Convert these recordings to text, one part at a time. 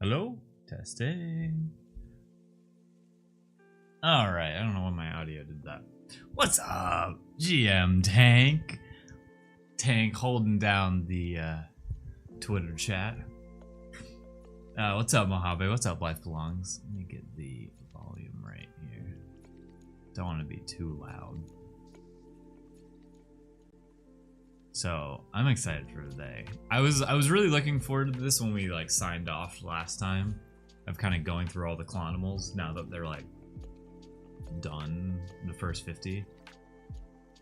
Hello? Testing. Alright, I don't know when my audio did that. What's up, GM Tank? Tank holding down the Twitter chat. What's up, Mojave? What's up, Life Belongs? Let me get the volume right here. Don't want to be too loud. So I'm excited for today. I was really looking forward to this when we like signed off last time of kind of going through all the CLONimals now that they're like done, the first 50.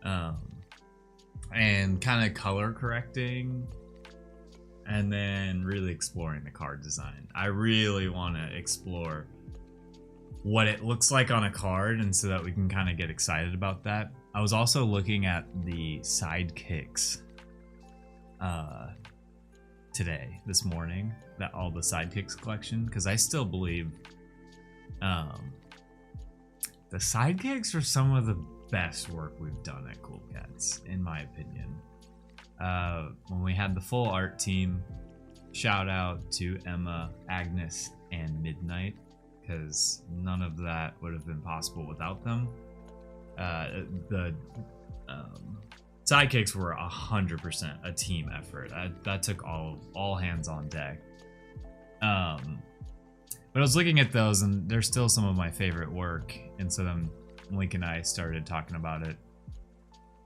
And kind of color correcting and then really exploring the card design. I really want to explore what it looks like on a card, and so that we can kind of get excited about that. I was also looking at the sidekicks this morning, that all the sidekicks collection, because I still believe the sidekicks are some of the best work we've done at Cool Cats, in my opinion. When we had the full art team, shout out to Emma, Agnes, and Midnight, because none of that would have been possible without them. The sidekicks were 100% a team effort. That took all hands on deck. But I was looking at those, and they're still some of my favorite work, and so then Link and I started talking about it.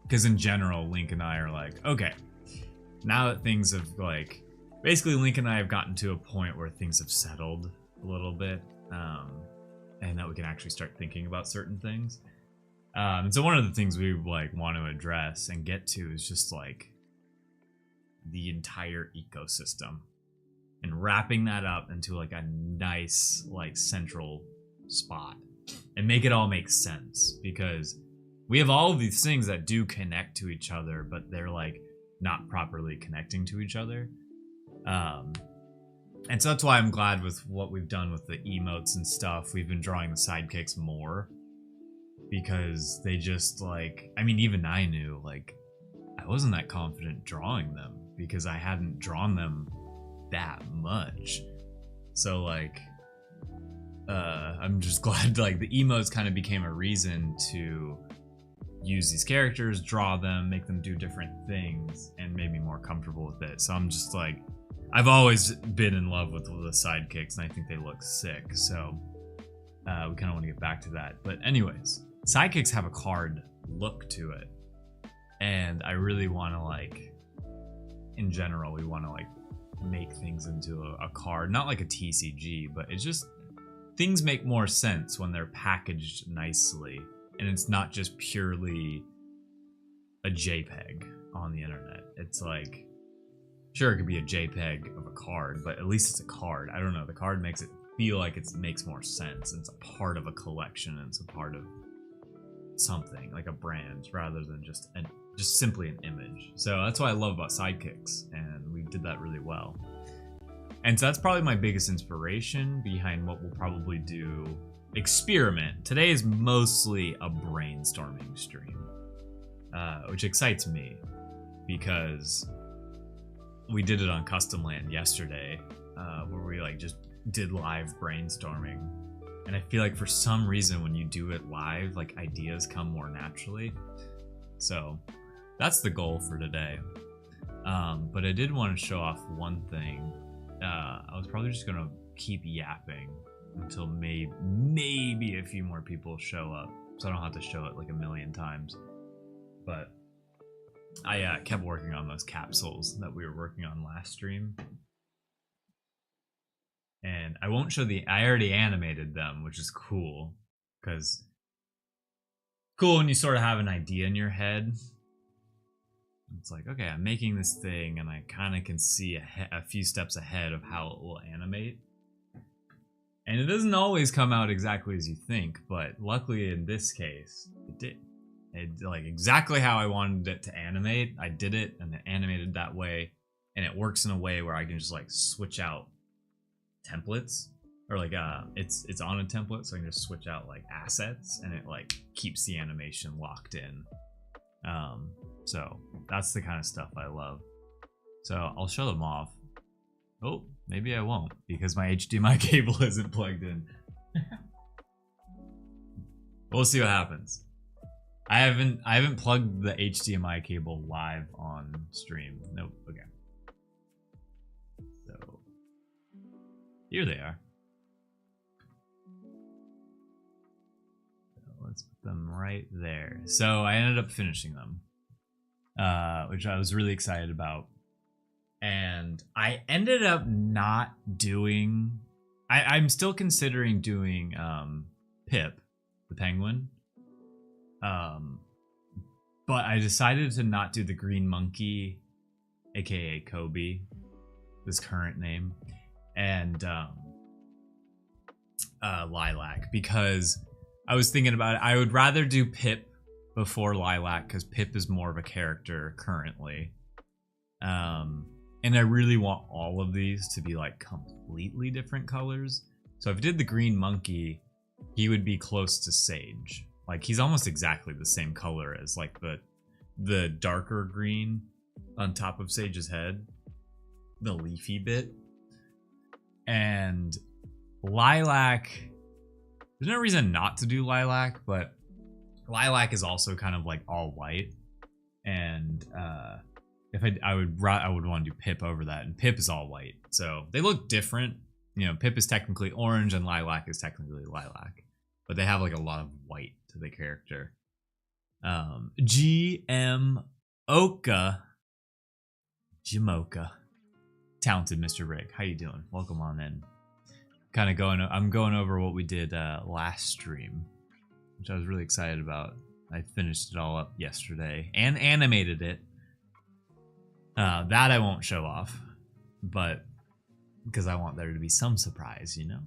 Because in general, Link and I are like, okay, now that things have like, basically Link and I have gotten to a point where things have settled a little bit, and that we can actually start thinking about certain things. And so one of the things we like want to address and get to is just like the entire ecosystem and wrapping that up into like a nice like central spot and make it all make sense, because we have all of these things that do connect to each other, but they're like not properly connecting to each other. And so that's why I'm glad with what we've done with the emotes and stuff. We've been drawing the sidekicks more, because they just like, I mean, even I knew like I wasn't that confident drawing them because I hadn't drawn them that much. So like I'm just glad like the emotes kind of became a reason to use these characters, draw them, make them do different things, and made me more comfortable with it. So I'm just like, I've always been in love with the sidekicks, and I think they look sick. So we kind of want to get back to that. But anyways, sidekicks have a card look to it, and I really want to like, in general, we want to like make things into a card, not like a TCG, but it's just, things make more sense when they're packaged nicely, and it's not just purely a JPEG on the internet. It's like, sure, it could be a JPEG of a card, but at least it's a card. I don't know, the card makes it feel like it makes more sense. It's a part of a collection, and it's a part of something like a brand rather than just simply an image. So that's what I love about sidekicks, and we did that really well. And so that's probably my biggest inspiration behind what we'll probably do. Experiment. Today is mostly a brainstorming stream, which excites me because we did it on Custom Land yesterday, where we like just did live brainstorming. And I feel like for some reason when you do it live, like ideas come more naturally. So that's the goal for today. But I did want to show off one thing. I was probably just gonna keep yapping until maybe a few more people show up, so I don't have to show it like a million times. But I kept working on those capsules that we were working on last stream. And I won't show I already animated them, which is cool, because cool when you sort of have an idea in your head. It's like, okay, I'm making this thing, and I kind of can see a few steps ahead of how it will animate. And it doesn't always come out exactly as you think, but luckily in this case, it did. It, like exactly how I wanted it to animate, I did it, and it animated that way. And it works in a way where I can just like switch out templates, or like it's on a template, so I can just switch out like assets, and it like keeps the animation locked in. So that's the kind of stuff I love. So I'll show them off. Oh, Maybe I won't because my HDMI cable isn't plugged in. We'll see what happens. I haven't plugged the HDMI cable live on stream. Nope. Okay. So here they are. So let's put them right there. So I ended up finishing them, which I was really excited about. And I ended up not doing. I'm still considering doing Pip, the penguin. But I decided to not do the green monkey, aka Kobe, his current name, and Lilac, because I was thinking about it. I would rather do Pip before Lilac because Pip is more of a character currently. And I really want all of these to be like completely different colors. So if I did the green monkey, he would be close to Sage. Like he's almost exactly the same color as like the darker green on top of Sage's head, the leafy bit. And Lilac, there's no reason not to do Lilac, but Lilac is also kind of like all white. And if I would want to do Pip over that, and Pip is all white, so they look different. You know, Pip is technically orange and Lilac is technically lilac, but they have like a lot of white to the character. GM Oka, Jimoka, talented Mr. Rick, how you doing? Welcome on in. I'm going over what we did last stream, which I was really excited about. I finished it all up yesterday and animated it. That I won't show off, but because I want there to be some surprise, you know.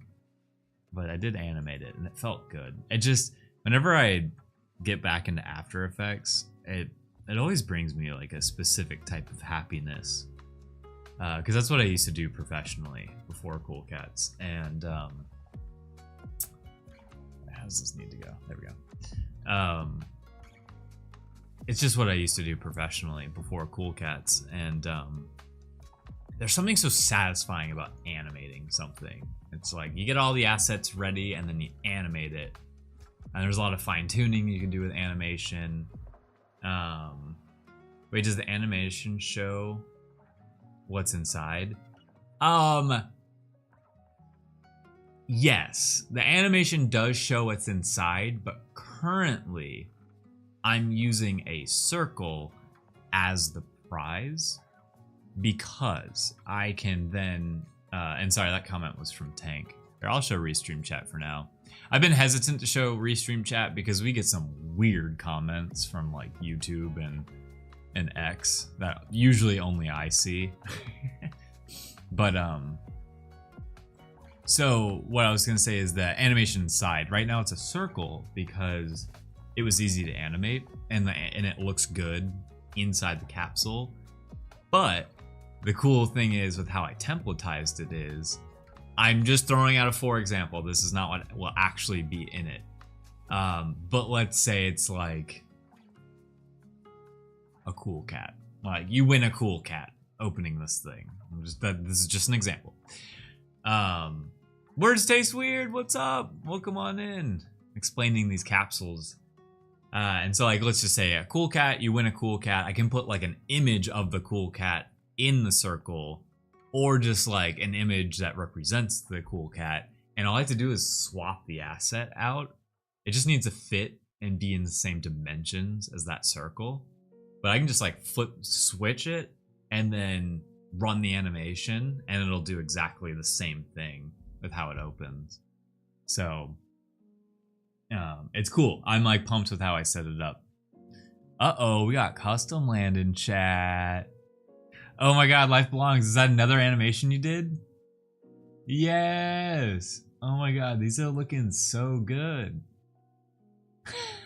But I did animate it, and it felt good. It just, whenever I get back into After Effects, it always brings me like a specific type of happiness, because that's what I used to do professionally before Cool Cats. And how does this need to go? There we go. It's just what I used to do professionally before Cool Cats, and there's something so satisfying about animating something. It's like you get all the assets ready and then you animate it, and there's a lot of fine-tuning you can do with animation. Wait, does the animation show what's inside? Yes, the animation does show what's inside, but currently I'm using a circle as the prize because I can then, and sorry, that comment was from Tank. Here, I'll show Restream Chat for now. I've been hesitant to show Restream Chat because we get some weird comments from like YouTube and X that usually only I see. But so what I was gonna say is that animation side, right now it's a circle because it was easy to animate and it looks good inside the capsule. But the cool thing is with how I templatized it is, I'm just throwing out a for example. This is not what will actually be in it. But let's say it's like a cool cat. Like you win a cool cat opening this thing. This is just an example. Words taste weird. What's up? Welcome on in. Explaining these capsules. And so like, let's just say a cool cat, you win a cool cat. I can put like an image of the cool cat in the circle, or just like an image that represents the cool cat. And all I have to do is swap the asset out. It just needs to fit and be in the same dimensions as that circle. But I can just like switch it and then run the animation and it'll do exactly the same thing with how it opens. So it's cool. I'm like pumped with how I set it up. Uh-oh, we got custom land in chat. Oh my god, Life Belongs. Is that another animation you did? Yes. Oh my god, these are looking so good.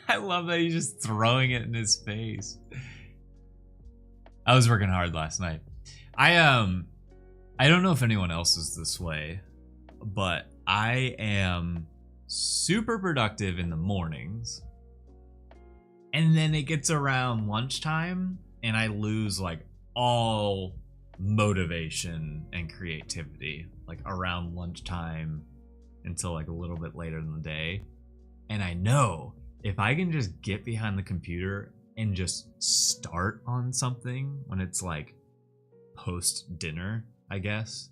I love that he's just throwing it in his face. I was working hard last night. I don't know if anyone else is this way, but I am super productive in the mornings, and then it gets around lunchtime and I lose like all motivation and creativity, like around lunchtime until like a little bit later in the day. And I know if I can just get behind the computer and just start on something when it's like post dinner, I guess,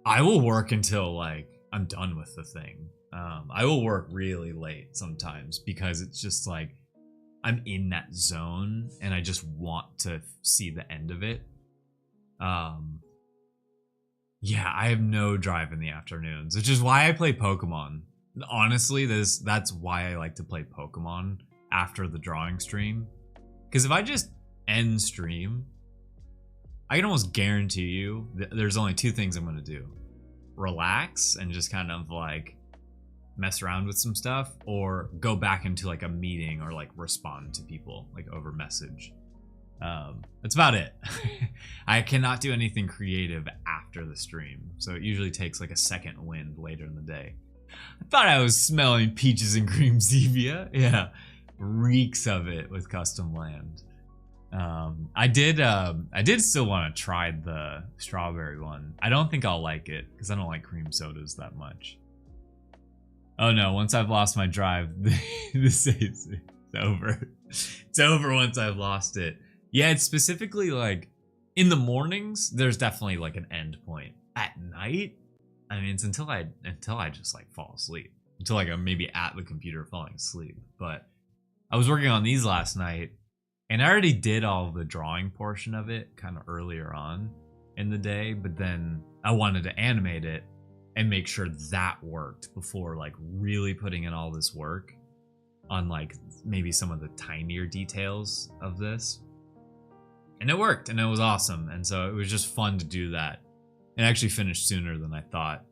I will work until like I'm done with the thing. I will work really late sometimes because it's just like I'm in that zone and I just want to see the end of it. Yeah, I have no drive in the afternoons, which is why I play Pokemon. Honestly, that's why I like to play Pokemon after the drawing stream. Because if I just end stream, I can almost guarantee you there's only two things I'm going to do. Relax and just kind of like mess around with some stuff, or go back into like a meeting or like respond to people like over message. That's about it. I cannot do anything creative after the stream, so it usually takes like a second wind later in the day. I thought I was smelling peaches and cream Zevia. Yeah, reeks of it with Custom Land. I did still want to try the strawberry one. I don't think I'll like it because I don't like cream sodas that much. Oh no, once I've lost my drive, this is it's over. It's over once I've lost it. Yeah, it's specifically like in the mornings, there's definitely like an end point. At night, I mean, it's until I just like fall asleep. Until like I'm maybe at the computer falling asleep. But I was working on these last night and I already did all the drawing portion of it kind of earlier on in the day, but then I wanted to animate it and make sure that worked before like really putting in all this work on like maybe some of the tinier details of this. And it worked and it was awesome. And so it was just fun to do that. It actually finished sooner than I thought.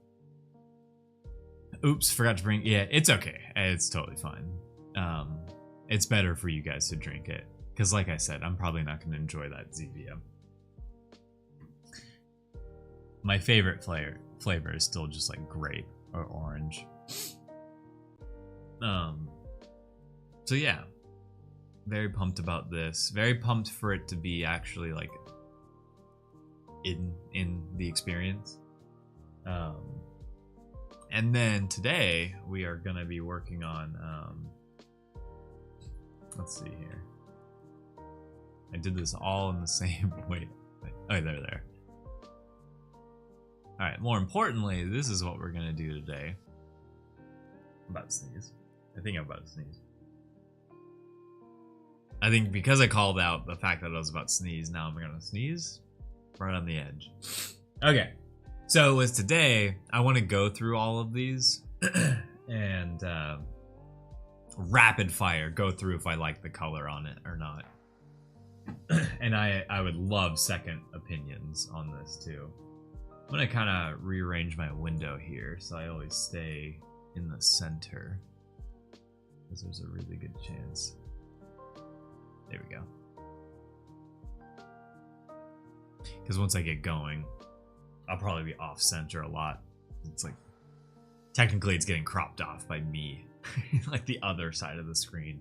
Oops, forgot to bring, yeah, it's okay. It's totally fine. It's better for you guys to drink it. Because like I said, I'm probably not going to enjoy that Zevia. My favorite flavor is still just like grape or orange. So yeah, very pumped about this. Very pumped for it to be actually like in the experience. And then today we are gonna be working on let's see here. I did this all in the same way. Oh, there. All right, more importantly, this is what we're gonna do today. I'm about to sneeze. I think I'm about to sneeze. I think because I called out the fact that I was about to sneeze, now I'm gonna sneeze right on the edge. Okay, so with today, I want to go through all of these and rapid fire go through if I like the color on it or not. And I would love second opinions on this too. I'm gonna kind of rearrange my window here so I always stay in the center, because there's a really good chance. There we go. Because once I get going, I'll probably be off center a lot. It's like, technically it's getting cropped off by me, like the other side of the screen.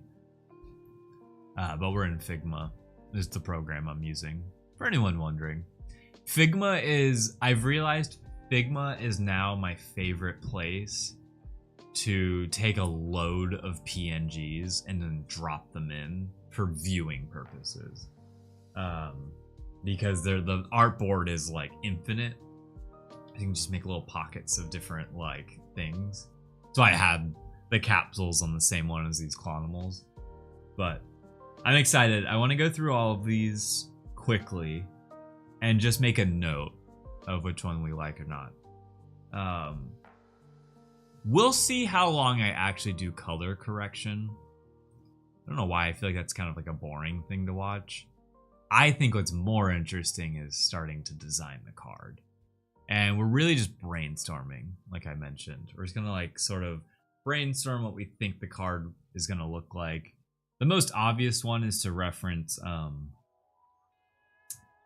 But we're in Figma. This is the program I'm using, for anyone wondering. Figma is, I've realized Figma is now my favorite place to take a load of PNGs and then drop them in for viewing purposes. Because the artboard is like infinite. You can just make little pockets of different like things. So I had the capsules on the same one as these CLONimals. But I'm excited. I want to go through all of these quickly and just make a note of which one we like or not. We'll see how long I actually do color correction. I don't know why I feel like that's kind of like a boring thing to watch. I think what's more interesting is starting to design the card. And we're really just brainstorming, like I mentioned. We're just gonna like sort of brainstorm what we think the card is gonna look like. The most obvious one is to reference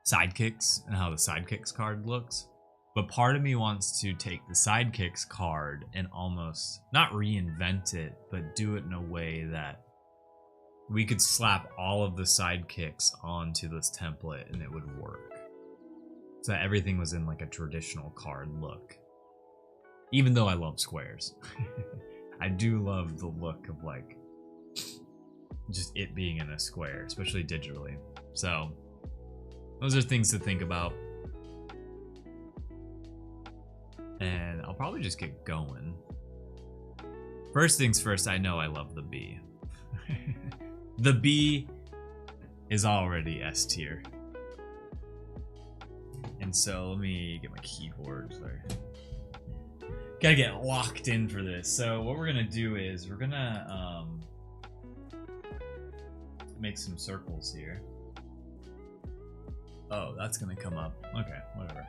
sidekicks and how the sidekicks card looks. But part of me wants to take the sidekicks card and almost not reinvent it, but do it in a way that we could slap all of the sidekicks onto this template and it would work. So that everything was in like a traditional card look. Even though I love squares. I do love the look of like just it being in a square, especially digitally. So those are things to think about. And I'll probably just get going. First things first, I know I love the B. The B is already S tier. And so let me get my keyboard. Sorry. Gotta get locked in for this. So what we're gonna do is we're gonna make some circles here. Oh, that's gonna come up. Okay, whatever.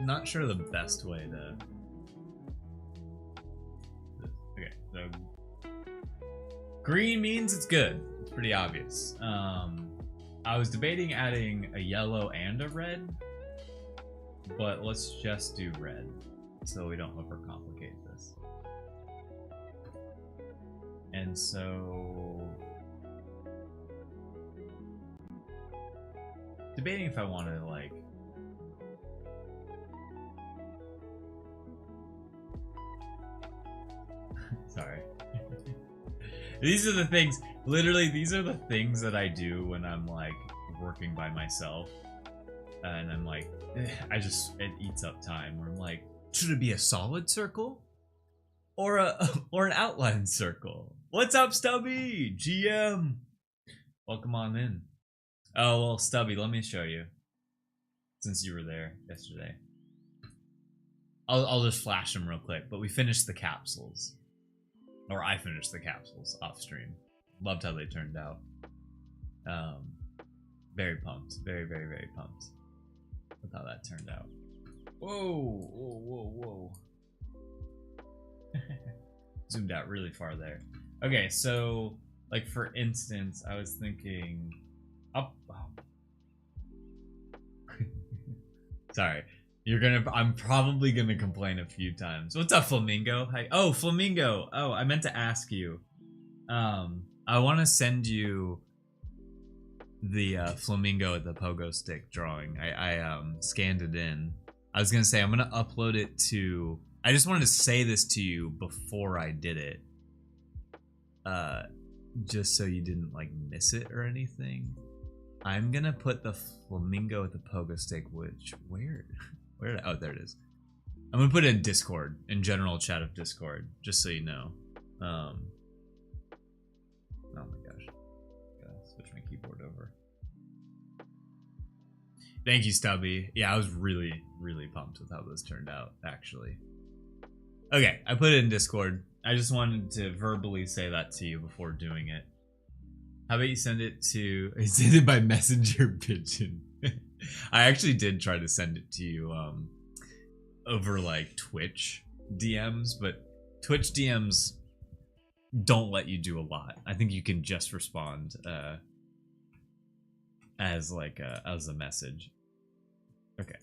Not sure the best way to. Okay, so green means it's good. It's pretty obvious. I was debating adding a yellow and a red, but let's just do red so we don't overcomplicate this. And so debating if I want to like sorry. These are the things, literally these are the things that I do when I'm like working by myself and I'm like it eats up time where I'm like, should it be a solid circle or an outline circle? What's up, Stubby? GM, welcome on in. Oh well, Stubby, let me show you since you were there yesterday. I'll just flash them real quick, but we finished the capsules. Or I finished the capsules off stream. Loved how they turned out. Very pumped. Very, very, very pumped with how that turned out. Whoa, whoa, whoa, whoa. Zoomed out really far there. Okay, so like for instance, I was thinking up. Sorry. I'm probably gonna complain a few times. What's up, Flamingo? Hi. Oh, Flamingo. Oh, I meant to ask you. I want to send you the flamingo at the pogo stick drawing. I scanned it in. I was gonna say I'm gonna upload it to. I just wanted to say this to you before I did it. Just so you didn't like miss it or anything. I'm gonna put the flamingo at the pogo stick. Which where? Oh, there it is. I'm gonna put it in Discord, in general chat of Discord, just so you know. Oh my gosh. Gotta switch my keyboard over. Thank you, Stubby. Yeah, I was really, really pumped with how this turned out, actually. Okay, I put it in Discord. I just wanted to verbally say that to you before doing it. How about you send it by messenger pigeon? I actually did try to send it to you over like Twitch DMs, but Twitch DMs don't let you do a lot. I think you can just respond as like as a message. Okay.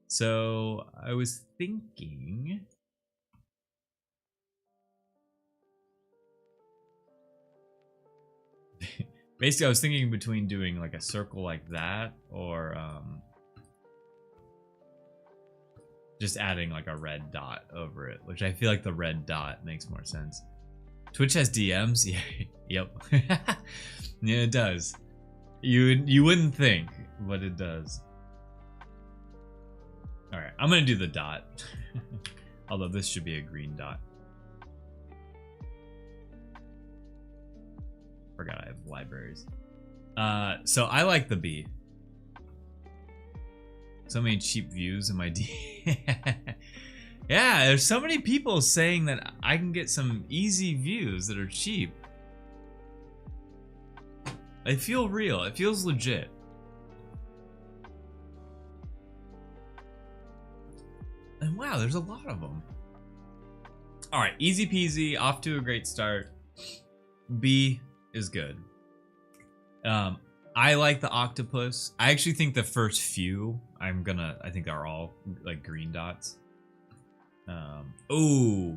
So I was thinking. Basically, I was thinking between doing like a circle like that or just adding like a red dot over it, which I feel like the red dot makes more sense. Twitch has DMs? Yeah, yep. Yeah, it does. You wouldn't think, but it does. All right, I'm gonna do the dot. Although this should be a green dot. Forgot I have libraries. So I like the B. So many cheap views in my D. Yeah, there's so many people saying that I can get some easy views that are cheap. They feel real. It feels legit. And wow, there's a lot of them. All right, easy peasy, off to a great start. B is good. I like the octopus. I actually think the first few I think are all like green dots. Oh,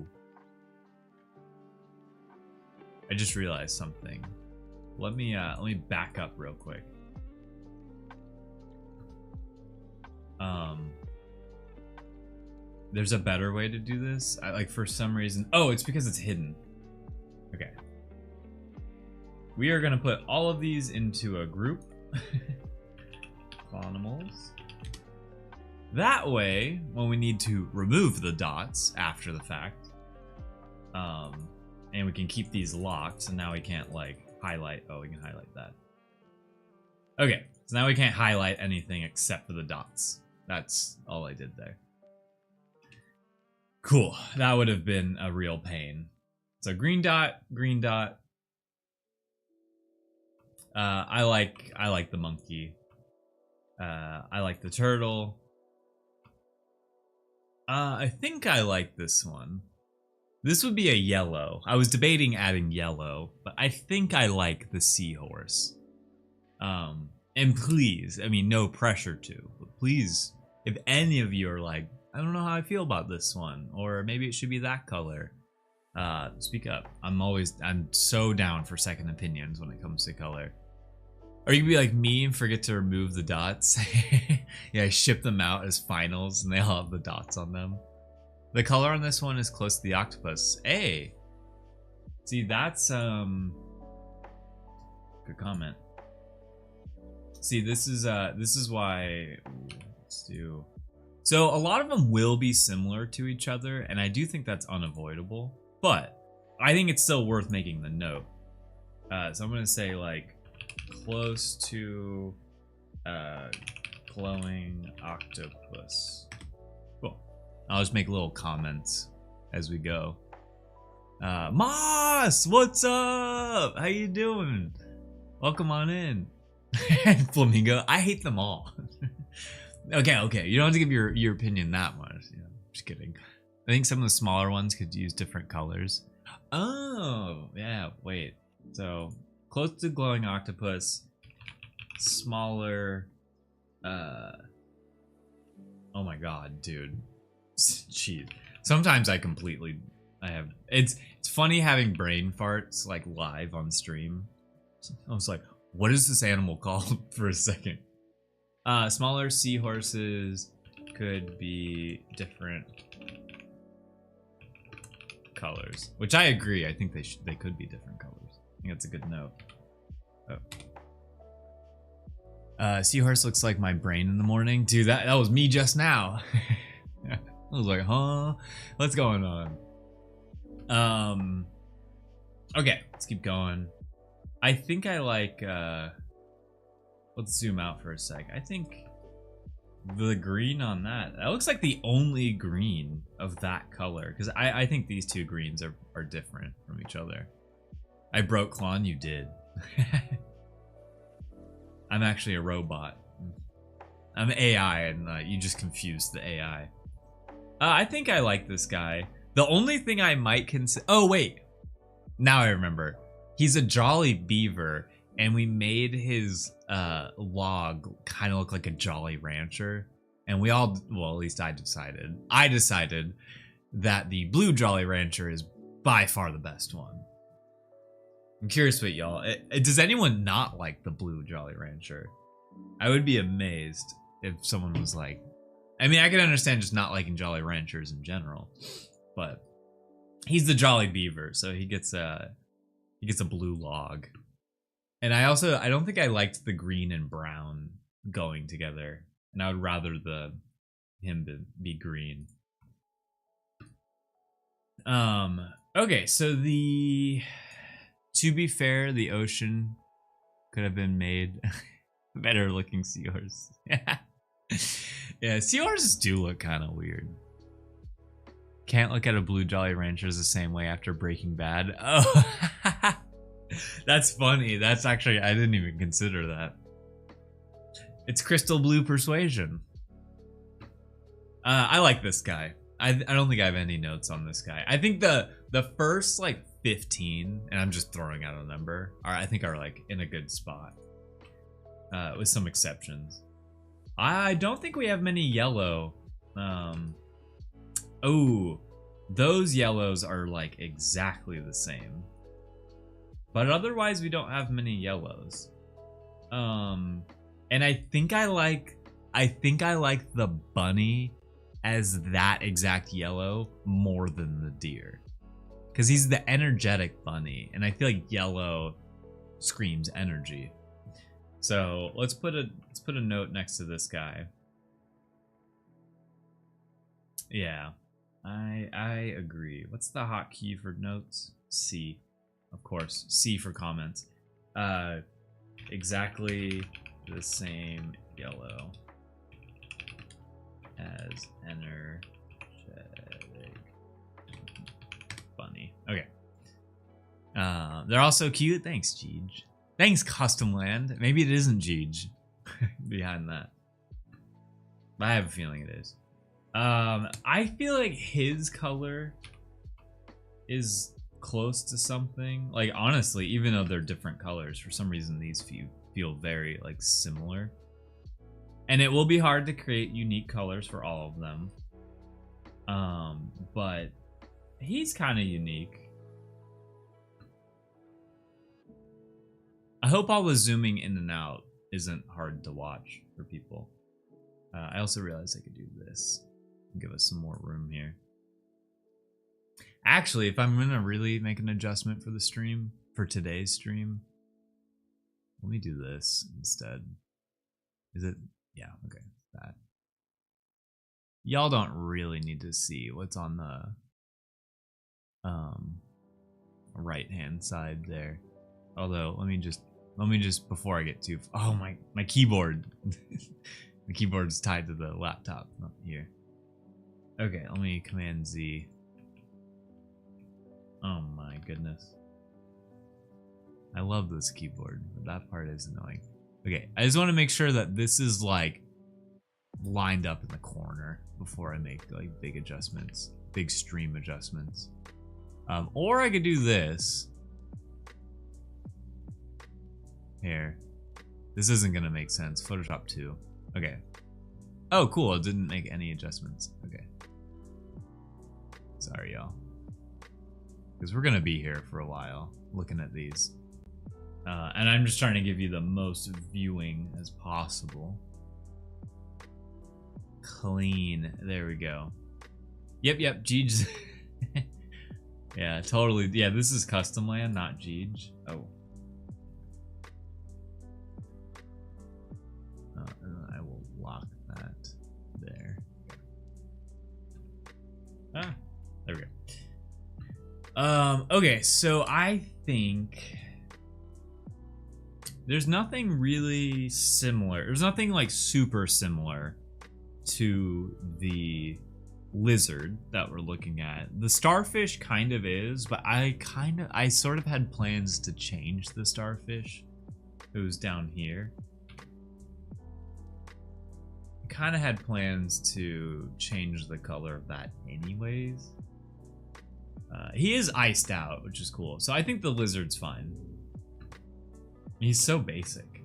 I just realized something. Let me back up real quick. There's a better way to do this. Like for some reason. Oh, it's because it's hidden. Okay. We are gonna put all of these into a group. CLONimals. That way, when we need to remove the dots after the fact, and we can keep these locked, so now we can't like highlight. Oh, we can highlight that. Okay, so now we can't highlight anything except for the dots. That's all I did there. Cool. That would have been a real pain. So green dot, green dot. I like the monkey. I like the turtle. I think I like this one. This would be a yellow. I was debating adding yellow, but I think I like the seahorse. And please, I mean, no pressure to, but please, if any of you are like, I don't know how I feel about this one, or maybe it should be that color, speak up. I'm so down for second opinions when it comes to color. Or you can be like me and forget to remove the dots. Yeah, I ship them out as finals and they all have the dots on them. The color on this one is close to the octopus. Hey! See, that's, good comment. See, this is why, let's do. So a lot of them will be similar to each other, and I do think that's unavoidable, but I think it's still worth making the note. So I'm gonna say like, close to glowing octopus. Cool. I'll just make little comments as we go. Moss, what's up? How you doing? Welcome on in. Flamingo, I hate them all. Okay, you don't have to give your opinion that much. You know, just kidding. I think some of the smaller ones could use different colors. Oh, yeah, wait. So close to glowing octopus, smaller, oh my god, dude. Jeez. Sometimes I have, it's funny having brain farts like live on stream. I was like, what is this animal called for a second? Smaller seahorses could be different colors, which I agree. I think they could be different colors. I think that's a good note. Oh. Seahorse looks like my brain in the morning. Dude, that was me just now. I was like, huh? What's going on? Okay, let's keep going. I think I like, let's zoom out for a sec. I think the green on that looks like the only green of that color, because I think these two greens are different from each other. I broke Clon, you did. I'm actually a robot. I'm AI, and you just confused the AI. I think I like this guy. The only thing I might consider... Oh, wait. Now I remember. He's a jolly beaver, and we made his log kind of look like a jolly rancher. And we all... Well, at least I decided that the blue jolly rancher is by far the best one. I'm curious what y'all... Does anyone not like the blue jolly rancher? I would be amazed if someone was like... I mean, I can understand just not liking jolly ranchers in general, but he's the jolly beaver, so he gets a blue log. And I don't think I liked the green and brown going together, and I would rather him be green. Okay, so to be fair, the ocean could have been made better looking seahorse. Yeah, seahorses do look kind of weird. Can't look at a blue jolly rancher the same way after Breaking Bad. Oh, that's funny. That's actually, I didn't even consider that. It's crystal blue persuasion. I like this guy. I don't think I have any notes on this guy. I think the first like 15, and I'm just throwing out a number, I think are like in a good spot, with some exceptions. I don't think we have many yellow. Oh, those yellows are like exactly the same, but otherwise we don't have many yellows. And I think I I think I like the bunny as that exact yellow more than the deer. Because he's the energetic bunny, and I feel like yellow screams energy. So let's put a note next to this guy. Yeah, I agree. What's the hotkey for notes? C, of course. C for comments. Exactly the same yellow as energetic bunny. Okay. They're all so cute. Thanks, Jeej. Thanks, Custom Land. Maybe it isn't Jeej behind that. But I have a feeling it is. I feel like his color is close to something. Like, honestly, even though they're different colors, for some reason these feel very, like, similar. And it will be hard to create unique colors for all of them. But he's kind of unique. I hope all the zooming in and out isn't hard to watch for people. I also realized I could do this. Give us some more room here. Actually, if I'm gonna really make an adjustment for the stream, for today's stream, let me do this instead. Is it? Yeah, okay, that. Y'all don't really need to see what's on the right hand side there. Although, let me just before I get too, oh my keyboard. The keyboard's tied to the laptop, not here. Okay, let me Command Z. Oh my goodness. I love this keyboard, but that part is annoying. Okay, I just want to make sure that this is like lined up in the corner before I make like big adjustments, big stream adjustments. Or I could do this. Here. This isn't gonna make sense. Photoshop 2. Okay. Oh, cool. It didn't make any adjustments. Okay. Sorry, y'all. Because we're gonna be here for a while looking at these. And I'm just trying to give you the most viewing as possible. Clean. There we go. Yep, Jeej. Yeah, totally. Yeah, this is Custom Land, not Jeej. Oh. And I will lock that there. Ah, there we go. Okay, so I think there's nothing really similar. There's nothing like super similar to the lizard that we're looking at. The starfish kind of is, but I sort of had plans to change the starfish. It was down here. I kind of had plans to change the color of that anyways. He is iced out, which is cool. So I think the lizard's fine. He's so basic.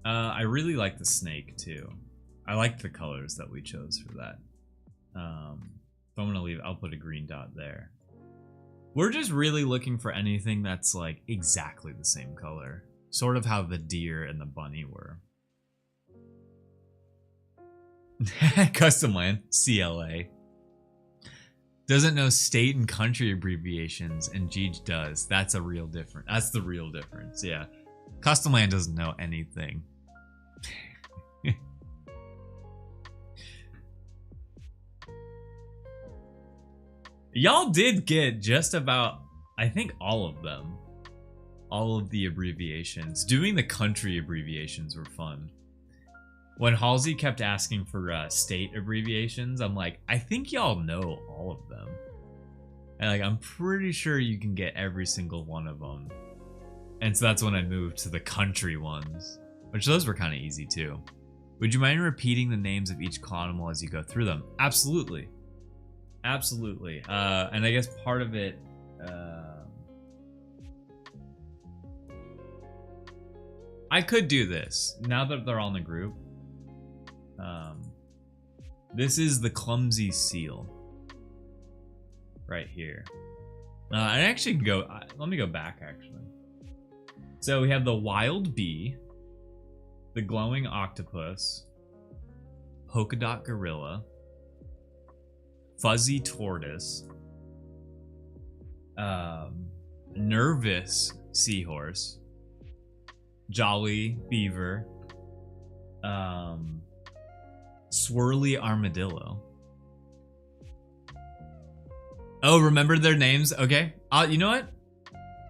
I really like the snake too. I like the colors that we chose for that. If I'm gonna leave, I'll put a green dot there. We're just really looking for anything that's like exactly the same color. Sort of how the deer and the bunny were. Custom Land, CLA. Doesn't know state and country abbreviations, and Jeej does. That's a real difference. That's the real difference, yeah. Custom Land doesn't know anything. Y'all did get just about, I think, all of them. All of the abbreviations. Doing the country abbreviations were fun. When Halsey kept asking for state abbreviations, I'm like, I think y'all know all of them. And like, I'm pretty sure you can get every single one of them. And so that's when I moved to the country ones, which those were kind of easy too. Would you mind repeating the names of each CLONimal as you go through them? Absolutely. Absolutely. And I guess part of it, I could do this now that they're all in the group. This is the clumsy seal right here. I actually can go, let me go back actually. So we have the wild bee, the glowing octopus, polka dot gorilla, fuzzy tortoise, nervous seahorse, jolly beaver, swirly armadillo. Oh, remember their names? Okay. You know what?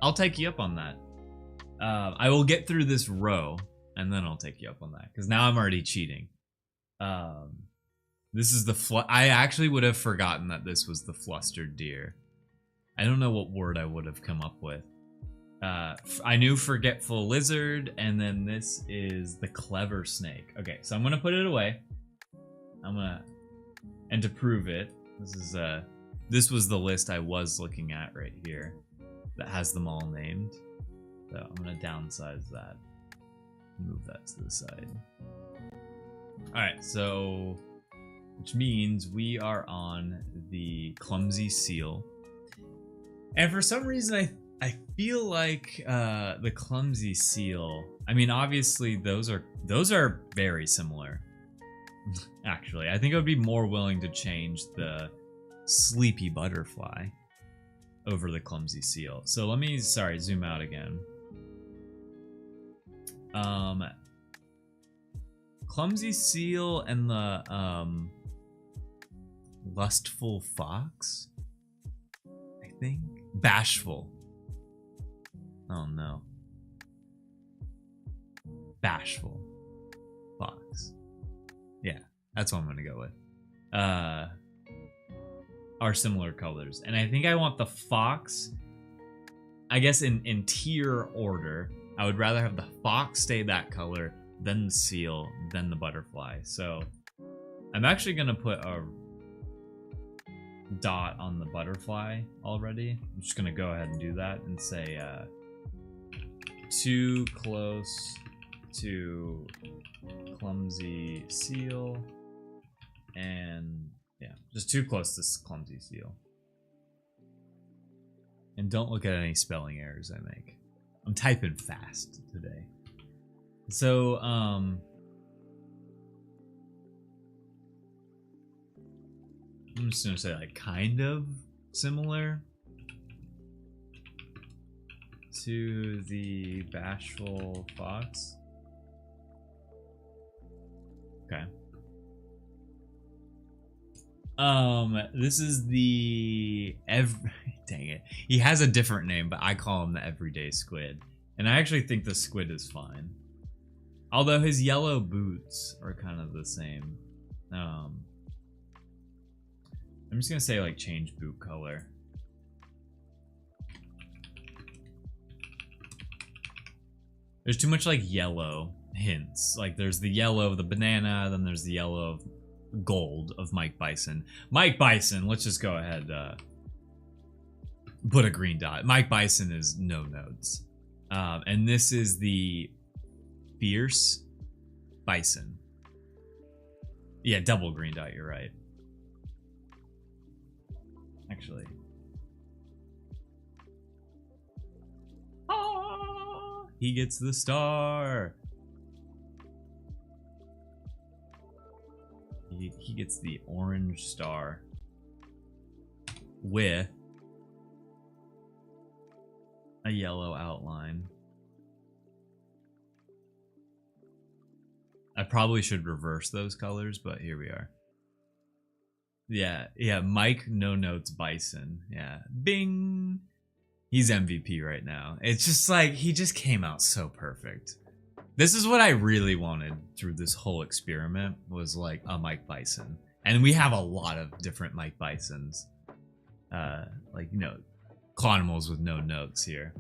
I'll take you up on that. I will get through this row, and then I'll take you up on that, because now I'm already cheating. This is the I actually would have forgotten that this was the flustered deer. I don't know what word I would have come up with. I knew forgetful lizard, and then this is the clever snake. Okay, so I'm gonna put it away. And to prove it, this was the list I was looking at right here that has them all named. So I'm gonna downsize that, move that to the side. All right, so which means we are on the clumsy seal, and for some reason I feel like the clumsy seal. I mean, obviously those are very similar. Actually, I think I would be more willing to change the sleepy butterfly over the clumsy seal. So let me, zoom out again. Clumsy seal and the lustful fox, I think. Bashful. Oh no. Bashful fox. Yeah, that's what I'm gonna go with. Are similar colors, and I think I want the fox, I guess in tier order. I would rather have the fox stay that color, then the seal, then the butterfly. So I'm actually gonna put a dot on the butterfly already. I'm just gonna go ahead and do that and say too close to clumsy seal, and yeah, just too close to clumsy seal. And don't look at any spelling errors I make. I'm typing fast today. So I'm just gonna say like kind of similar to the bashful fox. Okay. This is the dang it. He has a different name, but I call him the everyday squid. And I actually think the squid is fine. Although his yellow boots are kind of the same. I'm just gonna say like change boot color. There's too much like yellow hints. Like there's the yellow of the banana, then there's the yellow of gold of Mike Bison. Mike Bison, let's just go ahead, put a green dot. Mike Bison is no notes. And this is the fierce bison. Yeah, double green dot, you're right. Actually. Ah, he gets the star. He gets the orange star with a yellow outline. I probably should reverse those colors, but here we are. Yeah, Mike No Notes Bison. Yeah, bing. He's MVP right now. It's just like, he just came out so perfect. This is what I really wanted through this whole experiment, was like a Mike Bison. And we have a lot of different Mike Bisons. Like, you know, CLONimals with no notes here.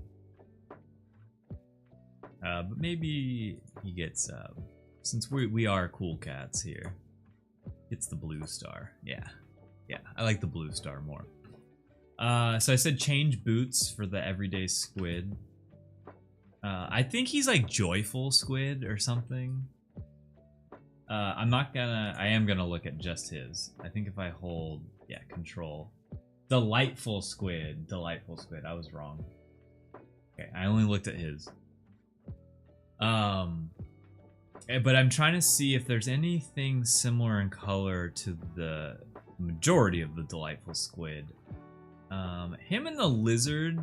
But maybe he gets, since we are cool cats here, it's the blue star. Yeah, I like the blue star more. So I said change boots for the everyday squid. I think he's like joyful squid or something. I am gonna look at just his. I think if I hold, yeah, control. Delightful squid. I was wrong. Okay, I only looked at his. But I'm trying to see if there's anything similar in color to the majority of the Delightful Squid. Him and the lizard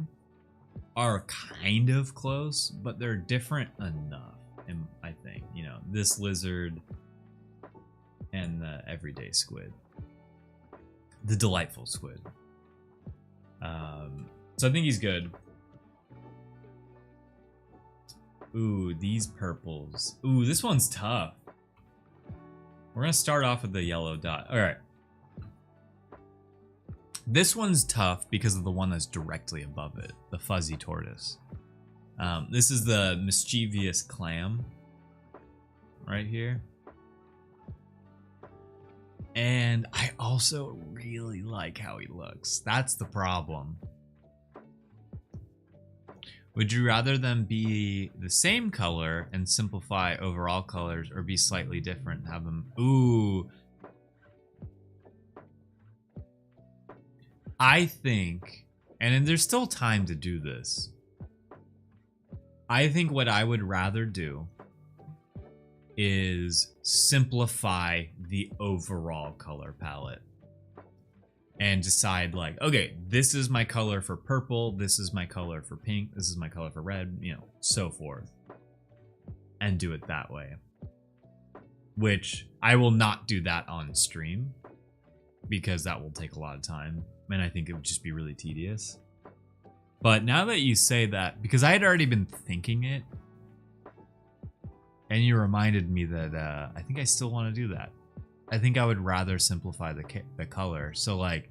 are kind of close, but they're different enough, and I think, you know, this lizard and the everyday squid. The Delightful Squid. So I think he's good. Ooh, these purples. Ooh, this one's tough. We're gonna start off with the yellow dot. Alright. This one's tough because of the one that's directly above it, the fuzzy tortoise. This is the mischievous clam right here. And I also really like how he looks. That's the problem. Would you rather them be the same color and simplify overall colors, or be slightly different and have them... Ooh. I think, and there's still time to do this, I think what I would rather do is simplify the overall color palette and decide, like, okay, this is my color for purple, this is my color for pink, this is my color for red, you know, so forth, and do it that way. Which I will not do that on stream because that will take a lot of time and I think it would just be really tedious. But now that you say that, because I had already been thinking it, and you reminded me that I think I still want to do that. I think I would rather simplify the color. So like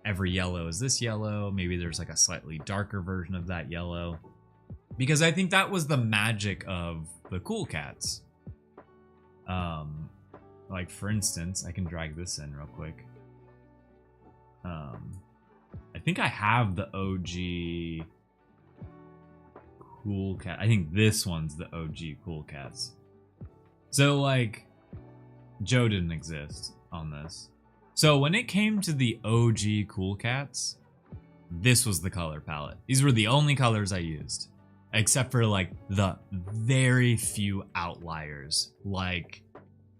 every yellow is this yellow. Maybe there's like a slightly darker version of that yellow. Because I think that was the magic of the Cool Cats. Like for instance, I can drag this in real quick. I think I have the OG Cool Cat. I think this one's the OG Cool Cats. So like, Joe didn't exist on this. So when it came to the OG Cool Cats, this was the color palette. These were the only colors I used, except for like the very few outliers, like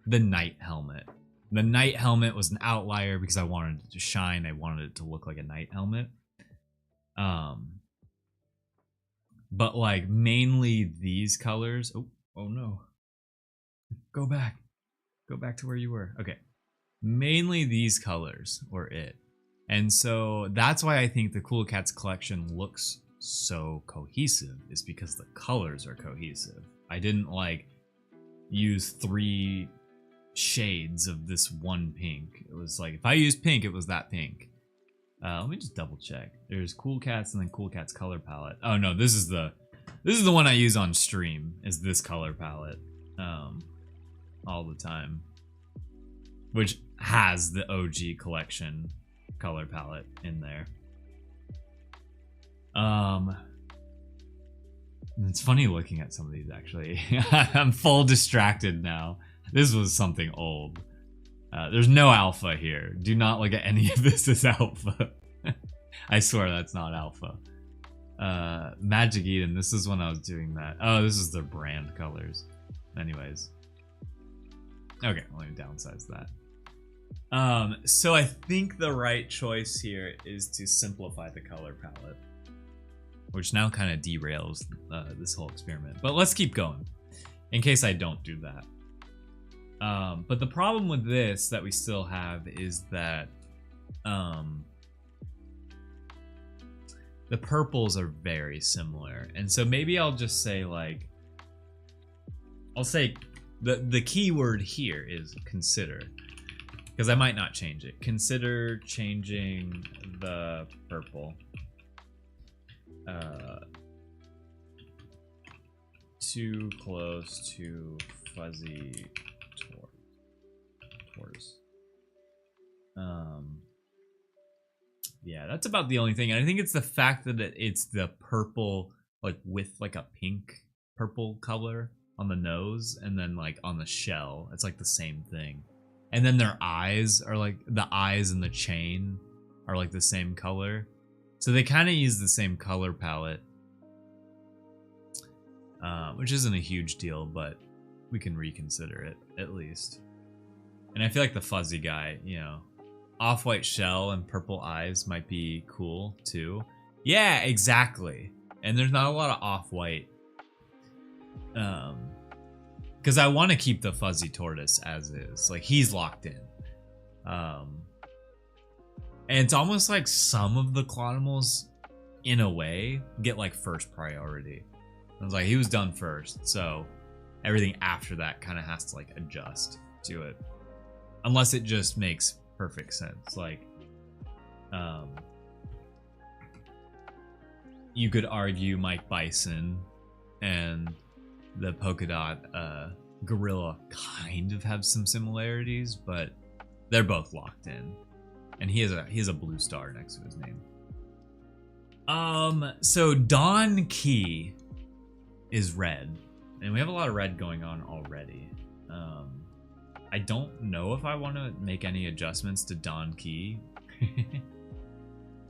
the Knight helmet. The Knight helmet was an outlier because I wanted it to shine. I wanted it to look like a Knight helmet. But like mainly these colors. Oh no. Go back to where you were. Okay. Mainly these colors were it. And so that's why I think the Cool Cats collection looks so cohesive, is because the colors are cohesive. I didn't like use 3 shades of this one pink. It was like, if I used pink, it was that pink. Let me just double check. There's Cool Cats and then Cool Cats color palette. Oh no, this is the one I use on stream, is this color palette. All the time. Which has the OG collection color palette in there. It's funny looking at some of these actually. I'm full distracted now. This was something old. There's no alpha here. Do not look at any of this as alpha. I swear that's not alpha. Magic Eden, this is when I was doing that. Oh, this is their brand colors. Anyways. Okay, let me downsize that. So I think the right choice here is to simplify the color palette, which now kind of derails this whole experiment. But let's keep going, in case I don't do that. But the problem with this that we still have is that the purples are very similar. And so maybe I'll just say like, I'll say the key word here is consider, because I might not change it. Consider changing the purple too close to fuzzy tortoise. Yeah, that's about the only thing. And I think it's the fact that it's the purple, like with like a pink purple color on the nose, and then like on the shell, it's like the same thing. And then their eyes are like, the eyes and the chain are like the same color. So they kind of use the same color palette, which isn't a huge deal, but reconsider it at least. And I feel like the fuzzy guy, you know, off-white shell and purple eyes might be cool too. Yeah, exactly. And there's not a lot of off-white. Because I want to keep the fuzzy tortoise as is. Like, he's locked in. And it's almost like some of the CLONimals, in a way, get like first priority. I was like, he was done first, so everything after that kind of has to like adjust to it. Unless it just makes perfect sense. Like, you could argue Mike Bison and the polka dot gorilla kind of have some similarities, but they're both locked in. And he has a blue star next to his name. So Don Key is red, and we have a lot of red going on already. I don't know if I want to make any adjustments to Don Key.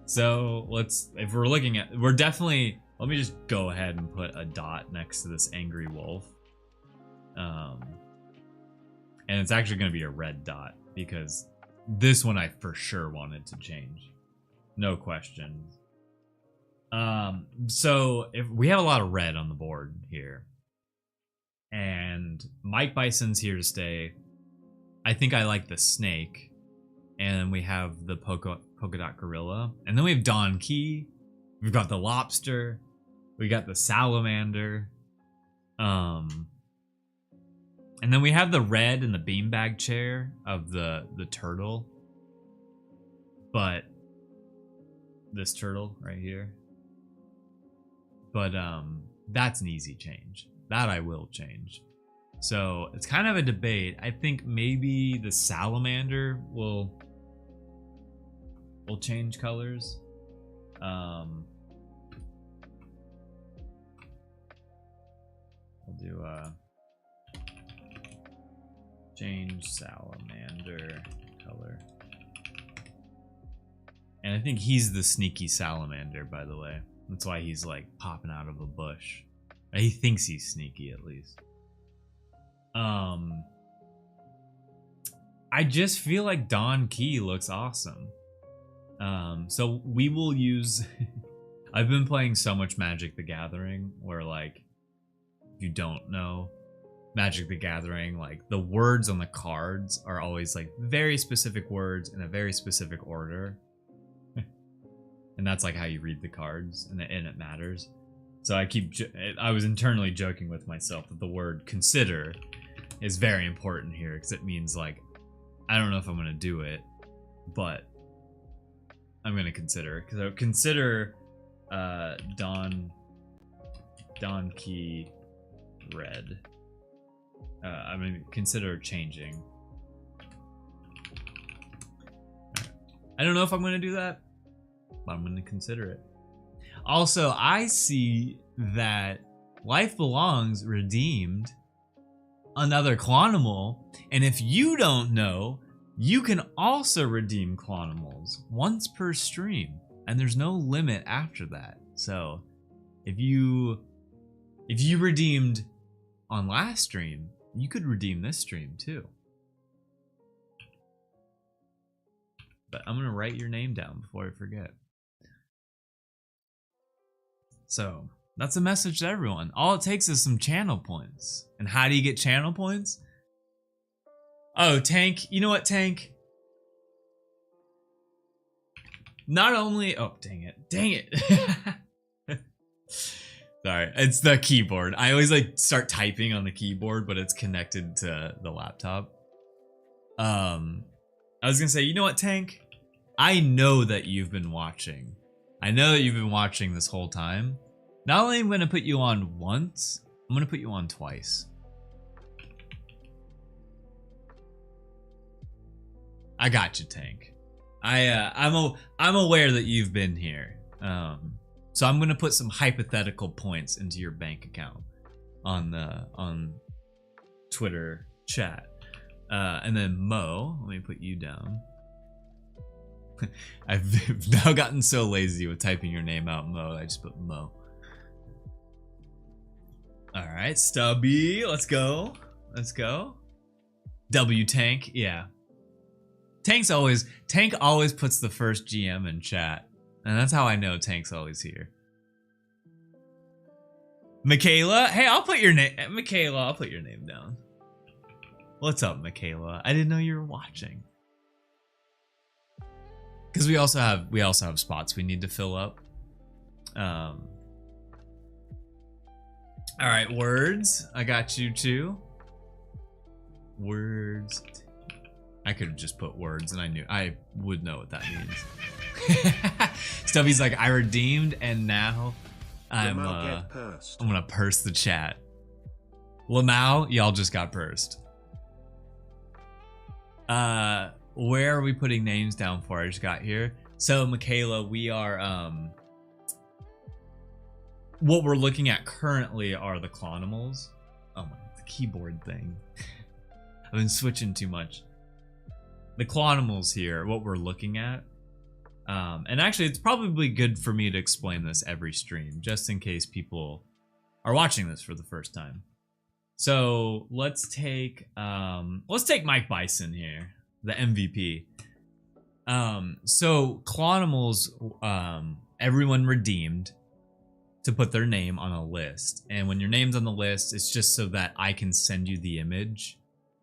So if we're looking at, we're definitely, let me just go ahead and put a dot next to this angry wolf. And it's actually going to be a red dot because this one I for sure wanted to change. No question. So if we have a lot of red on the board here, and Mike Bison's here to stay. I think I like the snake, and we have the polka dot gorilla, and then we have Don Key. We've got the lobster. We got the salamander. And then we have the red and the beanbag chair of the turtle. But this turtle right here. But that's an easy change. That I will change. So it's kind of a debate. I think maybe the salamander will change colors. We'll do change salamander color. And I think he's the sneaky salamander, by the way. That's why he's like popping out of a bush. He thinks he's sneaky, at least. I just feel like Don Key looks awesome. So we will use I've been playing so much Magic the Gathering where, like, if you don't know Magic the Gathering, like the words on the cards are always like very specific words in a very specific order. And that's like how you read the cards, and it matters. So I was internally joking with myself that the word consider is very important here, because it means, like, I don't know if I'm going to do it, but I'm going to consider. So consider Don Key red. I'm going to consider changing. I don't know if I'm going to do that, but I'm going to consider it. Also, I see that Life Belongs redeemed another CLONimal, and if you don't know, you can also redeem CLONimals once per stream, and there's no limit after that. So if you redeemed on last stream, you could redeem this stream too. But I'm gonna write your name down before I forget. So that's a message to everyone. All it takes is some channel points. And how do you get channel points? Oh, Tank. You know what, Tank? Not only... Oh, dang it. Dang it. Sorry. It's the keyboard. I always like start typing on the keyboard, but it's connected to the laptop. I was going to say, you know what, Tank? I know that you've been watching. I know that you've been watching this whole time. Not only am I going to put you on once, I'm going to put you on twice. I got you, Tank. I'm aware that you've been here. So I'm going to put some hypothetical points into your bank account on Twitter chat. And then Mo, let me put you down. I've now gotten so lazy with typing your name out, Mo. I just put Mo. All right, Stubby, let's go. Let's go. W Tank. Yeah. Tank always puts the first GM in chat. And that's how I know Tank's always here. Michaela? Hey, I'll put your name. Michaela, I'll put your name down. What's up, Michaela? I didn't know you were watching. Because we also have spots we need to fill up. All right, words. I got you too. Words. I could have just put words, and I would know what that means. Stubby's like, I redeemed, and now I'm gonna purse the chat. Lamau, y'all just got pursed. Where are we putting names down for? I just got here. So Michaela, we are what we're looking at currently are the CLONimals. Oh my, the keyboard thing. I've been switching too much. The CLONimals here, what we're looking at. And actually, it's probably good for me to explain this every stream, just in case people are watching this for the first time. So let's take Mike Bison here, the MVP. So CLONimals, everyone redeemed to put their name on a list, and when your name's on the list, it's just so that I can send you the image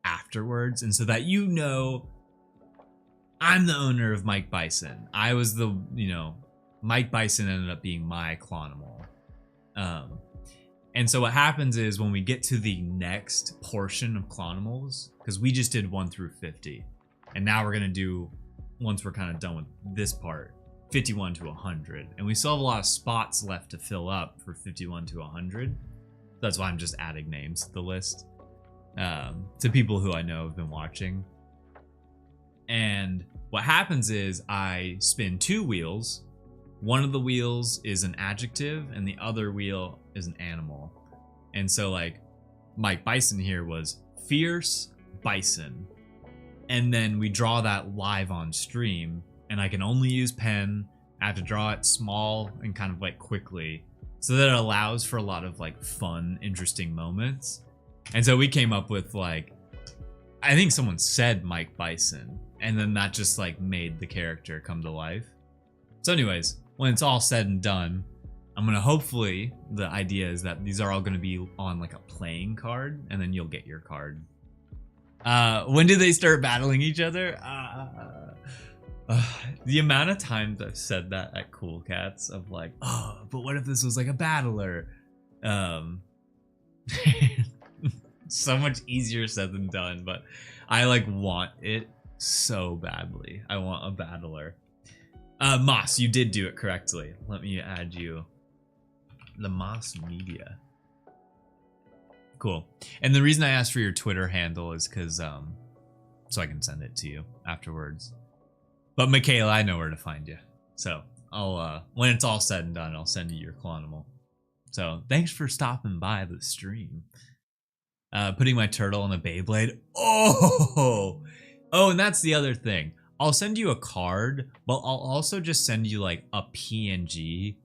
afterwards, and so that you know I'm the owner of Mike Bison. I was the, Mike Bison ended up being my CLONimal. And so what happens is when we get to the next portion of CLONimals, because we just did 1 through 50, and now we're gonna do, once we're kind of done with this part, 51 to 100, and we still have a lot of spots left to fill up for 51 to 100. That's why I'm just adding names to the list, to people who I know have been watching. And what happens is I spin 2 wheels. One of the wheels is an adjective and the other wheel is an animal. And so like Mike Bison here was fierce bison. And then we draw that live on stream, and I can only use pen. I have to draw it small and kind of like quickly, so that it allows for a lot of like fun, interesting moments. And so we came up with like, I think someone said Mike Bison, and then that just like made the character come to life. So anyways, when it's all said and done, I'm gonna, hopefully the idea is that these are all gonna be on like a playing card, and then you'll get your card. When did they start battling each other? The amount of times I've said that at Cool Cats of like, oh, but what if this was like a battler? So much easier said than done, but I like want it so badly. I want a battler. Moss, you did do it correctly. Let me add you. The Moss Media. Cool. And the reason I asked for your Twitter handle is because so I can send it to you afterwards. But Michaela, I know where to find you. So I'll when it's all said and done, I'll send you your CLONimal. So thanks for stopping by the stream. Putting my turtle on a Beyblade. Oh, and that's the other thing. I'll send you a card, but I'll also just send you like a PNG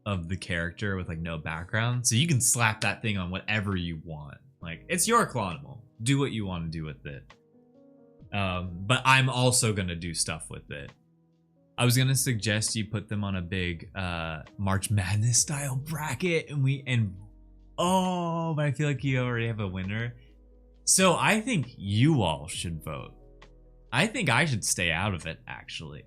of the character with like no background, so you can slap that thing on whatever you want. Like, it's your CLONimal. Do what you want to do with it. But I'm also gonna do stuff with it. I was gonna suggest you put them on a big March Madness style bracket, but I feel like you already have a winner. So I think you all should vote. I think I should stay out of it, actually.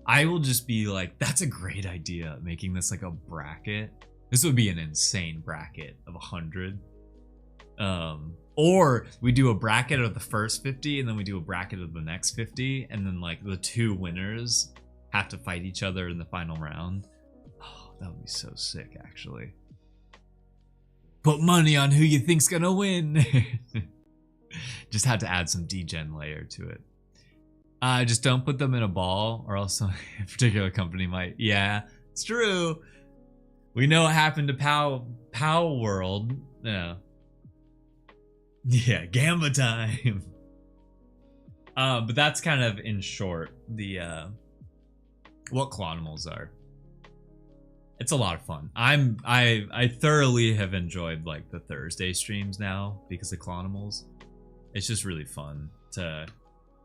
I will just be like, that's a great idea, making this like a bracket. This would be an insane bracket of 100. Or we do a bracket of the first 50, and then we do a bracket of the next 50, and then like the 2 winners have to fight each other in the final round. Oh, that would be so sick, actually. Put money on who you think's gonna win. Just had to add some degen layer to it. Just don't put them in a ball, or else a particular company might. Yeah, it's true. We know what happened to Pow World. Yeah. Yeah, Gamba time. But that's kind of in short the what CLONimals are. It's a lot of fun. I thoroughly have enjoyed like the Thursday streams now because of CLONimals. It's just really fun to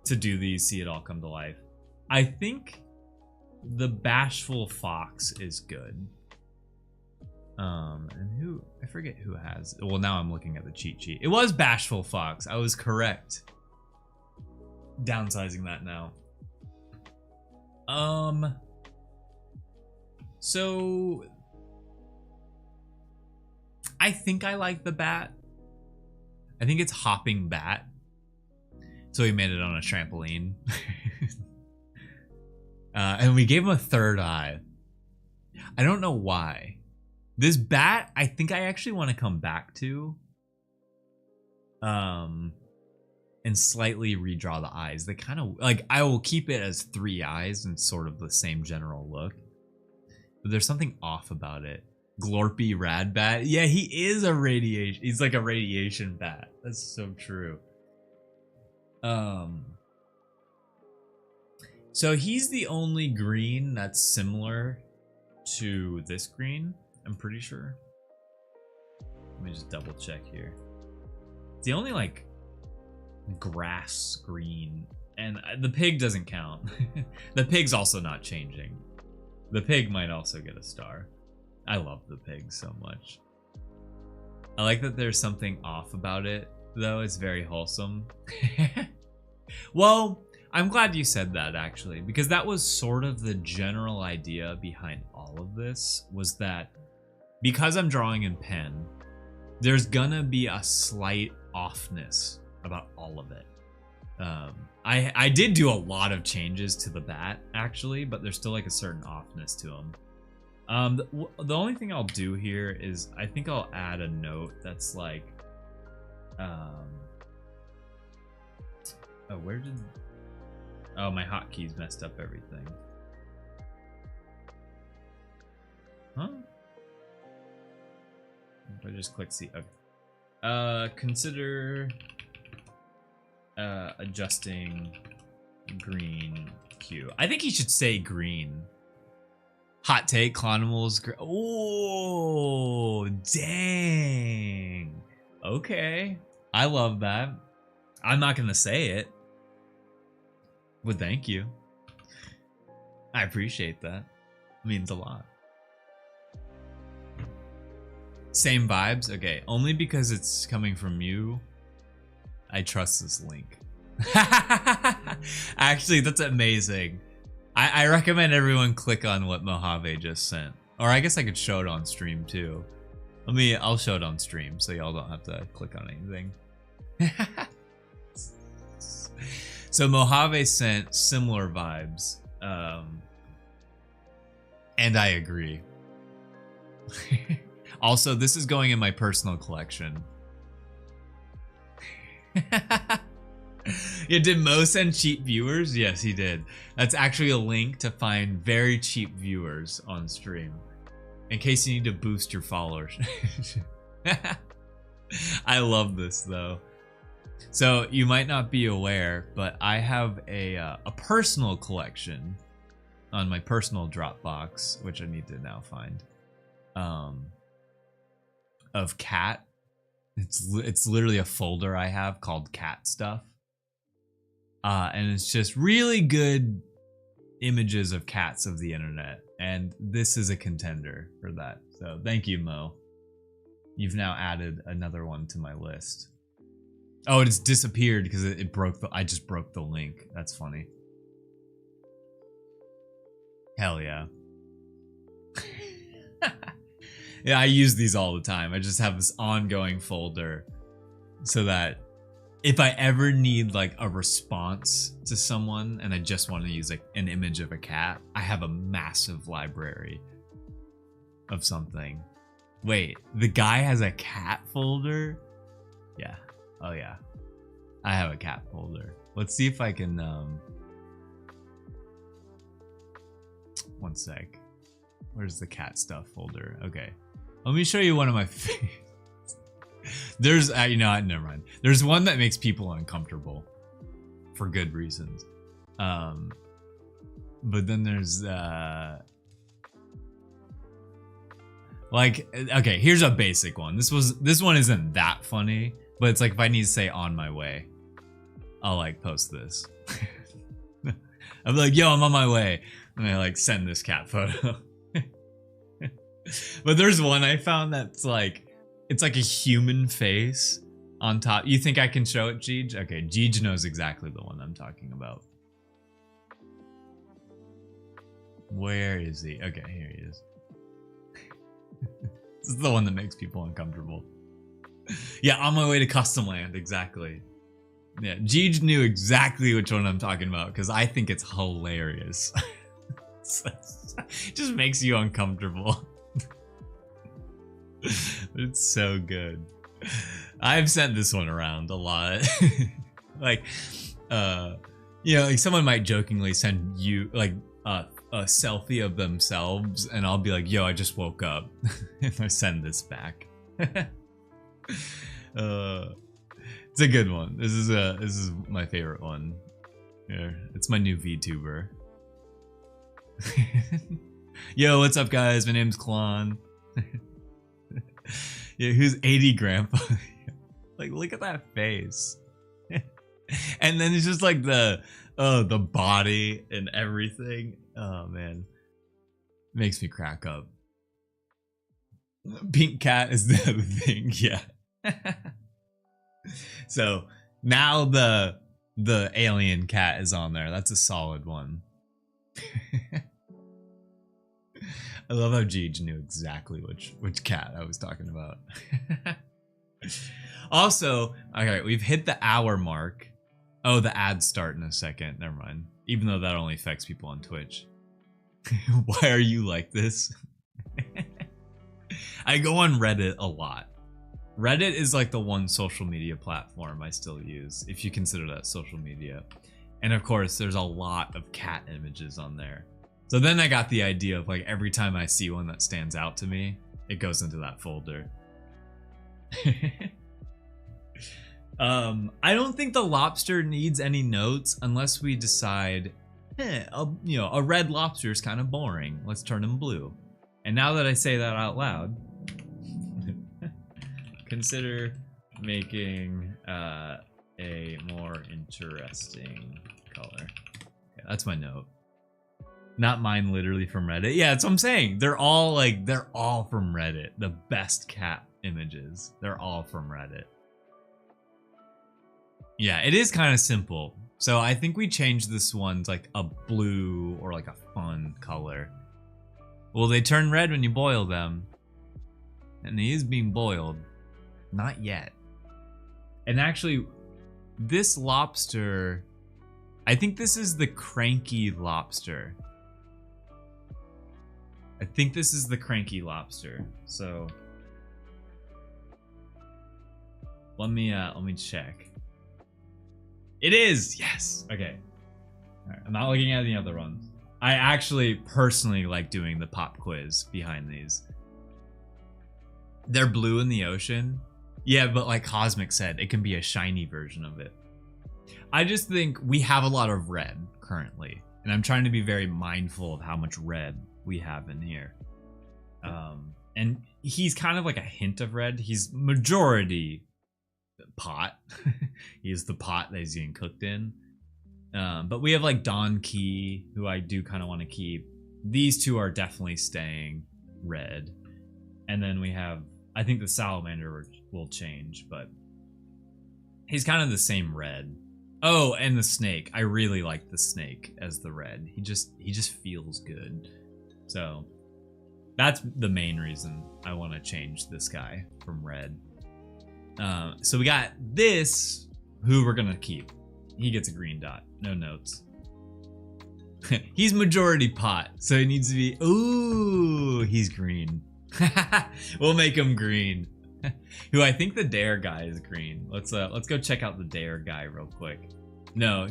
do these, see it all come to life. I think the Bashful Fox is good. And who, I forget who has, well, now I'm looking at the cheat sheet. It was Bashful Fox. I was correct. Downsizing that now. So I think I like the bat. I think it's Hopping Bat. So he made it on a trampoline. And we gave him a third eye. I don't know why. This bat, I think I actually want to come back to. And slightly redraw the eyes. They kind of, like, I will keep it as 3 eyes and sort of the same general look. But there's something off about it. Glorpy Rad Bat. Yeah, he is a radiation. He's like a radiation bat. That's so true. So he's the only green that's similar to this green, I'm pretty sure. Let me just double check here. It's the only like grass green, and the pig doesn't count. The pig's also not changing. The pig might also get a star. I love the pig so much. I like that there's something off about it, though. It's very wholesome. Well, I'm glad you said that, actually, because that was sort of the general idea behind all of this, was that because I'm drawing in pen, there's gonna be a slight offness about all of it. I did do a lot of changes to the bat, actually, but there's still like a certain offness to them. The only thing I'll do here is I think I'll add a note that's like, oh, where did, oh, my hotkeys messed up everything. Huh? If I just click C, okay. Consider adjusting green hue. I think he should say green. Hot take, CLONimals. Oh, dang. Okay. I love that. I'm not going to say it. Well, thank you. I appreciate that. It means a lot. Same vibes? Okay. Only because it's coming from you, I trust this link. Actually, that's amazing. I recommend everyone click on what Mojave just sent. Or I guess I could show it on stream too. I'll show it on stream so y'all don't have to click on anything. So Mojave sent similar vibes. And I agree. Also, this is going in my personal collection. Yeah, did Mo send cheap viewers? Yes, he did. That's actually a link to find very cheap viewers on stream, in case you need to boost your followers. I love this though. So you might not be aware, but I have a personal collection on my personal Dropbox, which I need to now find, of cat. It's literally a folder I have called cat stuff. And it's just really good images of cats of the internet. And this is a contender for that. So thank you, Mo. You've now added another one to my list. Oh, it's disappeared because it broke I just broke the link. That's funny. Hell yeah. Yeah, I use these all the time. I just have this ongoing folder so that if I ever need like a response to someone and I just want to use like an image of a cat, I have a massive library of something. Wait, the guy has a cat folder? Yeah. Oh yeah. I have a cat folder. Let's see if I can one sec. Where's the cat stuff folder? Okay. Let me show you one of my favorites. There's, you know, never mind. There's one that makes people uncomfortable for good reasons. But then there's, like, okay, here's a basic one. This one isn't that funny, but it's like if I need to say on my way. I'll like post this. I'm like, yo, I'm on my way. And I like send this cat photo. But there's one I found that's like, it's like a human face on top. You think I can show it, Jeej? Okay, Jeej knows exactly the one I'm talking about. Where is he? Okay, here he is. This is the one that makes people uncomfortable. Yeah, on my way to Custom Land, exactly. Yeah, Jeej knew exactly which one I'm talking about because I think it's hilarious. It just makes you uncomfortable. It's so good. I've sent this one around a lot. Like, you know, like someone might jokingly send you like a selfie of themselves, and I'll be like, "Yo, I just woke up," and I send this back. It's a good one. This is my favorite one. Yeah, it's my new VTuber. Yo, what's up, guys? My name's Clon. Yeah, who's 80 Grandpa? Like, look at that face. And then it's just like the body and everything. Oh man, makes me crack up. Pink cat is the other thing. Yeah. So now the alien cat is on there. That's a solid one. I love how Jeej knew exactly which cat I was talking about. Also, okay, we've hit the hour mark. Oh, the ads start in a second. Never mind. Even though that only affects people on Twitch. Why are you like this? I go on Reddit a lot. Reddit is like the one social media platform I still use, if you consider that social media. And of course, there's a lot of cat images on there. So then I got the idea of like every time I see one that stands out to me, it goes into that folder. I don't think the lobster needs any notes unless we decide, you know, a red lobster is kind of boring. Let's turn him blue. And now that I say that out loud, consider making a more interesting color. Okay, that's my note. Not mine literally from Reddit. Yeah, that's what I'm saying. They're all from Reddit. The best cat images. They're all from Reddit. Yeah, it is kind of simple. So I think we changed this one to like a blue or like a fun color. Well, they turn red when you boil them. And he is being boiled. Not yet. And actually, this lobster, I think this is the cranky lobster. I think this is the cranky lobster. So let me check. It is. Yes. Okay. All right. I'm not looking at any other ones. I actually personally like doing the pop quiz behind these. They're blue in the ocean. Yeah, but like Cosmic said, it can be a shiny version of it. I just think we have a lot of red currently, and I'm trying to be very mindful of how much red we have in here. And he's kind of like a hint of red. He's majority pot. He's the pot that he's getting cooked in. But we have like Don Key, who I do kind of want to keep. These two are definitely staying red. And then we have, I think the salamander will change, but he's kind of the same red. Oh, and the snake. I really like the snake as the red. He just feels good. So that's the main reason I want to change this guy from red. So we got this, who we're gonna keep. He gets a green dot. No notes. He's majority pot, so he needs to be. Ooh, he's green. We'll make him green. Who I think the Dare guy is green. Let's go check out the Dare guy real quick. No,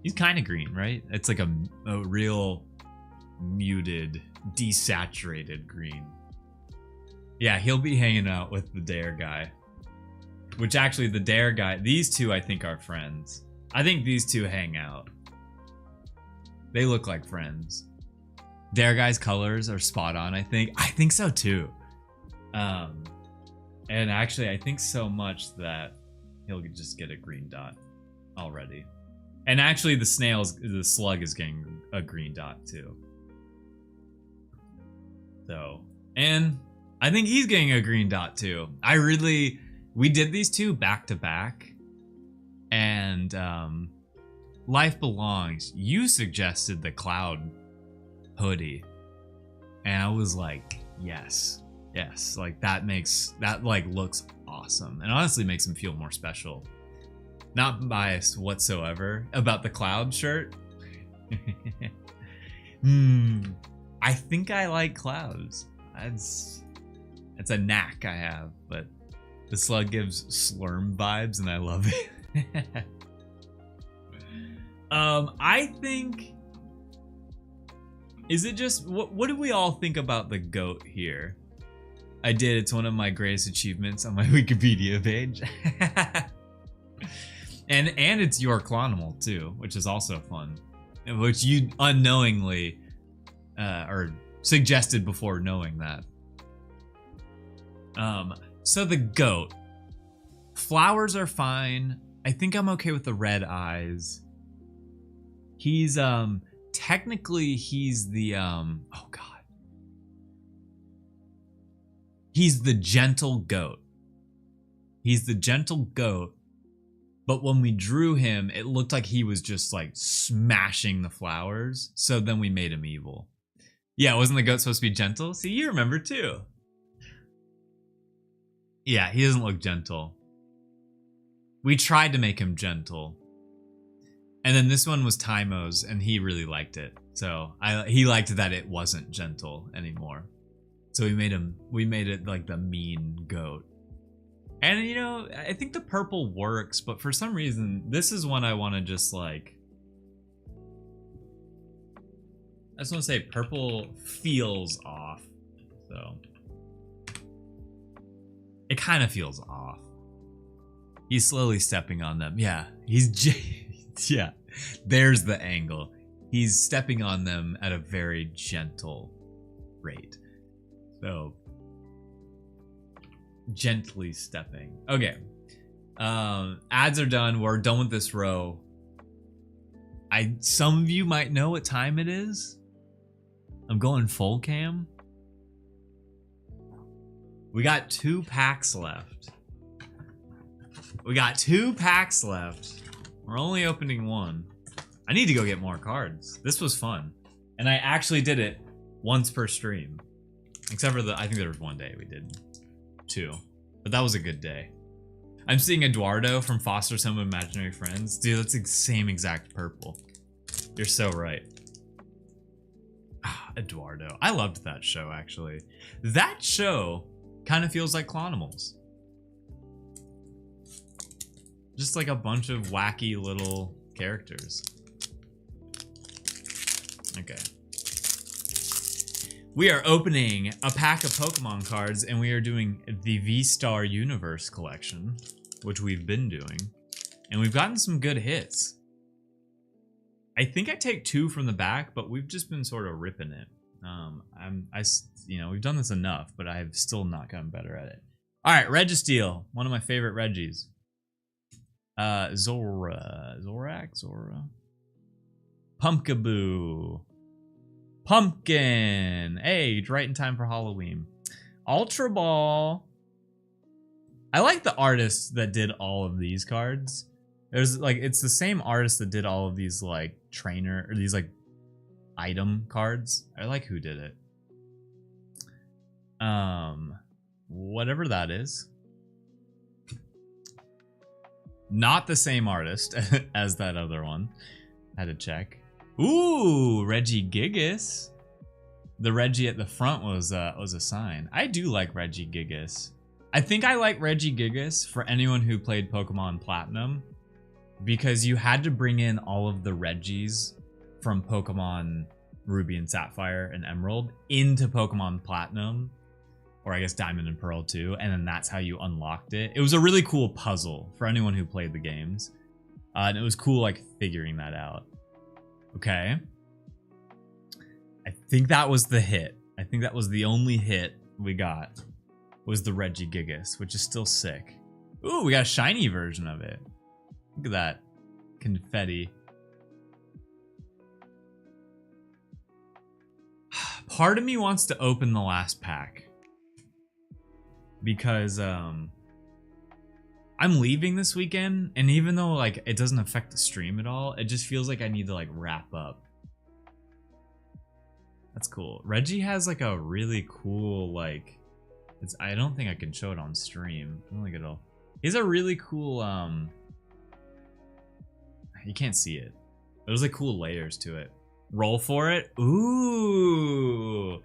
he's kind of green, right? It's like a real muted, desaturated green. Yeah, he'll be hanging out with the Dare guy. Which actually, the Dare guy, these two I think are friends. I think these two hang out. They look like friends. Dare guy's colors are spot on, I think. I think so too. And actually, I think so much that he'll just get a green dot. already. And actually the slug is getting a green dot too. So, and I think he's getting a green dot too. We did these two back to back, and Life Belongs, you suggested the cloud hoodie, and I was like, yes, like that like looks awesome, and honestly makes him feel more special. Not biased whatsoever about the cloud shirt. I think I like clouds. It's a knack I have, but the slug gives Slurm vibes and I love it. I think, is it just, what do we all think about the goat here? I did, it's one of my greatest achievements on my Wikipedia page. and it's your CLONimal too, which is also fun. Which you unknowingly, or suggested before knowing that. So the goat. Flowers are fine. I think I'm okay with the red eyes. He's, technically he's the, oh God. He's the gentle goat. He's the gentle goat. But when we drew him, it looked like he was just like smashing the flowers. So then we made him evil. Yeah, wasn't the goat supposed to be gentle? See, you remember too. Yeah, he doesn't look gentle. We tried to make him gentle. And then this one was Tymo's, and he really liked it. So he liked that it wasn't gentle anymore. So we made it like the mean goat. And you know, I think the purple works, but for some reason, this is one I want to just like, I just want to say purple feels off. So it kind of feels off. He's slowly stepping on them. Yeah, yeah, there's the angle. He's stepping on them at a very gentle rate. So gently stepping. Okay. Ads are done. We're done with this row. Some of you might know what time it is. I'm going full cam. We got 2 packs left. We're only opening 1. I need to go get more cards. This was fun. And I actually did it once per stream. Except for I think there was one day we did 2. But that was a good day. I'm seeing Eduardo from Foster's Home of Imaginary Friends. Dude, that's the same exact purple. You're so right. Eduardo. I loved that show, actually. That show kind of feels like CLONimals. Just like a bunch of wacky little characters. Okay. We are opening a pack of Pokemon cards, and we are doing the V-Star Universe collection, which we've been doing. And we've gotten some good hits. I think I take 2 from the back, but we've just been sort of ripping it. You know, we've done this enough, but I've still not gotten better at it. All right, Registeel, one of my favorite Reggies. Zora. Pumpkaboo. Pumpkin. Hey, right in time for Halloween. Ultra Ball. I like the artist that did all of these cards. There's like, it's the same artist that did all of these like trainer or these like item cards. I like who did it. Whatever that is. Not the same artist as that other one. Had to check. Ooh, Regigigas. The Reggie at the front was a sign. I do like Regigigas. I think I like Regigigas for anyone who played Pokemon Platinum, because you had to bring in all of the Reggies from Pokemon Ruby and Sapphire and Emerald into Pokemon Platinum, or I guess Diamond and Pearl too, and then that's how you unlocked it. It was a really cool puzzle for anyone who played the games, and it was cool like figuring that out. Okay. I think that was the hit. I think that was the only hit we got, was the Regigigas, which is still sick. Ooh, we got a shiny version of it. Look at that. confetti. Part of me wants to open the last pack because I'm leaving this weekend, and even though like it doesn't affect the stream at all, it just feels like I need to like wrap up. That's cool. Reggie has like a really cool like I don't think I can show it on stream. I don't think it'll. He has a really cool you can't see it. There's like cool layers to it. Roll for it. Ooh.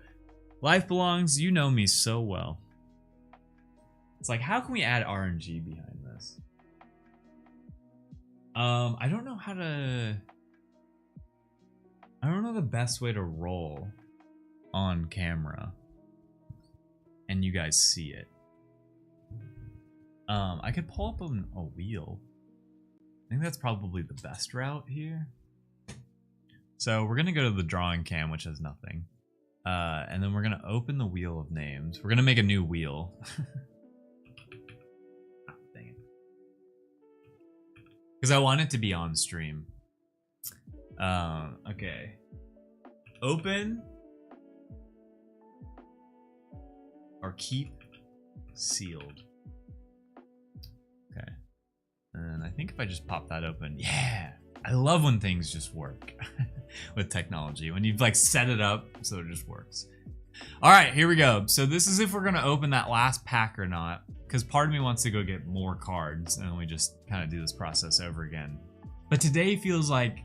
Life belongs. You know me so well. It's like, how can we add RNG behind this? I don't know how to. I don't know the best way to roll on camera and you guys see it. I could pull up on a wheel. I think that's probably the best route here. So we're gonna go to the drawing cam, which has nothing. And then we're gonna open the wheel of names. We're gonna make a new wheel. Oh, dang it. Because I want it to be on stream. Okay. Open or keep sealed. Okay. And I think if I just pop that open, yeah. I love when things just work with technology. When you've like set it up so it just works. All right, here we go. So this is if we're gonna open that last pack or not, because part of me wants to go get more cards and then we just kind of do this process over again. But today feels like,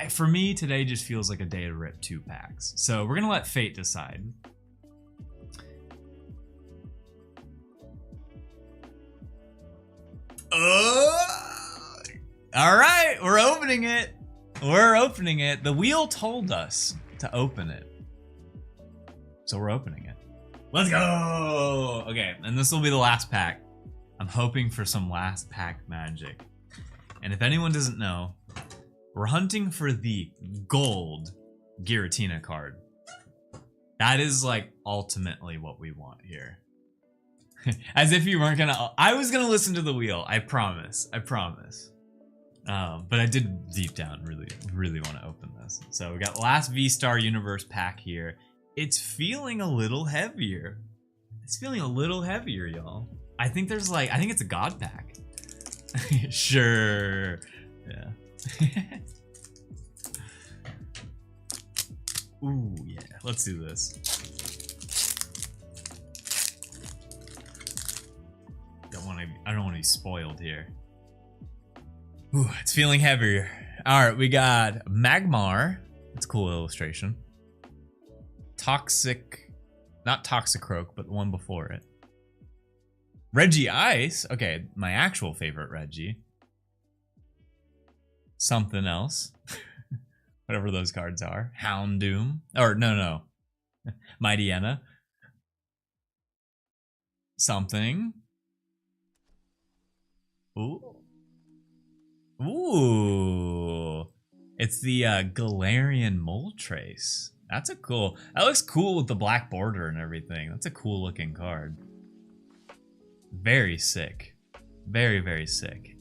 for me, today just feels like a day to rip 2 packs. So we're gonna let fate decide. All right, we're opening it. We're opening it. The wheel told us to open it. So we're opening it. Let's go. Okay, and this will be the last pack. I'm hoping for some last pack magic. And if anyone doesn't know, we're hunting for the gold Giratina card. That is like ultimately what we want here. As if you weren't gonna, I was gonna listen to the wheel. I promise, I promise. But I did deep down really want to open this. So we got last V-Star Universe pack here. It's feeling a little heavier. It's feeling a little heavier, y'all. I think there's like, I think it's a God pack. Sure. Yeah. Ooh, yeah. Let's do this. I don't want to be spoiled here. Ooh, it's feeling heavier. All right, we got Magmar. That's a cool illustration. Toxic, not Toxicroak, but the one before it. Reggie Ice. Okay, my actual favorite Reggie. Something else. Whatever those cards are. Houndoom. Or no. Mightyena. Something. Ooh. Ooh. It's the Galarian Moltres. That's a cool. That looks cool with the black border and everything. That's a cool looking card. Very sick. Very, very sick.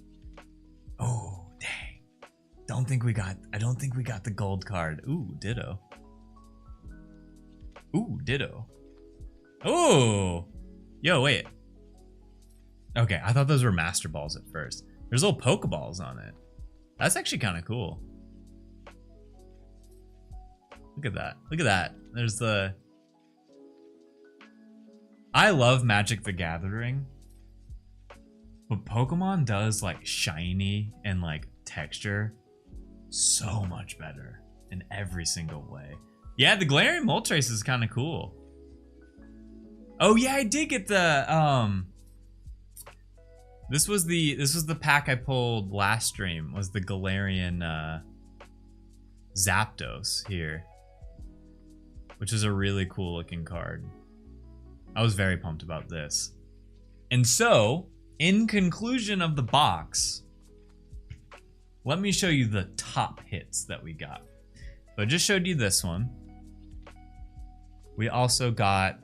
Oh, dang. I don't think we got the gold card. Ooh, Ditto. Ooh, Ditto. Oh. Yo, wait. Okay, I thought those were Master Balls at first. There's little Pokeballs on it. That's actually kind of cool. Look at that. Look at that. There's the... I love Magic the Gathering. But Pokemon does like shiny and like texture so much better in every single way. Yeah, the Galarian Moltres is kind of cool. Oh yeah, I did get the This was the pack I pulled last stream, was the Galarian Zapdos here. Which is a really cool looking card. I was very pumped about this. And so, in conclusion of the box, let me show you the top hits that we got. So I just showed you this one. We also got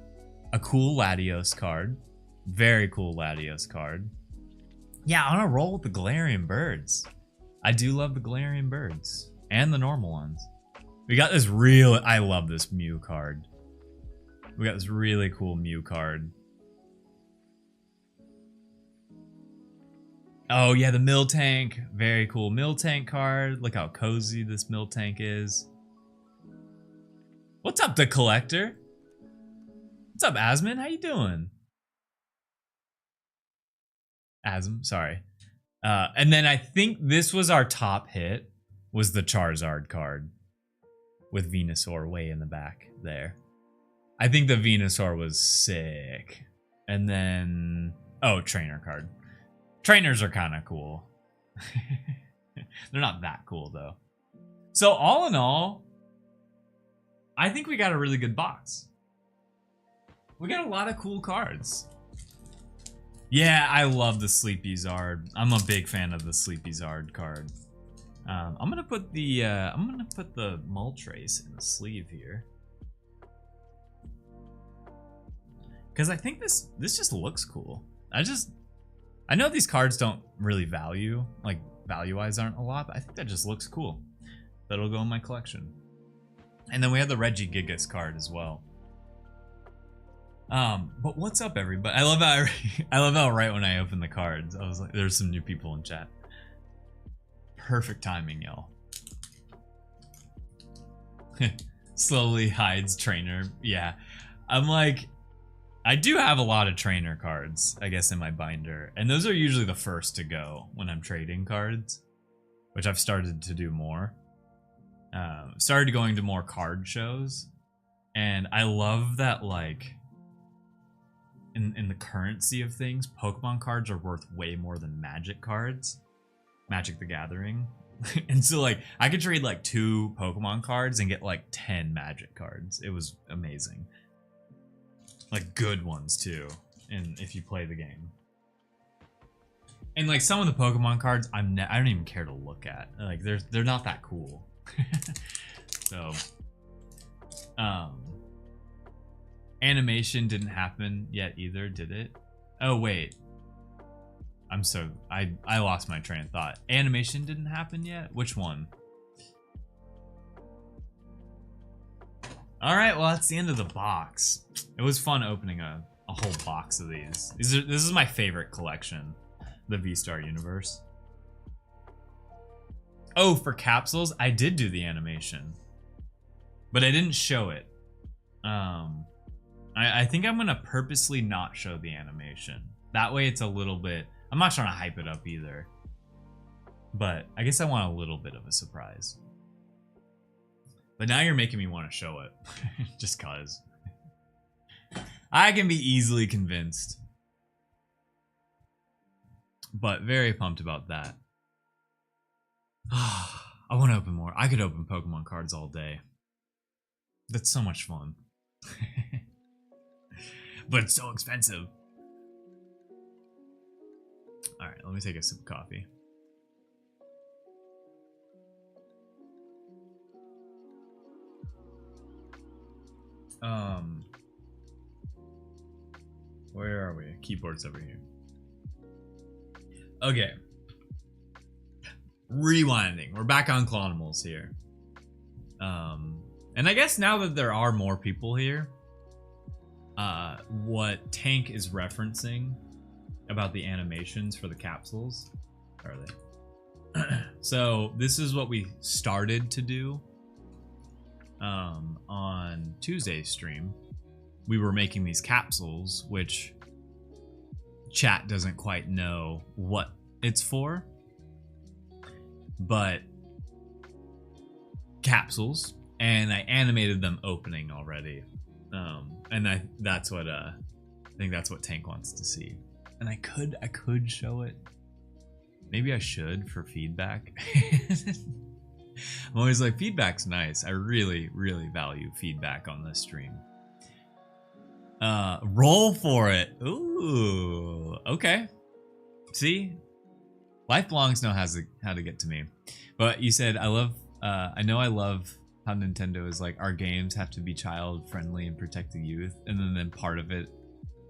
a cool Latios card. Very cool Latios card. Yeah, on a roll with the Galarian birds. I do love the Galarian birds and the normal ones. We got this real, I love this Mew card. We got this really cool Mew card. Oh yeah, the Miltank. Very cool Miltank card. Look how cozy this Miltank is. What's up, the collector? What's up, Asmon? How you doing? Asm, sorry. And then I think this was our top hit, was the Charizard card. With Venusaur way in the back there. I think the Venusaur was sick. And then, oh, trainer card. Trainers are kind of cool. They're not that cool though. So all in all, I think we got a really good box. We got a lot of cool cards. Yeah, I love the Sleepy Zard. I'm a big fan of the Sleepy Zard card. I'm gonna put the Moltres in the sleeve here, because I think this just looks cool. I know these cards don't really value-wise aren't a lot, but I think that just looks cool. That'll go in my collection. And then we have the Regigigas card as well. But what's up, everybody? I love how right when I opened the cards, I was like, there's some new people in chat. Perfect timing, y'all. Slowly hides trainer. Yeah, I'm like, I do have a lot of trainer cards, I guess, in my binder, and those are usually the first to go when I'm trading cards, which I've started to do more. Started going to more card shows, and I love that, like, in the currency of things, Pokemon cards are worth way more than Magic cards. Magic the Gathering. And so, like, I could trade like 2 Pokemon cards and get like 10 Magic cards. It was amazing. Like good ones too, and if you play the game. And like some of the Pokemon cards, I don't even care to look at. Like they're not that cool. So, animation didn't happen yet either, did it? Oh wait, I lost my train of thought. Animation didn't happen yet? Which one? Alright, well that's the end of the box. It was fun opening a whole box of these. This is my favorite collection, the V-Star universe. Oh, for capsules, I did do the animation, but I didn't show it. I think I'm gonna purposely not show the animation. That way it's a little bit, I'm not trying to hype it up either, but I guess I want a little bit of a surprise. But now you're making me want to show it. Just cause. I can be easily convinced. But very pumped about that. I want to open more. I could open Pokemon cards all day. That's so much fun. But it's so expensive. Alright, let me take a sip of coffee. Where are we? Keyboard's over here. Okay. Rewinding. We're back on CLONimals here. And I guess now that there are more people here, what Tank is referencing about the animations for the capsules, where are they? So this is what we started to do on Tuesday's stream. We were making these capsules, which chat doesn't quite know what it's for, but capsules, and I animated them opening already. And that's what I think that's what Tank wants to see. And I could show it. Maybe I should for feedback. I'm always like, feedback's nice. I really, really value feedback on this stream. Roll for it. Ooh, okay. See, life belongs know how to get to me. But you said I love. I know I love how Nintendo is like, our games have to be child friendly and protect the youth, and then part of it,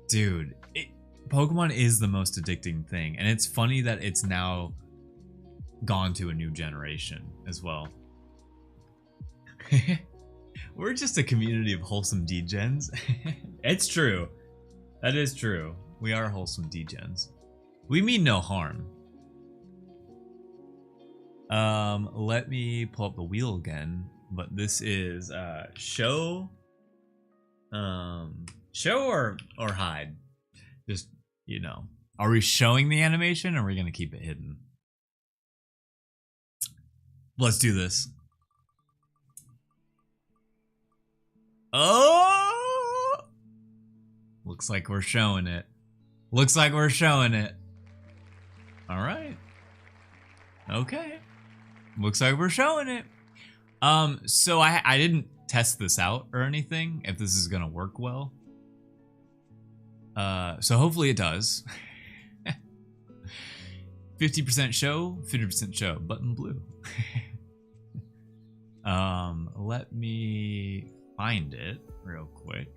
dude. Pokemon is the most addicting thing, and it's funny that it's now gone to a new generation as well. We're just a community of wholesome degens. It's true. That is true. We are wholesome degens. We mean no harm. Let me pull up the wheel again. But this is show or hide. Just, you know. Are we showing the animation or are we gonna keep it hidden? Let's do this. Oh! Looks like we're showing it. Looks like we're showing it. All right. Okay. Looks like we're showing it. So I didn't test this out or anything, if this is gonna work well. So hopefully it does. 50% show, 50% show, button blue. Let me find it real quick.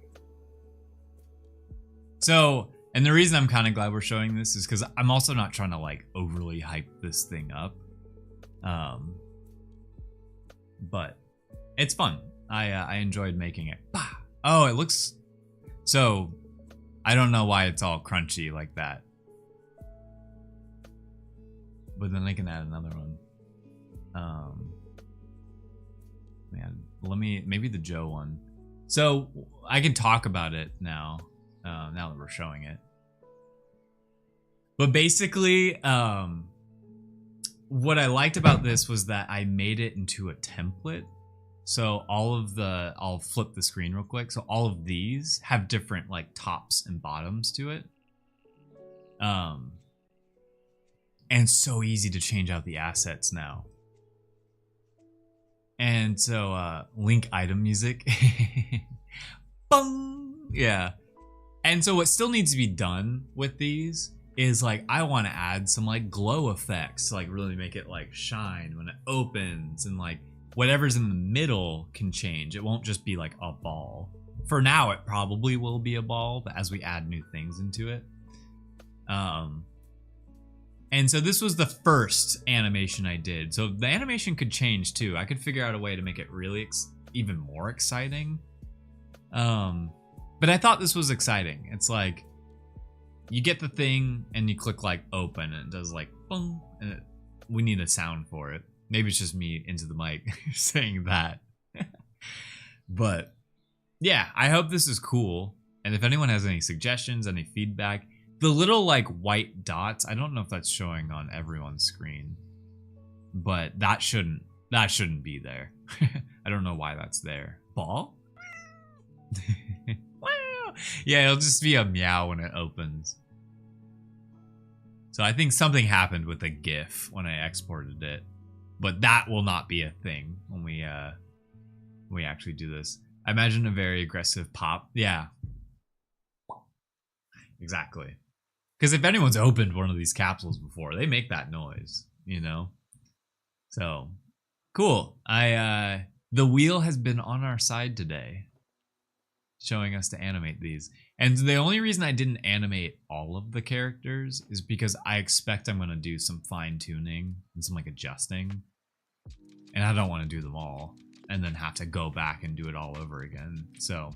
So, and the reason I'm kind of glad we're showing this is because I'm also not trying to like overly hype this thing up. But it's fun. I enjoyed making it. Bah! Oh, it looks so. I don't know why it's all crunchy like that. But then I can add another one. Man, maybe the Joe one. So I can talk about it now. Now that we're showing it. But basically, what I liked about this was that I made it into a template. So I'll flip the screen real quick. So all of these have different like tops and bottoms to it. And so easy to change out the assets now. And so link item music. Bung! Yeah. And so what still needs to be done with these is like I want to add some like glow effects to like really make it like shine when it opens, and like whatever's in the middle can change. It won't just be like a ball. For now it probably will be a ball, but as we add new things into it. And so this was the first animation I did. So the animation could change too. I could figure out a way to make it really even more exciting. But I thought this was exciting. It's like you get the thing and you click like open and it does like boom, and we need a sound for it. Maybe it's just me into the mic saying that. But yeah, I hope this is cool. And if anyone has any suggestions, any feedback, the little like white dots, I don't know if that's showing on everyone's screen, but that shouldn't be there. I don't know why that's there. Ball? Wow. Yeah, it'll just be a meow when it opens. So I think something happened with the GIF when I exported it, but that will not be a thing when we actually do this. I imagine a very aggressive pop. Yeah. Exactly. Because if anyone's opened one of these capsules before, they make that noise, you know? So, cool. The wheel has been on our side today, showing us to animate these. And the only reason I didn't animate all of the characters is because I expect I'm going to do some fine tuning and some like adjusting. And I don't want to do them all and then have to go back and do it all over again. So,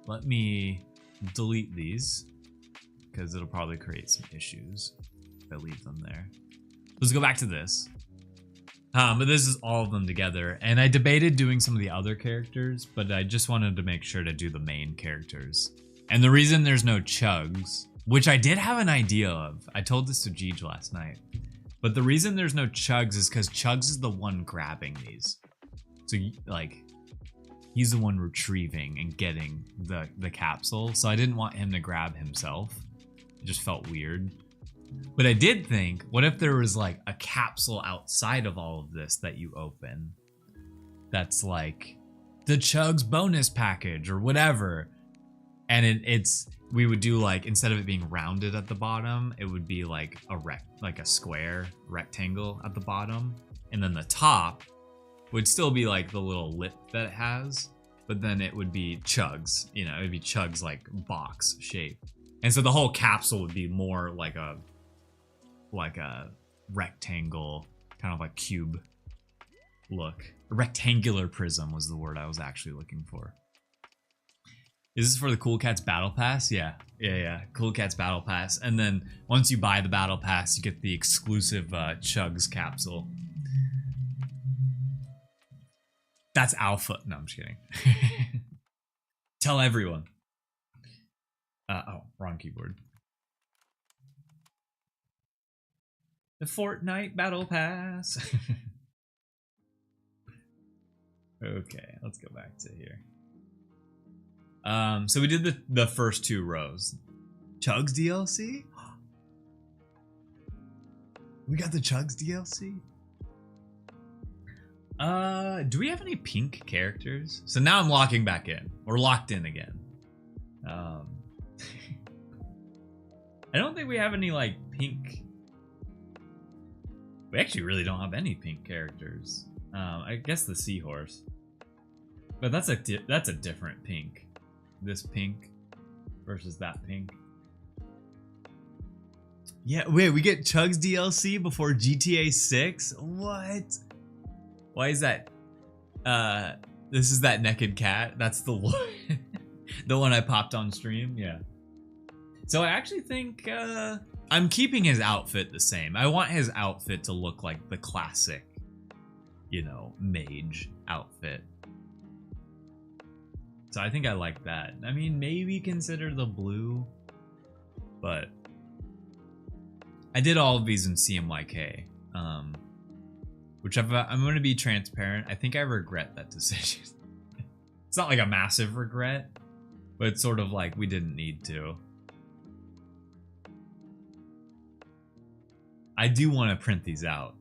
let me delete these, because it'll probably create some issues if I leave them there. Let's go back to this. But this is all of them together. And I debated doing some of the other characters, but I just wanted to make sure to do the main characters. And the reason there's no Chugs, which I did have an idea of, I told this to Jeej last night, but the reason there's no Chugs is because Chugs is the one grabbing these. So like, he's the one retrieving and getting the capsule. So I didn't want him to grab himself. It just felt weird. But I did think, what if there was like a capsule outside of all of this that you open that's like the Chugs bonus package or whatever, and we would do like, instead of it being rounded at the bottom, it would be like a square rectangle at the bottom, and then the top would still be like the little lip that it has, but then it would be Chugs, you know, it would be Chugs like box shape. And so the whole capsule would be more like a rectangle, kind of like cube look. Rectangular prism was the word I was actually looking for. Is this for the Cool Cats Battle Pass? Yeah. Cool Cats Battle Pass. And then once you buy the Battle Pass, you get the exclusive Chugs capsule. That's alpha. No, I'm just kidding. Tell everyone. Oh, wrong keyboard. The Fortnite Battle Pass. Okay, let's go back to here. So we did the first 2 rows. Chugs DLC? We got the Chugs DLC? Do we have any pink characters? So now I'm locking back in. We're locked in again. I don't think we have any like pink. We actually really don't have any pink characters. I guess the seahorse. But that's a different pink. This pink versus that pink. Yeah, wait, we get Chugs DLC before GTA 6? What? Why is that? This is that naked cat. That's the one, the one I popped on stream. Yeah. So I actually think I'm keeping his outfit the same. I want his outfit to look like the classic, you know, mage outfit. So I think I like that. I mean, maybe consider the blue, but I did all of these in CMYK, which I'm going to be transparent. I think I regret that decision. It's not like a massive regret, but it's sort of like we didn't need to. I do want to print these out,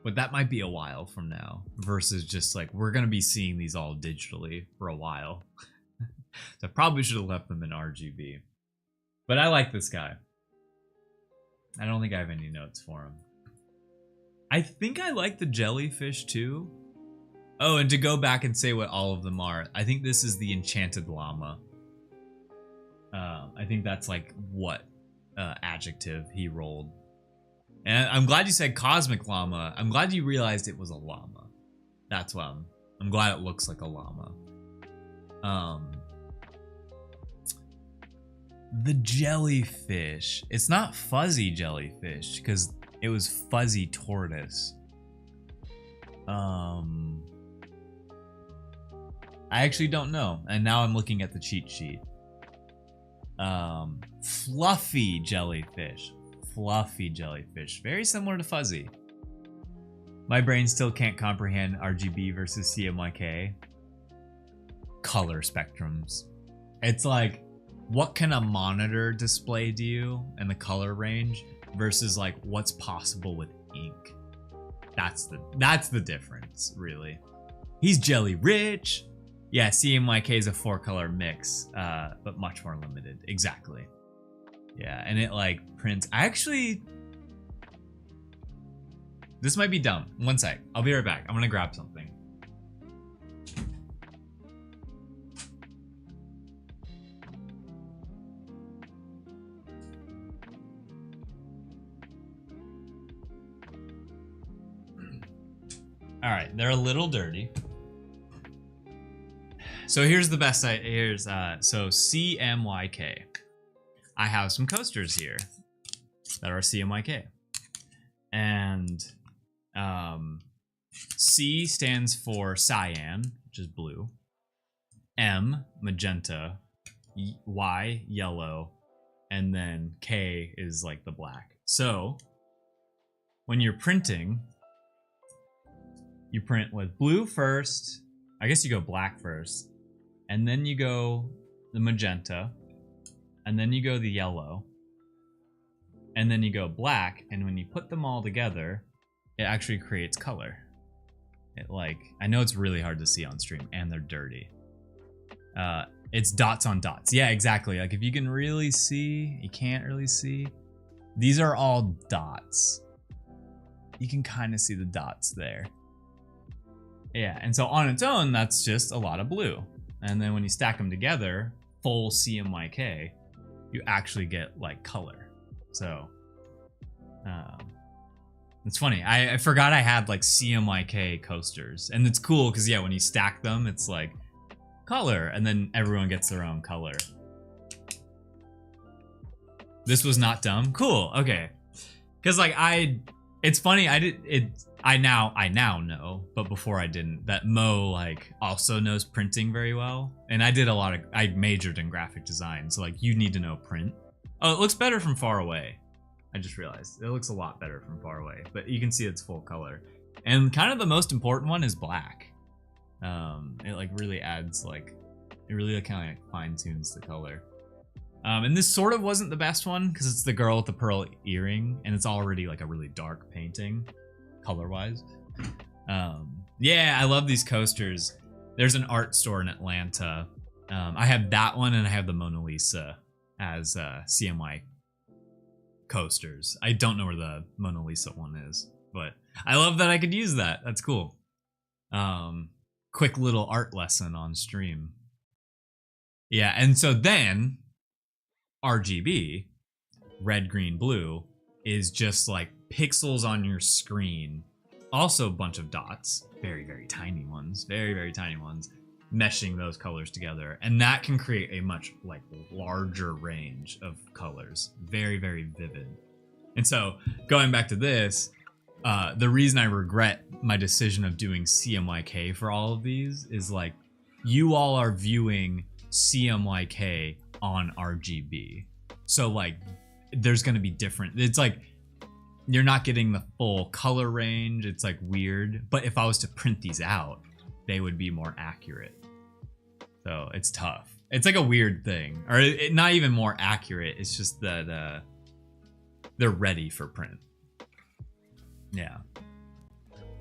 but that might be a while from now versus just like we're going to be seeing these all digitally for a while. So I probably should have left them in RGB, but I like this guy. I don't think I have any notes for him. I think I like the jellyfish too. Oh, and to go back and say what all of them are, I think this is the enchanted llama. I think that's like what adjective he rolled. And I'm glad you said cosmic llama. I'm glad you realized it was a llama. That's why I'm glad it looks like a llama. The jellyfish. It's not fuzzy jellyfish because it was fuzzy tortoise. I actually don't know. And now I'm looking at the cheat sheet. Fluffy jellyfish. Fluffy jellyfish. Very similar to fuzzy. My brain still can't comprehend RGB versus CMYK. Color spectrums. It's like, what can a monitor display to you and the color range versus like what's possible with ink? That's the difference, really. He's jelly rich. Yeah, CMYK is a 4-color mix, but much more limited. Exactly. Yeah, and it like prints. This might be dumb. One sec. I'll be right back. I'm gonna grab something. All right, they're a little dirty. So here's the best site. So CMYK. I have some coasters here that are CMYK. And C stands for cyan, which is blue. M, magenta. Y, yellow. And then K is like the black. So when you're printing, you print with blue first. I guess you go black first. And then you go the magenta. And then you go the yellow. And then you go black. And when you put them all together, it actually creates color. It like, I know it's really hard to see on stream and they're dirty. It's dots on dots. Yeah, exactly. Like if you can really see, you can't really see. These are all dots. You can kind of see the dots there. Yeah, and so on its own, that's just a lot of blue. And then when you stack them together, full CMYK, you actually get like color. So Um, it's funny. I forgot I had like CMYK coasters, and it's cool because yeah, when you stack them, it's like color, and then everyone gets their own color. This was not dumb. Cool. Okay. Because like it's funny. I now know, but before I didn't. That Mo like also knows printing very well, and I majored in graphic design, so like you need to know print. Oh, it looks better from far away. I just realized it looks a lot better from far away, but you can see it's full color. And kind of the most important one is black. It like really adds like, it really kind of like fine tunes the color. And this sort of wasn't the best one because it's the girl with the pearl earring, and it's already like a really dark painting, color-wise. Yeah, I love these coasters. There's an art store in Atlanta. I have that one, and I have the Mona Lisa as CMY coasters. I don't know where the Mona Lisa one is, but I love that I could use that. That's cool. Quick little art lesson on stream. Yeah, and so then RGB, red, green, blue, is just like pixels on your screen. Also a bunch of dots, very, very tiny ones, very, very tiny ones, meshing those colors together. And that can create a much like larger range of colors. Very, very vivid. And so going back to this, the reason I regret my decision of doing CMYK for all of these is like, you all are viewing CMYK on RGB. So like, there's gonna be different, it's like, you're not getting the full color range. It's like weird. But if I was to print these out, they would be more accurate. So it's tough. It's like a weird thing, or not even more accurate. It's just that they're ready for print. Yeah.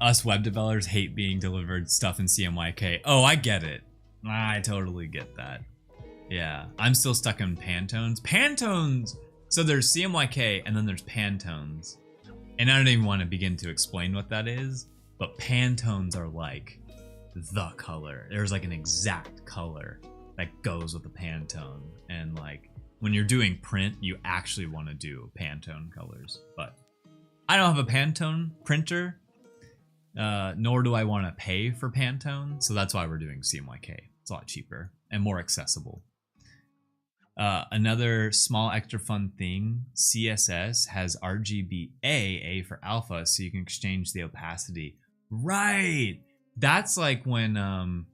Us web developers hate being delivered stuff in CMYK. Oh, I get it. I totally get that. Yeah, I'm still stuck in Pantones. Pantones. So there's CMYK and then there's Pantones. And I don't even want to begin to explain what that is, but Pantones are like the color. There's like an exact color that goes with the Pantone. And like when you're doing print, you actually want to do Pantone colors. But I don't have a Pantone printer, nor do I want to pay for Pantone. So that's why we're doing CMYK. It's a lot cheaper and more accessible. Another small extra fun thing, CSS has RGB A for alpha, so you can exchange the opacity. Right! That's like when, a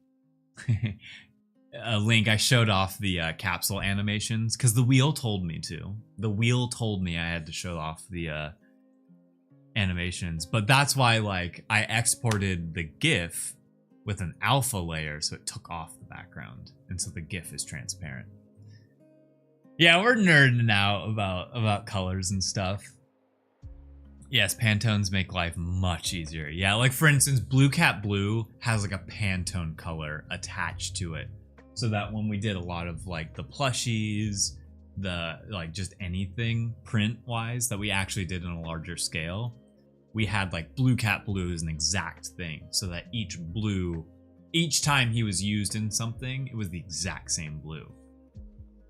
link, I showed off the capsule animations, because the wheel told me to. The wheel told me I had to show off the animations, but that's why like I exported the GIF with an alpha layer, so it took off the background, and so the GIF is transparent. Yeah, we're nerding out about colors and stuff. Yes, Pantones make life much easier. Yeah, like for instance, Blue Cat Blue has like a Pantone color attached to it. So that when we did a lot of like the plushies, the like just anything print wise that we actually did on a larger scale, we had like Blue Cat Blue is an exact thing. So that each time he was used in something, it was the exact same blue.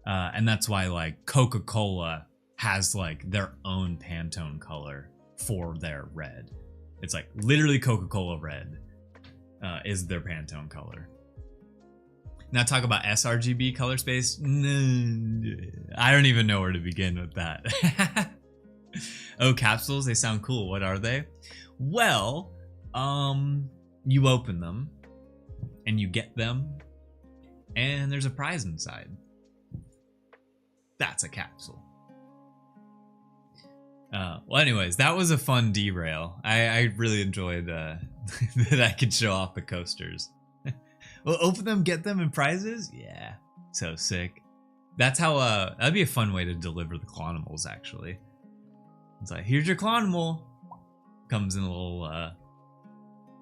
And that's why like Coca-Cola has like their own Pantone color for their red. It's like literally Coca-Cola red is their Pantone color. Now talk about sRGB color space. I don't even know where to begin with that. Oh, capsules, they sound cool. What are they? Well, you open them and you get them and there's a prize inside. That's a capsule. Well, anyways, that was a fun derail. I really enjoyed that I could show off the coasters. Well, open them, get them, and prizes? Yeah, so sick. That's how, that'd be a fun way to deliver the CLONimals, actually. It's like, here's your CLONimal. Comes in a little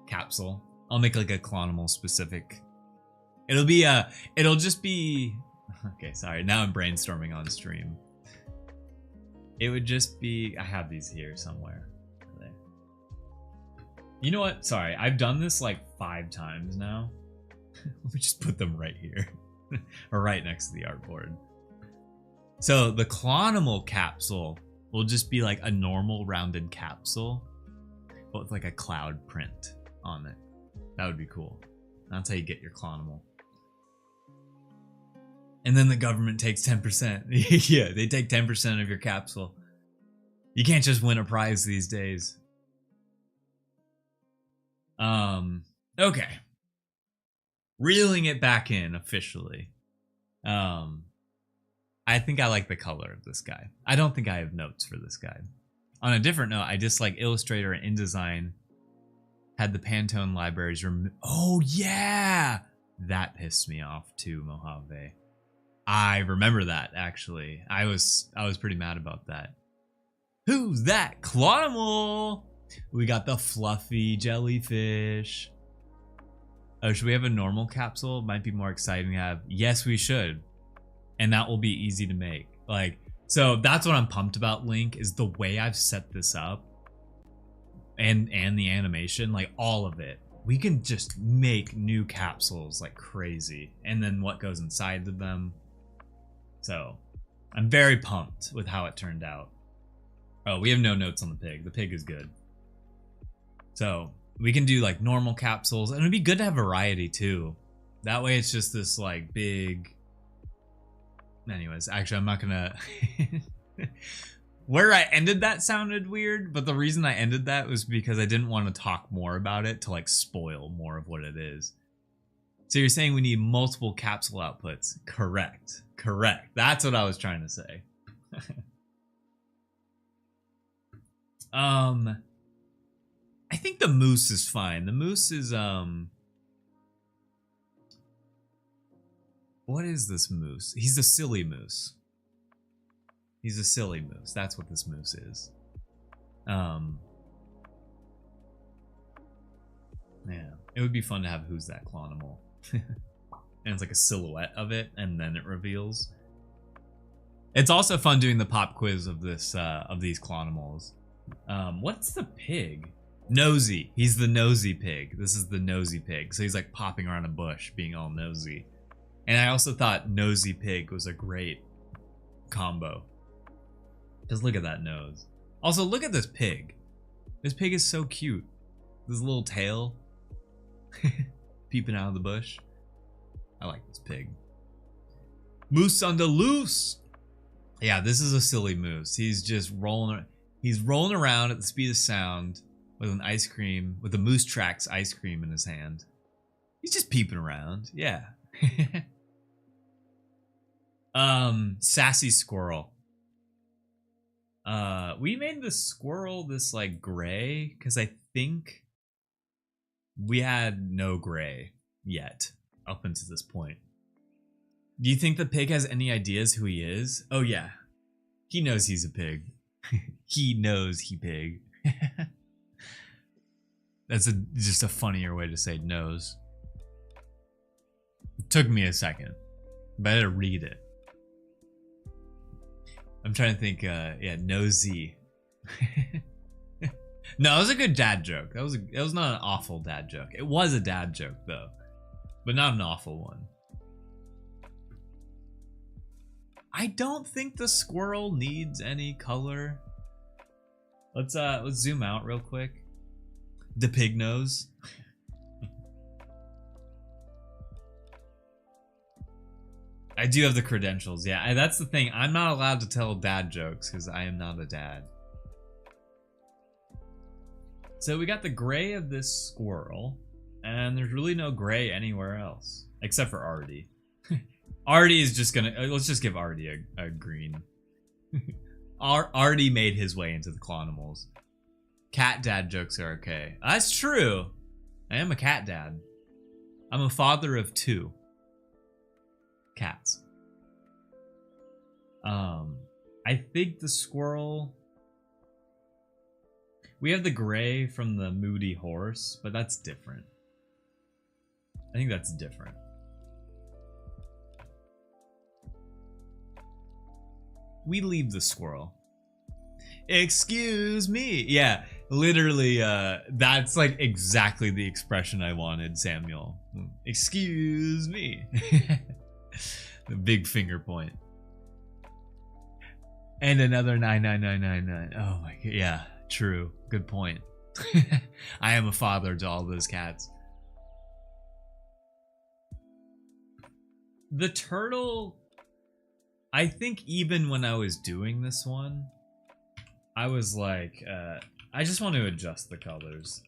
capsule. I'll make like a CLONimal specific. It'll just be, okay, sorry, now I'm brainstorming on stream. It would just be, I have these here somewhere. You know what? Sorry, I've done this like 5 times now. Let me just put them right here. Or right next to the artboard. So the CLONimal capsule will just be like a normal rounded capsule, but with like a cloud print on it. That would be cool. That's how you get your clonimal. And then the government takes 10%. Yeah, they take 10% of your capsule. You can't just win a prize these days. Okay. Reeling it back in officially. I think I like the color of this guy. I don't think I have notes for this guy. On a different note, I dislike Illustrator and InDesign had the Pantone libraries oh yeah! That pissed me off too, Mojave. I remember that actually. I was pretty mad about that. Who's that? CLONimal! We got the fluffy jellyfish. Oh, should we have a normal capsule? Might be more exciting to have. Yes, we should. And that will be easy to make. Like, so that's what I'm pumped about, Link, is the way I've set this up. And the animation, like all of it. We can just make new capsules like crazy. And then what goes inside of them. So, I'm very pumped with how it turned out. Oh, we have no notes on the pig. The pig is good. So, we can do like normal capsules. And it'd be good to have variety too. That way it's just this like big... Anyways, actually I'm not gonna... Where I ended that sounded weird, but the reason I ended that was because I didn't want to talk more about it to like spoil more of what it is. So you're saying we need multiple capsule outputs. Correct. Correct. That's what I was trying to say. I think the moose is fine. The moose is what is this moose? He's a silly moose. He's a silly moose. That's what this moose is. Yeah. It would be fun to have Who's That CLONimal. And it's like a silhouette of it, and then it reveals. It's also fun doing the pop quiz of this of these CLONimals. What's the pig? Nosy. He's the nosy pig. This is the nosy pig. So he's like popping around a bush, being all nosy. And I also thought nosy pig was a great combo. Just look at that nose. Also, look at this pig. This pig is so cute. This little tail peeping out of the bush. I like this pig. Moose on the loose. Yeah, this is a silly moose. He's just rolling. He's rolling around at the speed of sound with an ice cream, with a Moose Tracks ice cream in his hand. He's just peeping around. Yeah. Sassy squirrel. We made the squirrel this like gray because I think we had no gray yet up until this point. Do you think the pig has any ideas who he is? Oh yeah, he knows he's a pig. He knows he pig. That's just a funnier way to say knows. It took me a second, but I had to read it. I'm trying to think, yeah, nosy. No, it was a good dad joke. It was not an awful dad joke. It was a dad joke though, but not an awful one. I don't think the squirrel needs any color. Let's zoom out real quick. The pig nose. I do have the credentials. Yeah, that's the thing. I'm not allowed to tell dad jokes because I am not a dad. So we got the gray of this squirrel, and there's really no gray anywhere else except for Artie. Artie is just gonna. Let's just give Artie a green. Artie made his way into the CLONimals. Cat dad jokes are okay. That's true. I am a cat dad. I'm a father of 2 cats. I think the squirrel. We have the gray from the moody horse, but that's different. I think that's different. We leave the squirrel. Excuse me. Yeah, literally, that's like exactly the expression I wanted, Samuel. Excuse me. The big finger point. And another 99999. Oh my god. Yeah, true. Good point. I am a father to all those cats. The turtle, I think even when I was doing this one, I was like, I just want to adjust the colors.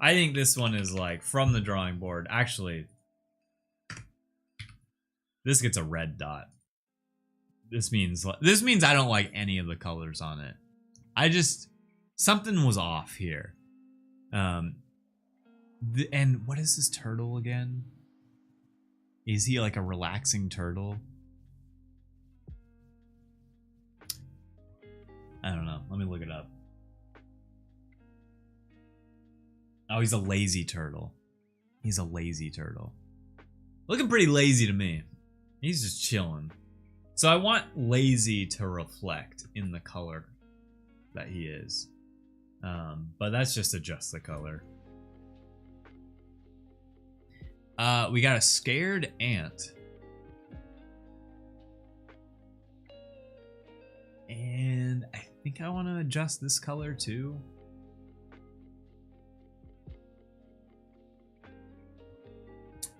I think this one is like from the drawing board. Actually, this gets a red dot. This means I don't like any of the colors on it. I just, something was off here. And what is this turtle again? Is he like a relaxing turtle? I don't know. Let me look it up. Oh, he's a lazy turtle. He's a lazy turtle. Looking pretty lazy to me. He's just chilling. So I want lazy to reflect in the color that he is. But that's just adjust the color. We got a scared ant. And I think I want to adjust this color too.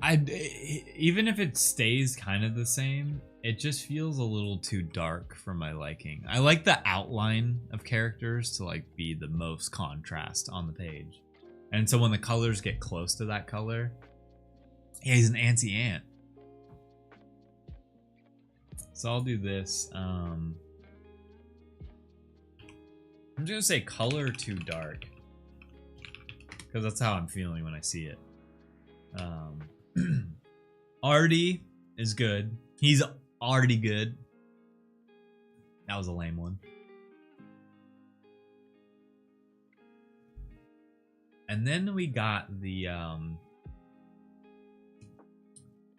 Even if it stays kind of the same, it just feels a little too dark for my liking. I like the outline of characters to like be the most contrast on the page. And so when the colors get close to that color, yeah, he's an anti-ant. So I'll do this. I'm just gonna say color too dark, because that's how I'm feeling when I see it. Artie is good. He's already good. That was a lame one. And then we got the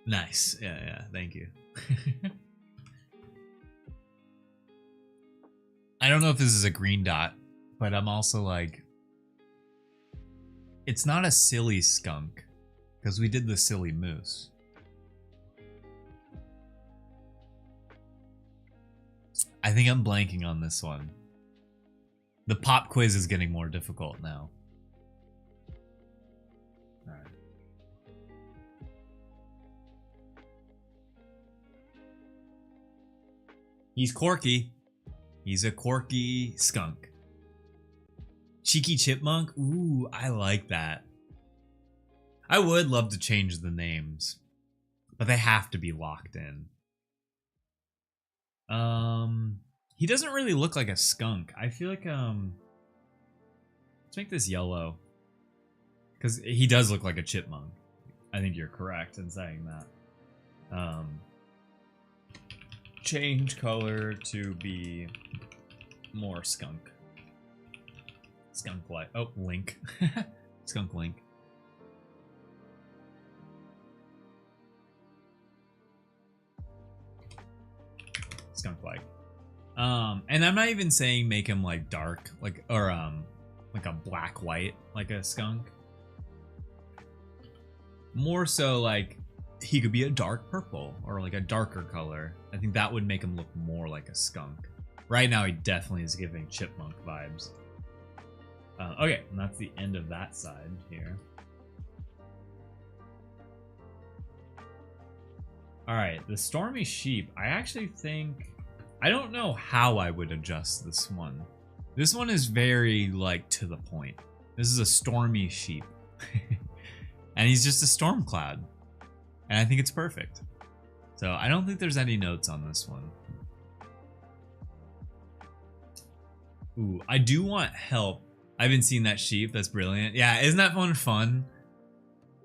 nice. Yeah, thank you. I don't know if this is a green dot, but I'm also like, it's not a silly skunk, because we did the silly moose. I think I'm blanking on this one. The pop quiz is getting more difficult now. All right. He's quirky. He's a quirky skunk. Cheeky chipmunk? Ooh, I like that. I would love to change the names, but they have to be locked in. He doesn't really look like a skunk. I feel like, let's make this yellow, because he does look like a chipmunk. I think you're correct in saying that. Change color to be more skunk. Skunk like, oh, Link. Skunk Link. Skunk like. And I'm not even saying make him like dark, like, or like a black white, like a skunk. More so like he could be a dark purple or like a darker color. I think that would make him look more like a skunk. Right now he definitely is giving chipmunk vibes. Okay, and that's the end of that side here. Alright, the Stormy Sheep, I actually think, I don't know how I would adjust this one. This one is very, like, to the point. This is a Stormy Sheep. And he's just a storm cloud. And I think it's perfect. So I don't think there's any notes on this one. Ooh, I do want help. I haven't seen that sheep. That's brilliant. Yeah, isn't that one fun?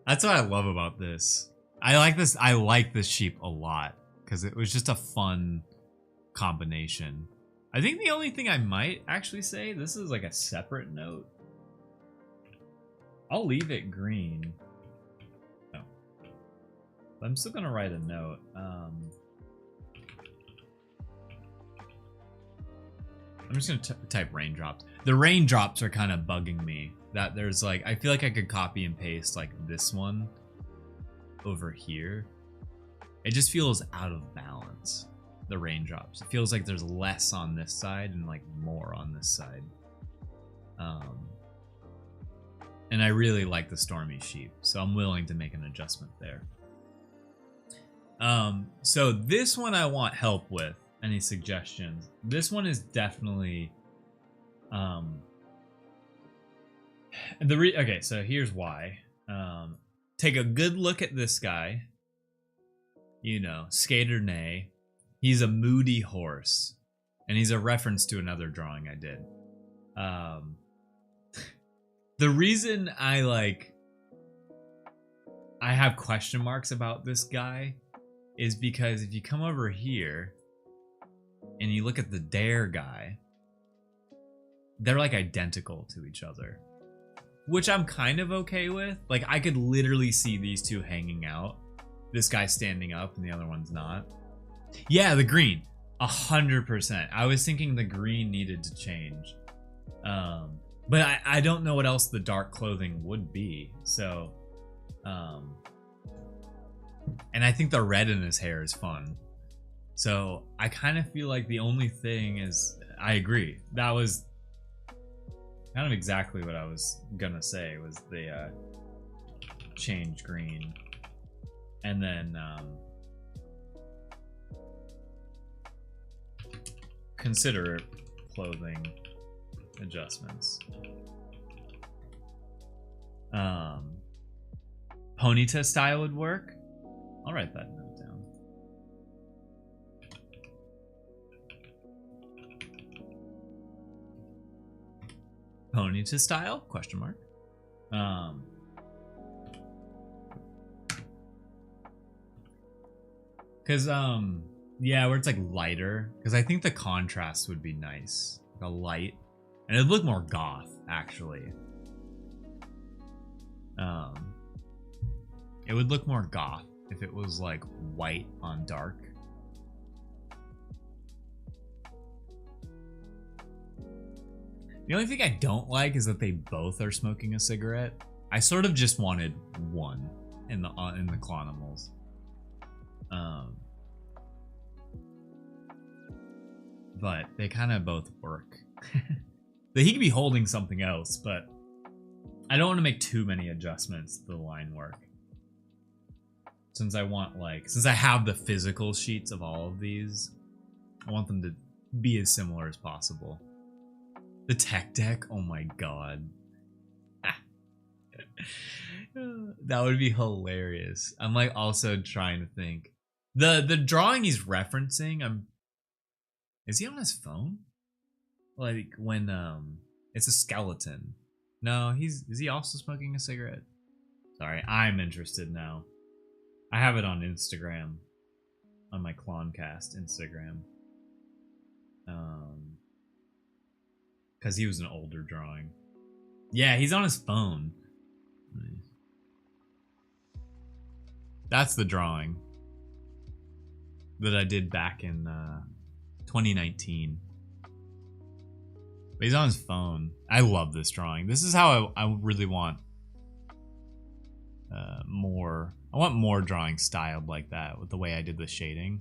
That's what I love about this. I like this. I like this sheep a lot because it was just a fun combination. I think the only thing I might actually say, this is like a separate note. I'll leave it green. No. But I'm still gonna write a note. I'm just gonna type raindrops. The raindrops are kind of bugging me. That there's like, I feel like I could copy and paste like this one over here. It just feels out of balance. the raindrops. It feels like there's less on this side and like more on this side. And I really like the stormy sheep, so I'm willing to make an adjustment there. So this one I want help with. Any suggestions? This one is definitely okay, so here's why. Take a good look at this guy. You know, skater neigh. He's a moody horse, and he's a reference to another drawing I did. The reason I have question marks about this guy is because if you come over here and you look at the dare guy, they're like identical to each other, which I'm kind of okay with. Like, I could literally see these two hanging out. This guy's standing up and the other one's not. Yeah, the green, 100%. I was thinking the green needed to change. But I don't know what else the dark clothing would be. So, and I think the red in his hair is fun. So I kind of feel like the only thing is, I agree. That was kind of exactly what I was gonna say, was the change green. And then consider clothing adjustments. Ponyta style would work. I'll write that note down. Ponyta style? Question mark. Cause yeah, where it's like lighter. Cause I think the contrast would be nice. Like a light. And it'd look more goth, actually. It would look more goth if it was like white on dark. The only thing I don't like is that they both are smoking a cigarette. I sort of just wanted one in the CLONimals. But they kind of both work. He could be holding something else, but I don't want to make too many adjustments to the line work. Since I want, like, since I have the physical sheets of all of these, I want them to be as similar as possible. The tech deck, oh my god. That would be hilarious. I'm like also trying to think. The drawing he's referencing, is he on his phone? Like when it's a skeleton. No, is he also smoking a cigarette? Sorry, I'm interested now. I have it on Instagram. On my Cloncast Instagram. Cause he was an older drawing. Yeah, he's on his phone. That's the drawing that I did back in 2019. But he's on his phone. I love this drawing. This is how I really want more. I want more drawing styled like that with the way I did the shading.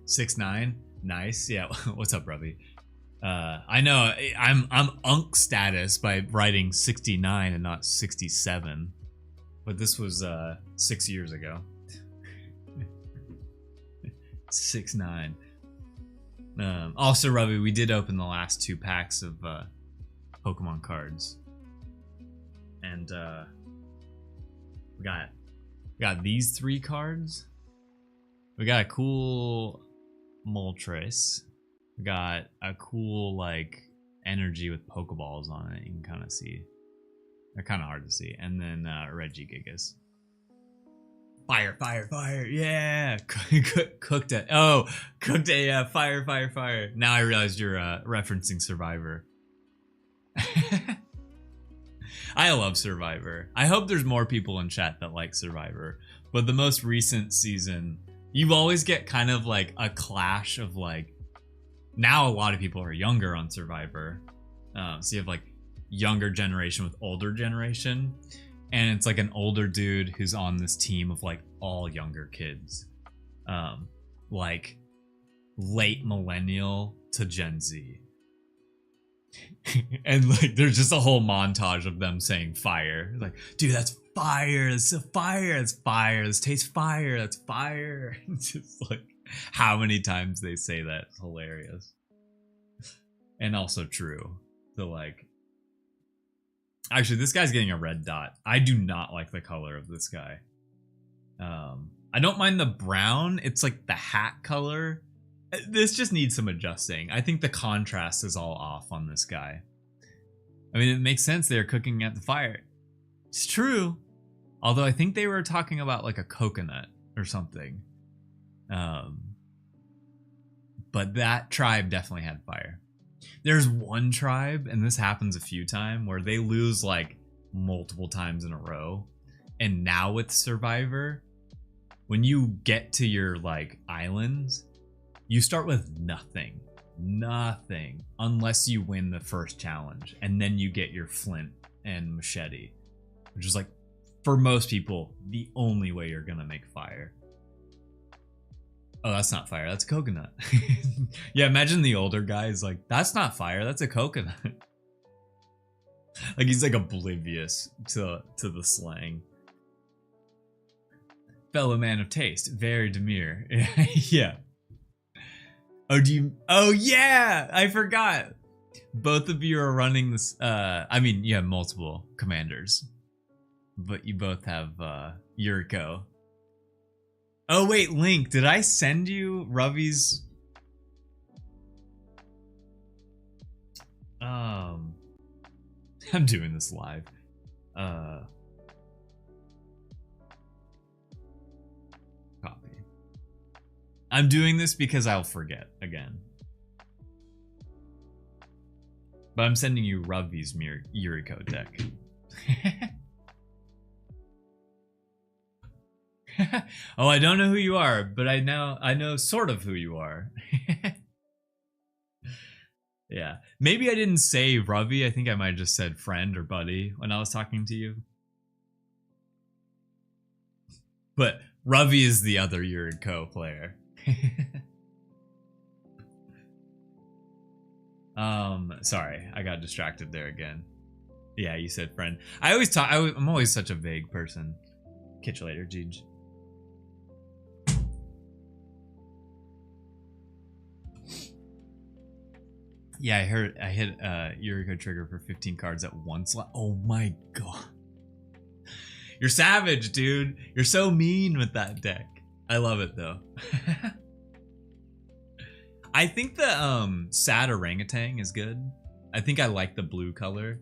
6'9", nice. Yeah, what's up, Ruby? I know I'm unk status by writing 69 and not 67, but this was 6 years ago. 6'9". Also, Ruby, we did open the last 2 packs of Pokemon cards, and we got these 3 cards. We got a cool Moltres. We got a cool like energy with Pokeballs on it. You can kind of see. They're kind of hard to see. And then Regigigas. Fire, fire, fire. Yeah. Cooked it. Oh, cooked a fire, fire, fire. Now I realized you're referencing Survivor. I love Survivor. I hope there's more people in chat that like Survivor. But the most recent season, you always get kind of like a clash of like, now a lot of people are younger on Survivor. So you have like younger generation with older generation. And it's like an older dude who's on this team of like all younger kids. Like late millennial to Gen Z. And like there's just a whole montage of them saying fire. Like, dude, that's fire. It's a fire. It's fire. This tastes fire. That's fire. It's just like how many times they say that. It's hilarious. And also true. So like, actually, this guy's getting a red dot. I do not like the color of this guy. I don't mind the brown. It's like the hat color. This just needs some adjusting. I think the contrast is all off on this guy. I mean, it makes sense they're cooking at the fire. It's true. Although I think they were talking about like a coconut or something. But that tribe definitely had fire. There's one tribe, and this happens a few times, where they lose like multiple times in a row. And now with Survivor, when you get to your like islands, you start with nothing, unless you win the first challenge, and then you get your flint and machete, which is like, for most people, the only way you're gonna make fire. Oh, that's not fire, that's coconut. Yeah, imagine the older guy's like, that's not fire, that's a coconut. Like he's like oblivious to the slang. Fellow man of taste, very demure. Yeah. Oh yeah, I forgot. Both of you are running this. I mean, you have multiple commanders, but you both have Yuriko. Oh wait, Link, did I send you Ravi's? I'm doing this live. Copy. I'm doing this because I'll forget again. But I'm sending you Ravi's Yuriko deck. Oh, I don't know who you are, but I know sort of who you are. Yeah. Maybe I didn't say Ravi. I think I might have just said friend or buddy when I was talking to you. But Ravi is the other Yuriko player. Sorry, I got distracted there again. Yeah, you said friend. I'm always such a vague person. Catch you later, Jeej. Yeah, I hit Yuriko trigger for 15 cards at once. Oh my god. You're savage, dude. You're so mean with that deck. I love it though. I think the sad orangutan is good. I think I like the blue color.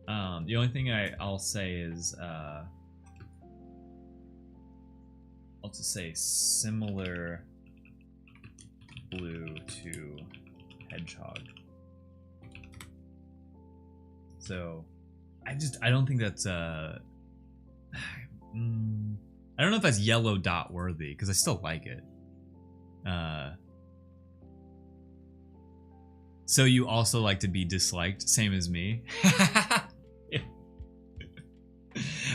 The only thing I'll say is I'll just say similar blue to hedgehog. So I don't think that's I don't know if that's yellow dot worthy because I still like it. So you also like to be disliked, same as me.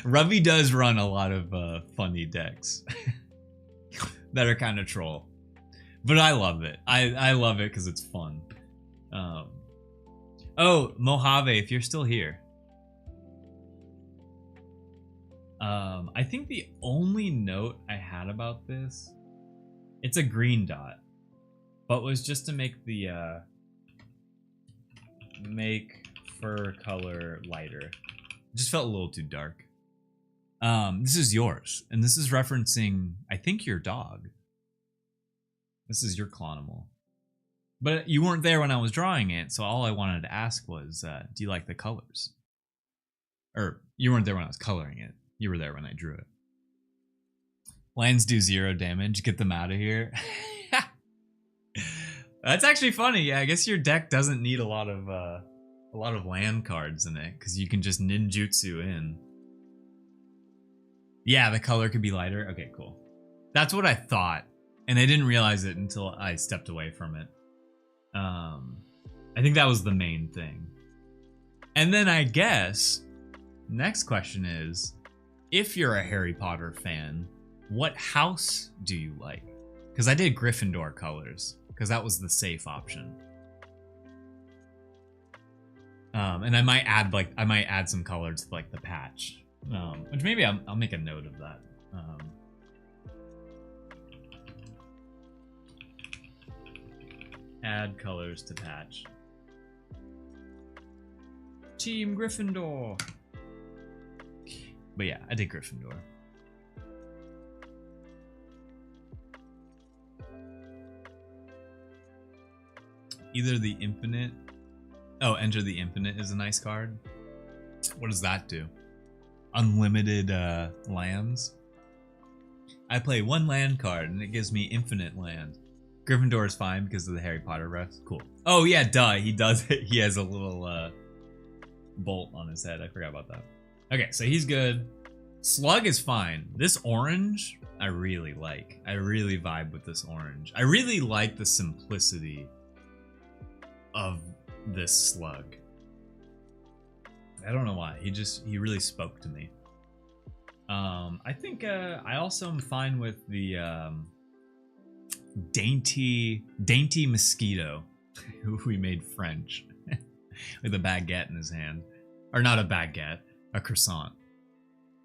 Ravi does run a lot of funny decks that are kind of troll, but I love it. I love it because it's fun. Oh, Mojave, if you're still here. I think the only note I had about this, it's a green dot, but was just to make the make fur color lighter. It just felt a little too dark. This is yours, and this is referencing, I think, your dog. This is your CLONimal. But you weren't there when I was drawing it, so all I wanted to ask was, do you like the colors? Or, you weren't there when I was coloring it. You were there when I drew it. Lands do 0 damage. Get them out of here. That's actually funny. Yeah, I guess your deck doesn't need a lot of land cards in it, because you can just ninjutsu in. Yeah, the color could be lighter. Okay, cool. That's what I thought, and I didn't realize it until I stepped away from it. I think that was the main thing. And then I guess next question is, if you're a Harry Potter fan, what house do you like? Because I did Gryffindor colors. because that was the safe option. And I might add some color to like the patch, which maybe I'll make a note of that. Add colors to patch. Team Gryffindor. But yeah, I did Gryffindor. Either the Infinite. Oh, Enter the Infinite is a nice card. What does that do? Unlimited lands. I play one land card and it gives me infinite land. Gryffindor is fine because of the Harry Potter refs. Cool. Oh yeah, duh. He does it. He has a little bolt on his head. I forgot about that. Okay, so he's good. Slug is fine. This orange, I really like. I really vibe with this orange. I really like the simplicity of this slug. I don't know why. He really spoke to me. I think I also am fine with the dainty mosquito who we made French with a baguette in his hand, or not a baguette, a croissant.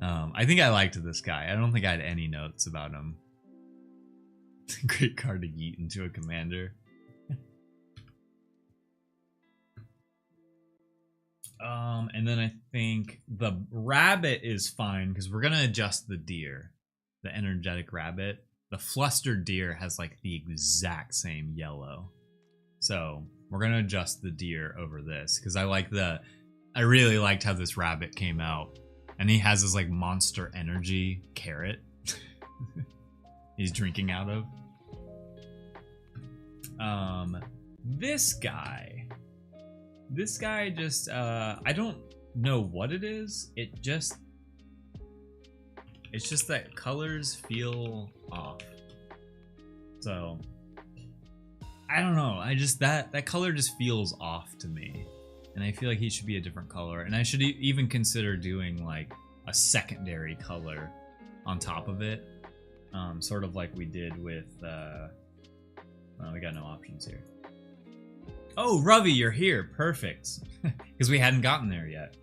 I think I liked this guy. I don't think I had any notes about him. Great card to yeet into a commander. And then I think the rabbit is fine because we're gonna adjust the deer, the energetic rabbit. The flustered deer has like the exact same yellow, so we're gonna adjust the deer over this because I really liked how this rabbit came out, and he has this like monster energy carrot he's drinking out of. This guy just I don't know what it is. It's just that colors feel off. So I don't know. I just that color just feels off to me, and I feel like he should be a different color. And I should even consider doing like a secondary color on top of it, sort of like we did with. Well, we got no options here. Oh, Ravi, you're here. Perfect. Because we hadn't gotten there yet.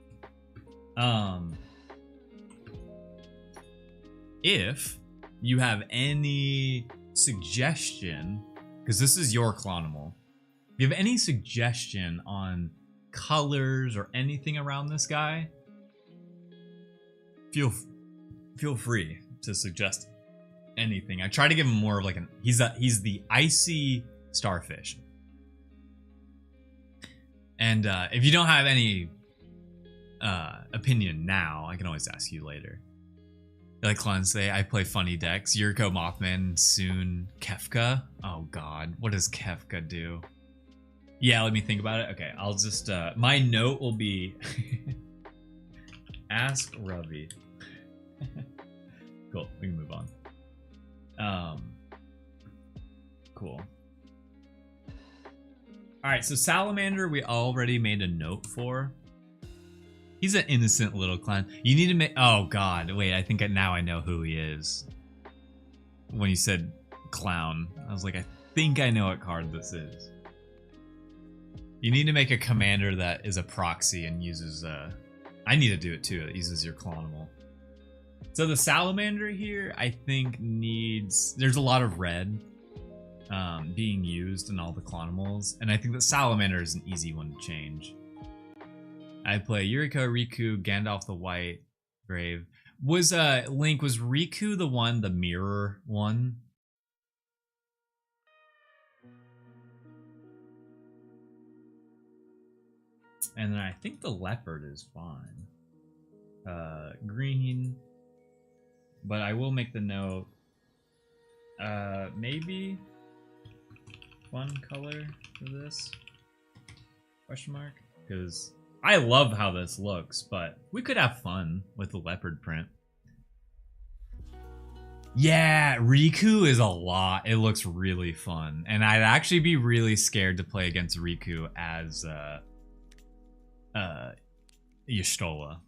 If you have any suggestion, because this is your clonimal, if you have any suggestion on colors or anything around this guy, feel free to suggest anything. I try to give him more of like he's the icy starfish. And if you don't have any opinion now, I can always ask you later. Like Clon say, I play funny decks. Yuriko Mothman, soon Kefka. Oh god, what does Kefka do? Yeah, let me think about it. Okay, I'll just my note will be ask Ravi. Cool, we can move on. Cool. Alright, so Salamander we already made a note for. He's an innocent little clown. You need to make... Oh, God. Wait, I think now I know who he is. When you said clown, I was like, I think I know what card this is. You need to make a commander that is a proxy and uses... I need to do it, too. It uses your clonimal. So the Salamander here, I think needs... There's a lot of red being used in all the clonimals, and I think that Salamander is an easy one to change. I play Yuriko, Riku, Gandalf the White, Brave. Was Link, was Riku the mirror one? And then I think the leopard is fine. Green. But I will make the note. Maybe one color for this? Question mark? Because I love how this looks, but we could have fun with the leopard print. Yeah, Riku is a lot. It looks really fun. And I'd actually be really scared to play against Riku as Y'shtola.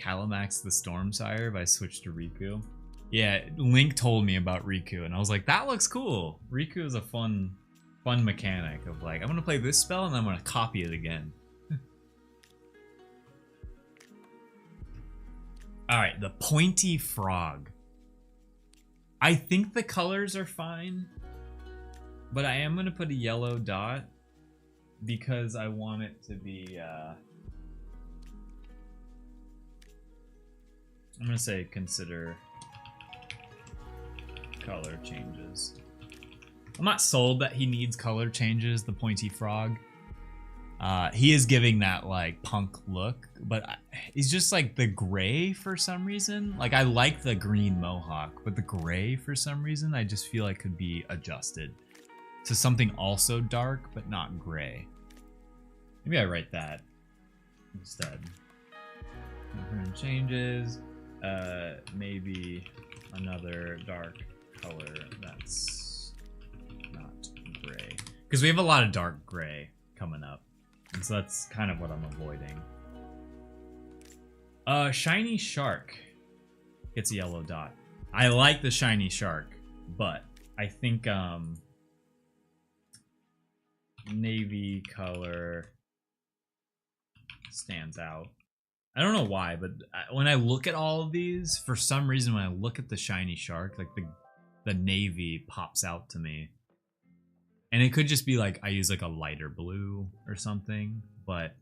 Calamax the Stormsire if I switch to Riku. Yeah, Link told me about Riku, and I was like, that looks cool. Riku is a fun mechanic of like, I'm gonna play this spell and then I'm gonna copy it again. Alright, the pointy frog. I think the colors are fine, but I am gonna put a yellow dot because I want it to be, I'm gonna say consider color changes. I'm not sold that he needs color changes, the pointy frog. He is giving that like punk look, but he's just like the gray for some reason. Like I like the green mohawk, but the gray for some reason I just feel like could be adjusted to something also dark but not gray. Maybe I write that instead. Different changes. Maybe another dark color that's not gray, because we have a lot of dark gray coming up, and so that's kind of what I'm avoiding. Shiny shark gets a yellow dot. I like the shiny shark, but I think navy color stands out. I don't know why, but when I look at all of these, for some reason when I look at the shiny shark, like the navy pops out to me. And it could just be like I use like a lighter blue or something, but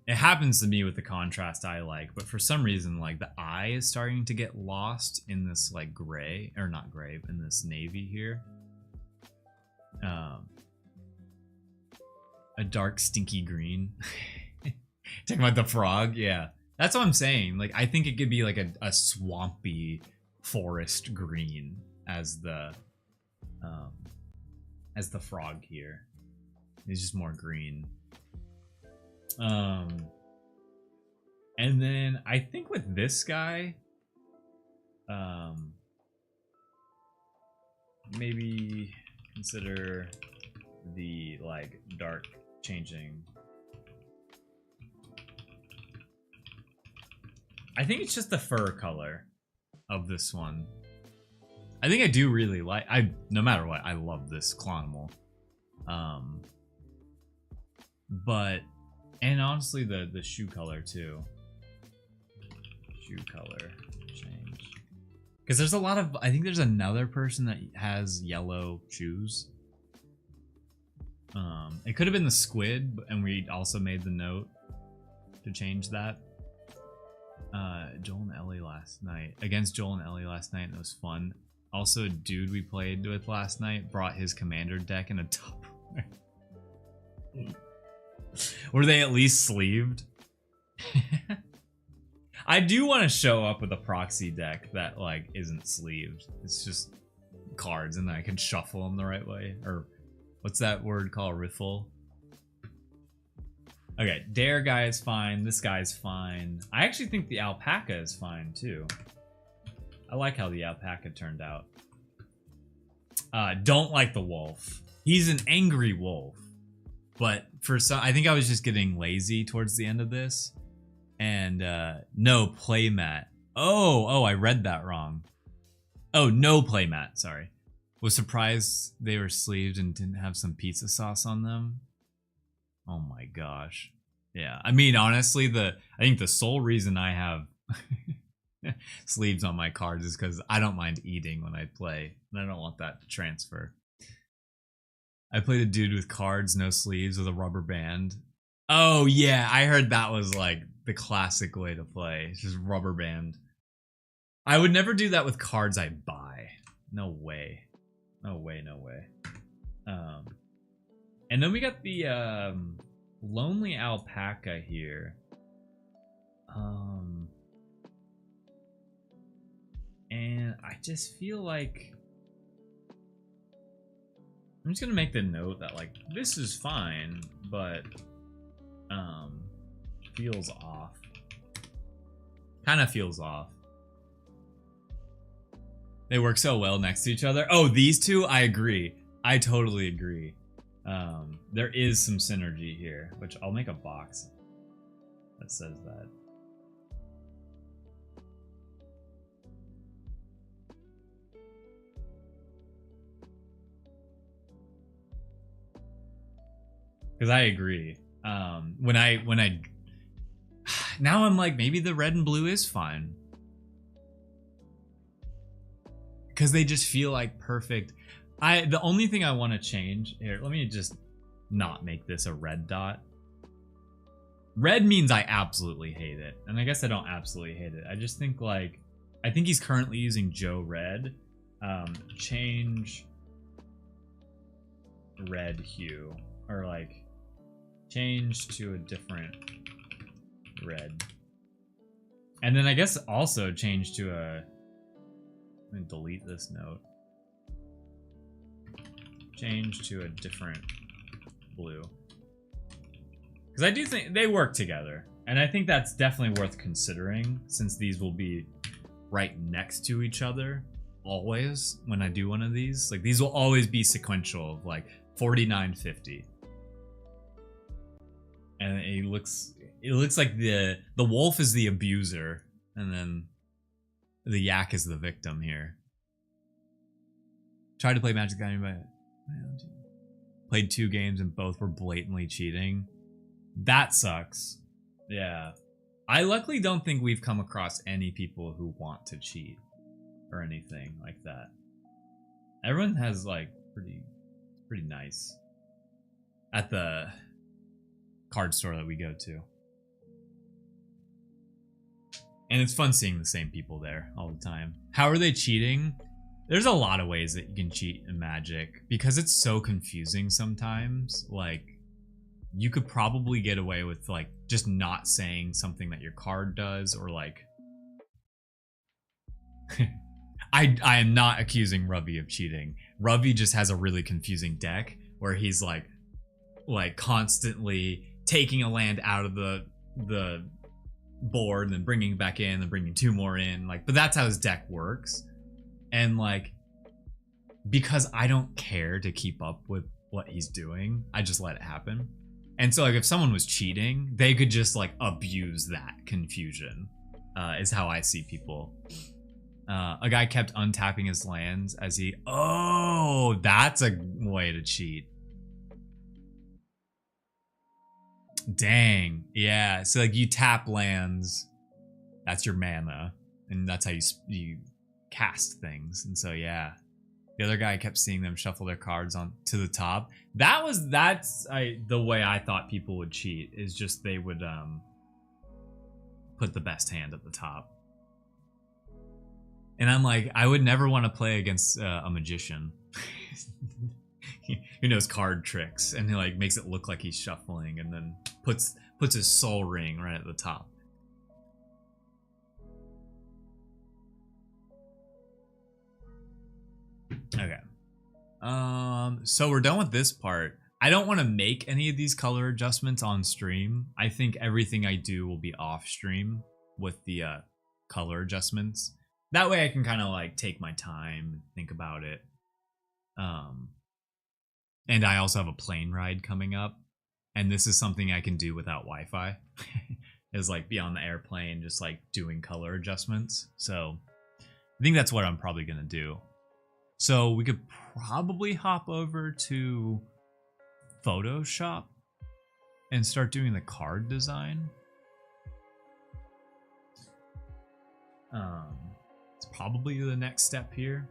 it happens to me with the contrast I like, but for some reason like the eye is starting to get lost in this like gray, or not gray, in this navy here. A dark stinky green. Talking about the frog, yeah. That's what I'm saying. Like, I think it could be like a swampy forest green as the frog here. He's just more green. And then I think with this guy, maybe consider the like dark changing. I think it's just the fur color of this one. I think I do really like, no matter what, I love this CLONimal. But, and honestly the shoe color too. Shoe color change. Because there's a lot of, I think there's another person that has yellow shoes. It could have been the squid, and we also made the note to change that. Joel and Ellie last night. Against Joel and Ellie last night, and it was fun. Also, a dude we played with last night brought his commander deck in a Tupperware. Were they at least sleeved? I do want to show up with a proxy deck that like isn't sleeved. It's just cards, and then I can shuffle them the right way. Or what's that word called? Riffle. Okay, Dare guy is fine. This guy's fine. I actually think the alpaca is fine too. I like how the alpaca turned out. Don't like the wolf. He's an angry wolf. But for some, I think I was just getting lazy towards the end of this. And no playmat. Oh, I read that wrong. Oh, no playmat, sorry. Was surprised they were sleeved and didn't have some pizza sauce on them. Oh my gosh. Yeah, I mean, honestly, I think the sole reason I have sleeves on my cards is because I don't mind eating when I play, and I don't want that to transfer. I played a dude with cards, no sleeves, with a rubber band. Oh yeah, I heard that was like the classic way to play. It's just rubber band. I would never do that with cards I buy. No way. No way, no way. And then we got the lonely alpaca here. And I just feel like I'm just gonna make the note that like this is fine, but feels off. Kind of feels off. They work so well next to each other. Oh, these two, I agree. I totally agree. There is some synergy here, which I'll make a box that says that. Because I agree. When I now I'm like, maybe the red and blue is fine. Because they just feel like perfect. The only thing I want to change here, let me just not make this a red dot. Red means I absolutely hate it. And I guess I don't absolutely hate it. I just think like, I think he's currently using Joe Red. Change red hue. Or like, change to a different red. And then I guess also change to a, let me delete this note. Change to a different blue. Because I do think they work together. And I think that's definitely worth considering, since these will be right next to each other always when I do one of these. Like, these will always be sequential of like 49.50. And it looks like the wolf is the abuser, and then the yak is the victim here. Tried to play Magic the Gathering, but played 2 games and both were blatantly cheating. That sucks. Yeah. I luckily don't think we've come across any people who want to cheat or anything like that. Everyone has like pretty nice at the card store that we go to. And it's fun seeing the same people there all the time. How are they cheating? There's a lot of ways that you can cheat in Magic because it's so confusing sometimes. Like, you could probably get away with like just not saying something that your card does, or like I am not accusing Ravi of cheating. Ravi just has a really confusing deck where he's like constantly taking a land out of the board and then bringing it back in and bringing 2 more in, like, but that's how his deck works. And like, because I don't care to keep up with what he's doing, I just let it happen. And so like, if someone was cheating, they could just like abuse that confusion, is how I see people. A guy kept untapping his lands as he, oh, that's a way to cheat. Dang. Yeah. So like, you tap lands, that's your mana, and that's how you cast things. And so yeah, the other guy kept seeing them shuffle their cards on to the top. That's the way I thought people would cheat, is just they would put the best hand at the top. And I'm like, I would never want to play against a magician who knows card tricks, and he like makes it look like he's shuffling and then puts his soul ring right at the top. Okay. So we're done with this part. I don't want to make any of these color adjustments on stream. I think everything I do will be off stream with the color adjustments. That way I can kind of like take my time and think about it. And I also have a plane ride coming up, and this is something I can do without Wi-Fi. Is like be on the airplane just like doing color adjustments. So I think that's what I'm probably gonna do. So we could probably hop over to Photoshop and start doing the card design. It's probably the next step here.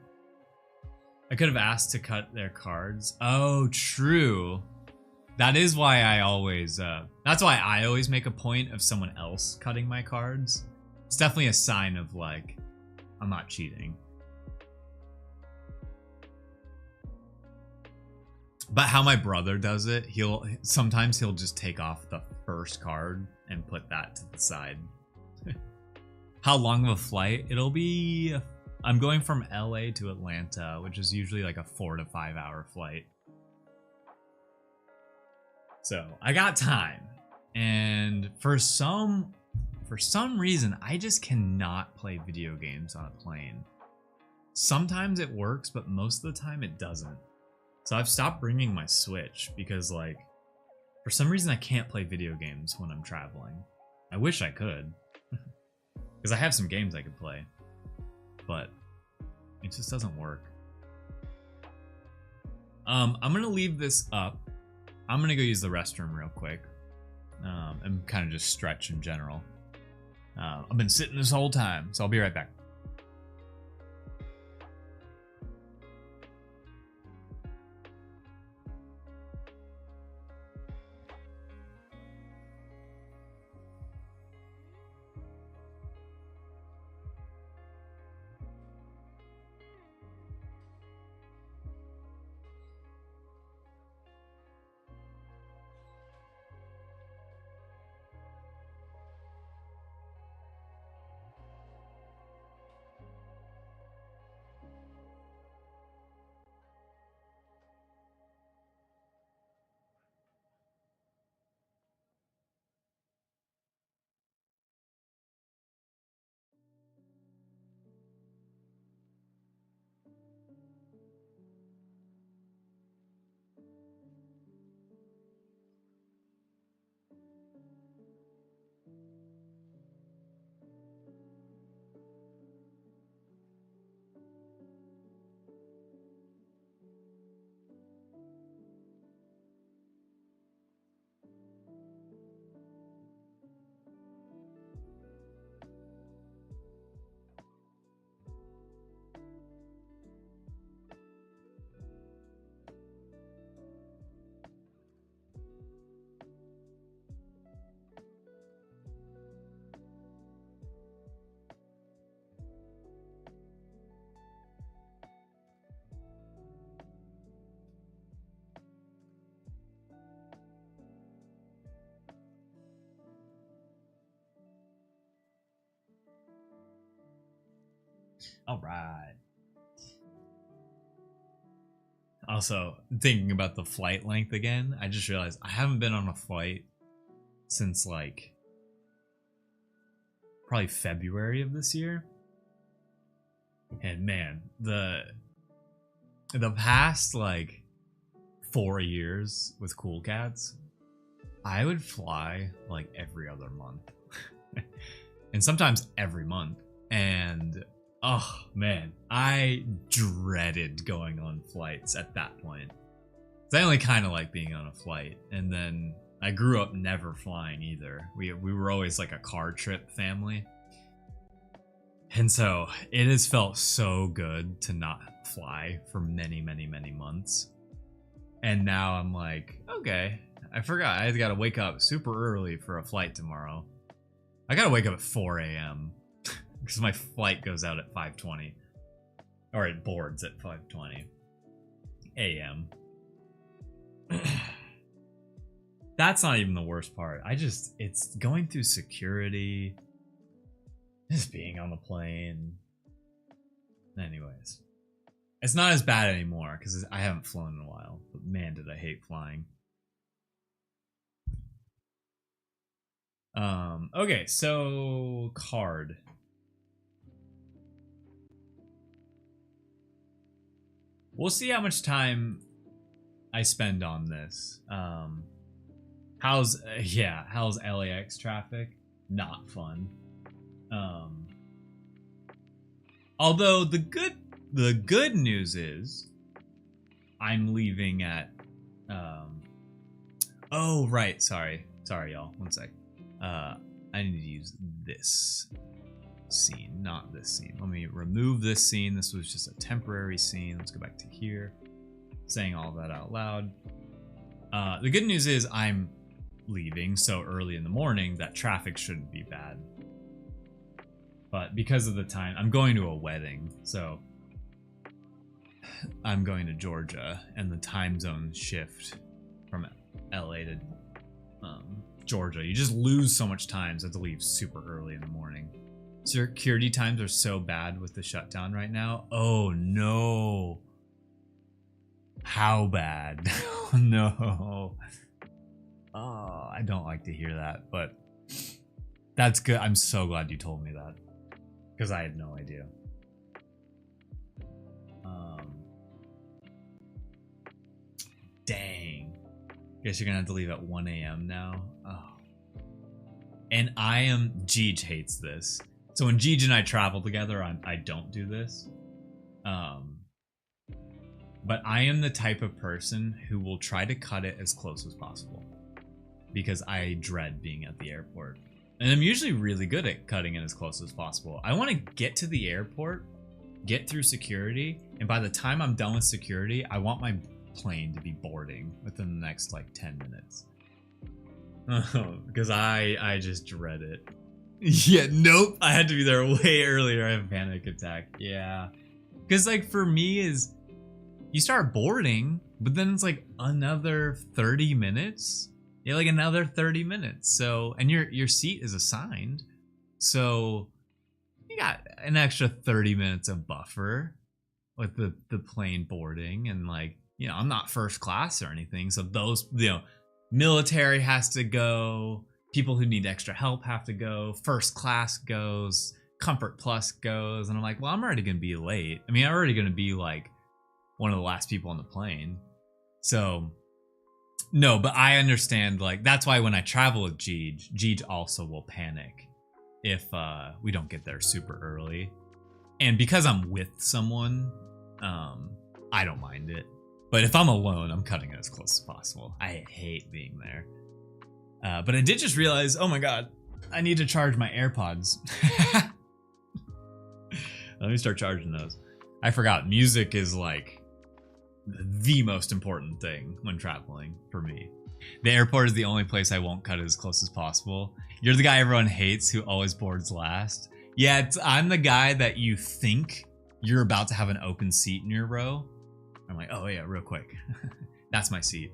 I could have asked to cut their cards. Oh, true. That is why I always, that's why I always make a point of someone else cutting my cards. It's definitely a sign of like, I'm not cheating. But how my brother does it, sometimes he'll just take off the first card and put that to the side. How long of a flight? It'll be, I'm going from LA to Atlanta, which is usually like a 4 to 5 hour flight. So I got time. And for some reason, I just cannot play video games on a plane. Sometimes it works, but most of the time it doesn't. So I've stopped bringing my Switch because like, for some reason I can't play video games when I'm traveling. I wish I could. Because I have some games I could play. But it just doesn't work. I'm going to leave this up I'm gonna go use the restroom real quick, and kind of just stretch in general. I've been sitting this whole time, so I'll be right back. All right. Also, thinking about the flight length again, I just realized I haven't been on a flight since like probably February of this year. And man, the past like 4 years with Cool Cats, I would fly like every other month. And sometimes every month. And oh man, I dreaded going on flights at that point. I only kind of like being on a flight. And then I grew up never flying either. We were always like a car trip family. And so it has felt so good to not fly for many, many, many months. And now I'm like, okay, I forgot. I got to wake up super early for a flight tomorrow. I got to wake up at 4 a.m. because my flight goes out at 5:20. Or it boards at 5:20 a.m. That's not even the worst part. It's going through security. Just being on the plane. Anyways. It's not as bad anymore because I haven't flown in a while. But man, did I hate flying. Okay, so card. We'll see how much time I spend on this. How's LAX traffic? Not fun. Although the good news is I'm leaving at oh right, sorry y'all, one sec. I need to use this scene, not this scene. Let me remove this scene. This was just a temporary scene. Let's go back to here, saying all that out loud. The good news is I'm leaving so early in the morning that traffic shouldn't be bad. But because of the time, I'm going to a wedding, so I'm going to Georgia, and the time zones shift from LA to Georgia. You just lose so much time, so I have to leave super early in the morning. Security times are so bad with the shutdown right now. Oh no. How bad? Oh no. Oh, I don't like to hear that, but that's good. I'm so glad you told me that because I had no idea. Dang. Guess you're gonna have to leave at 1 a.m. now. Oh. And Jeej hates this. So when Jeej and I travel together, I don't do this. but I am the type of person who will try to cut it as close as possible because I dread being at the airport. And I'm usually really good at cutting it as close as possible. I want to get to the airport, get through security, and by the time I'm done with security, I want my plane to be boarding within the next like 10 minutes. Because I just dread it. Yeah, nope. I had to be there way earlier. I have a panic attack. Yeah. Because like for me is you start boarding, but then it's like another 30 minutes. Yeah, like another 30 minutes. So, and your seat is assigned. So you got an extra 30 minutes of buffer with the plane boarding. And like, you know, I'm not first class or anything. So those, you know, military has to go. People who need extra help have to go. First class goes. Comfort Plus goes. And I'm like, well, I'm already going to be late. I mean, I'm already going to be like one of the last people on the plane. So no, but I understand, like, that's why when I travel with Jeej also will panic if we don't get there super early. And because I'm with someone, I don't mind it. But if I'm alone, I'm cutting it as close as possible. I hate being there. But I did just realize, oh my god, I need to charge my AirPods. Let me start charging those. I forgot, music is like the most important thing when traveling for me. The airport is the only place I won't cut it as close as possible. You're the guy everyone hates who always boards last. Yeah, I'm the guy that you think you're about to have an open seat in your row. I'm like, oh yeah, real quick. That's my seat.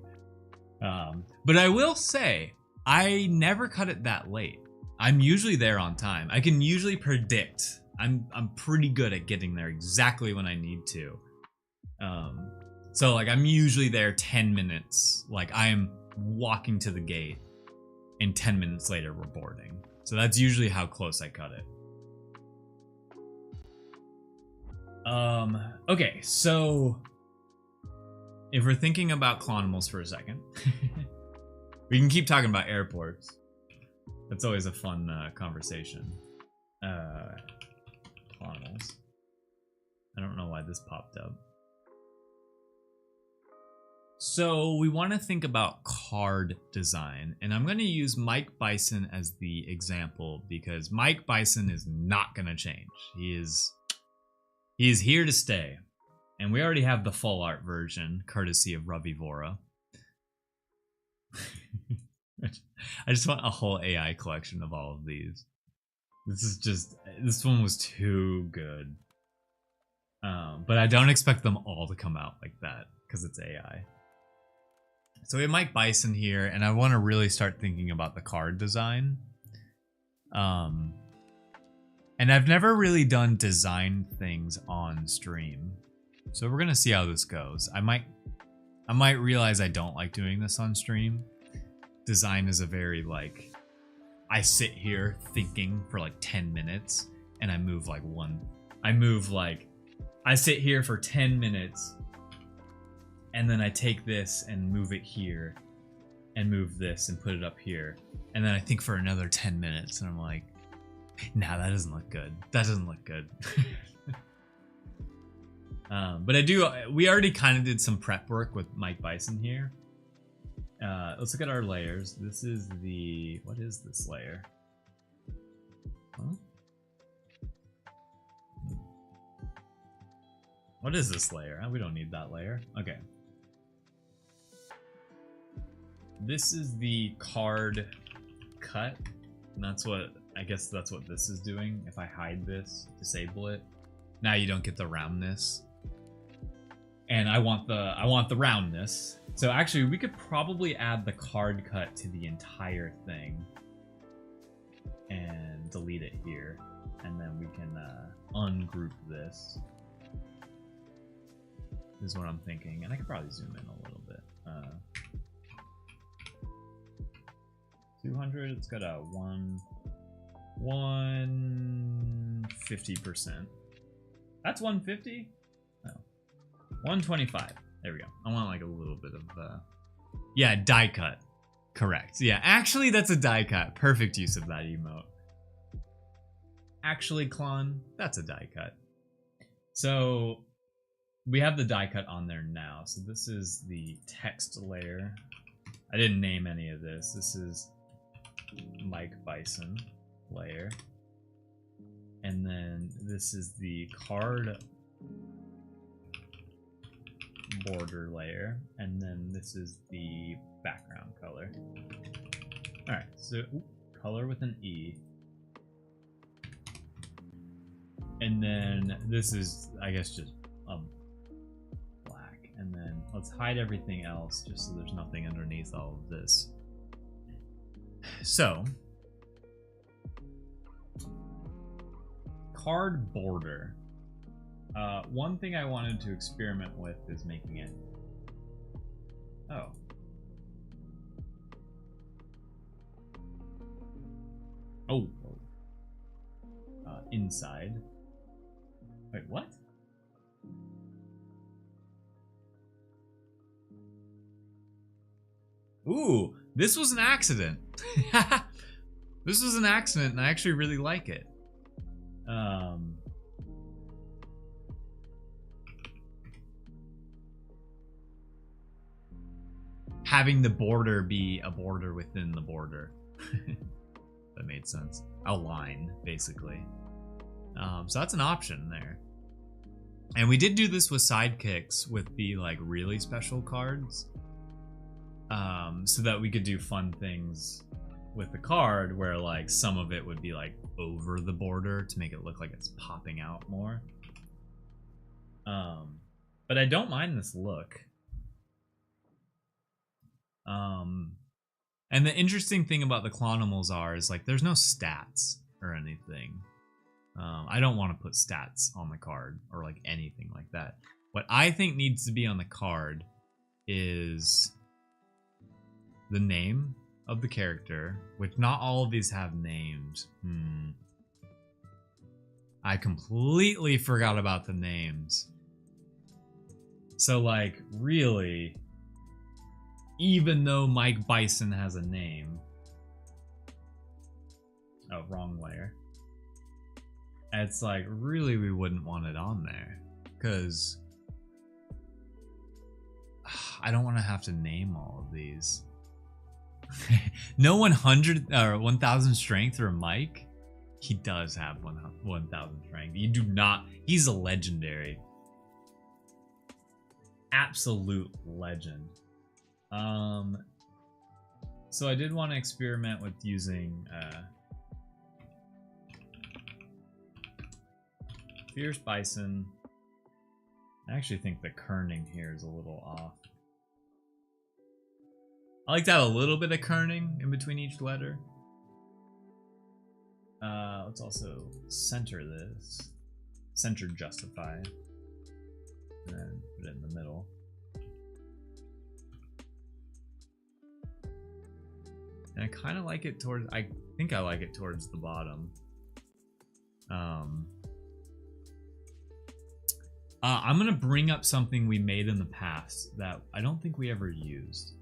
But I will say, I never cut it that late. I'm usually there on time. I can usually predict. I'm pretty good at getting there exactly when I need to. So like I'm usually there 10 minutes. Like I am walking to the gate and 10 minutes later we're boarding. So that's usually how close I cut it. Okay, so if we're thinking about CLONimals for a second, we can keep talking about airports. That's always a fun conversation. CLONimals. I don't know why this popped up. So we want to think about card design, and I'm going to use Mike Bison as the example because Mike Bison is not going to change. He is here to stay, and we already have the full art version, courtesy of Ravivora. I just want a whole AI collection of all of these. This one was too good. But I don't expect them all to come out like that because it's AI. So we have Mike Bison here, and I want to really start thinking about the card design. And I've never really done design things on stream. So we're gonna see how this goes. I might realize I don't like doing this on stream. Design is a very like, I sit here thinking for like 10 minutes and I sit here for 10 minutes and then I take this and move it here and move this and put it up here. And then I think for another 10 minutes and I'm like, nah, that doesn't look good. That doesn't look good. But we already kind of did some prep work with Mike Bison here. Let's look at our layers. This is what is this layer? Huh? What is this layer? We don't need that layer. Okay. This is the card cut. And I guess that's what this is doing. If I hide this, disable it, now you don't get the roundness. And I want the roundness. So actually we could probably add the card cut to the entire thing and delete it here. And then we can ungroup this. Is what I'm thinking. And I could probably zoom in a little bit. 200, it's got a 150%. That's 150? No. 125. There we go. I want like a little bit of yeah, die cut. Correct. Yeah, actually that's a die cut. Perfect use of that emote. Actually, Clon, that's a die cut. So we have the die cut on there now. So this is the text layer. I didn't name any of this. This is Mike Bison layer. And then this is the card border layer. And then this is the background color. Alright, so color with an E. And then this is, I guess, just black. And then let's hide everything else just so there's nothing underneath all of this. So, card border. One thing I wanted to experiment with is making it. Oh. Oh. Inside. Wait, what? Ooh, this was an accident. This was an accident, and I actually really like it. Having the border be a border within the border. That made sense. A line, basically. So that's an option there. And we did do this with sidekicks with the like really special cards. So that we could do fun things with the card where like some of it would be like over the border to make it look like it's popping out more. But I don't mind this look. And the interesting thing about the CLONimals is like there's no stats or anything. I don't want to put stats on the card or like anything like that. What I think needs to be on the card is the name of the character, which not all of these have names. I completely forgot about the names. So like really, even though Mike Bison has a name. Oh, wrong layer. It's like, really, we wouldn't want it on there. Because I don't want to have to name all of these. No 100 or 1000 strength or Mike? He does have 1000 strength. You do not. He's a legendary. Absolute legend. So I did want to experiment with using Fierce Bison. I actually think the kerning here is a little off. I like to have a little bit of kerning in between each letter. Let's also center this. Center justify. And then put it in the middle. And I kind of like it towards, I think I like it towards the bottom. I'm gonna bring up something we made in the past that I don't think we ever used.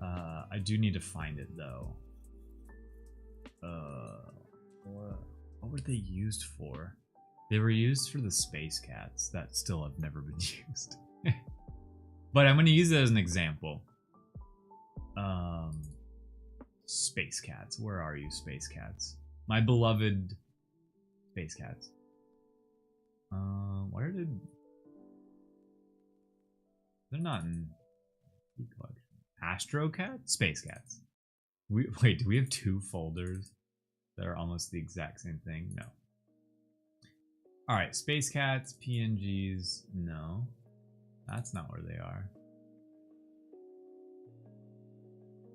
I do need to find it though. What were they used for? They were used for the space cats that still have never been used. But I'm gonna use it as an example. Space cats. Where are you, space cats? My beloved space cats. Where did... They're not in... Astro Cat? Space Cats. Wait, do we have two folders that are almost the exact same thing? No. Alright, Space Cats, PNGs, no. That's not where they are.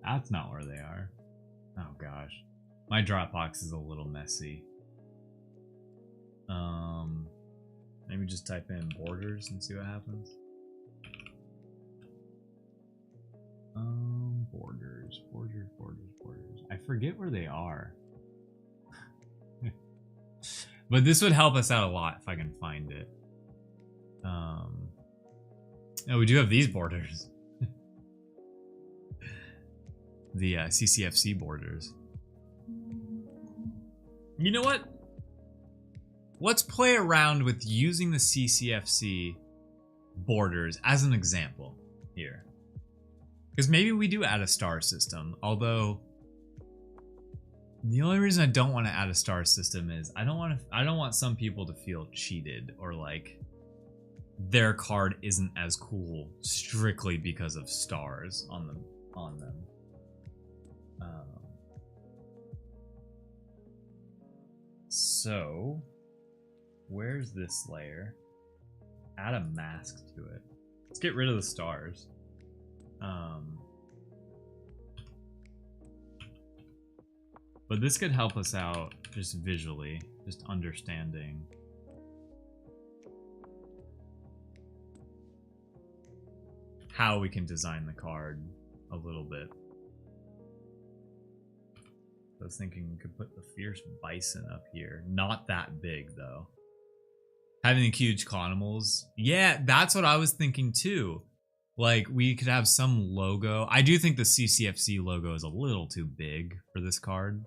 That's not where they are. Oh gosh. My Dropbox is a little messy. Maybe just type in borders and see what happens. Borders. I forget where they are. But this would help us out a lot if I can find it. Oh, we do have these borders. The CCFC borders. You know what? Let's play around with using the CCFC borders as an example here. Because maybe we do add a star system, although the only reason I don't want to add a star system is I don't want some people to feel cheated or like their card isn't as cool strictly because of stars on them. So where's this layer? Add a mask to it. Let's get rid of the stars. But this could help us out just visually, just understanding. How we can design the card a little bit. I was thinking we could put the fierce bison up here. Not that big though. Having the huge CLONimals. Yeah, that's what I was thinking too. Like we could have some logo. I do think the CCFC logo is a little too big for this card.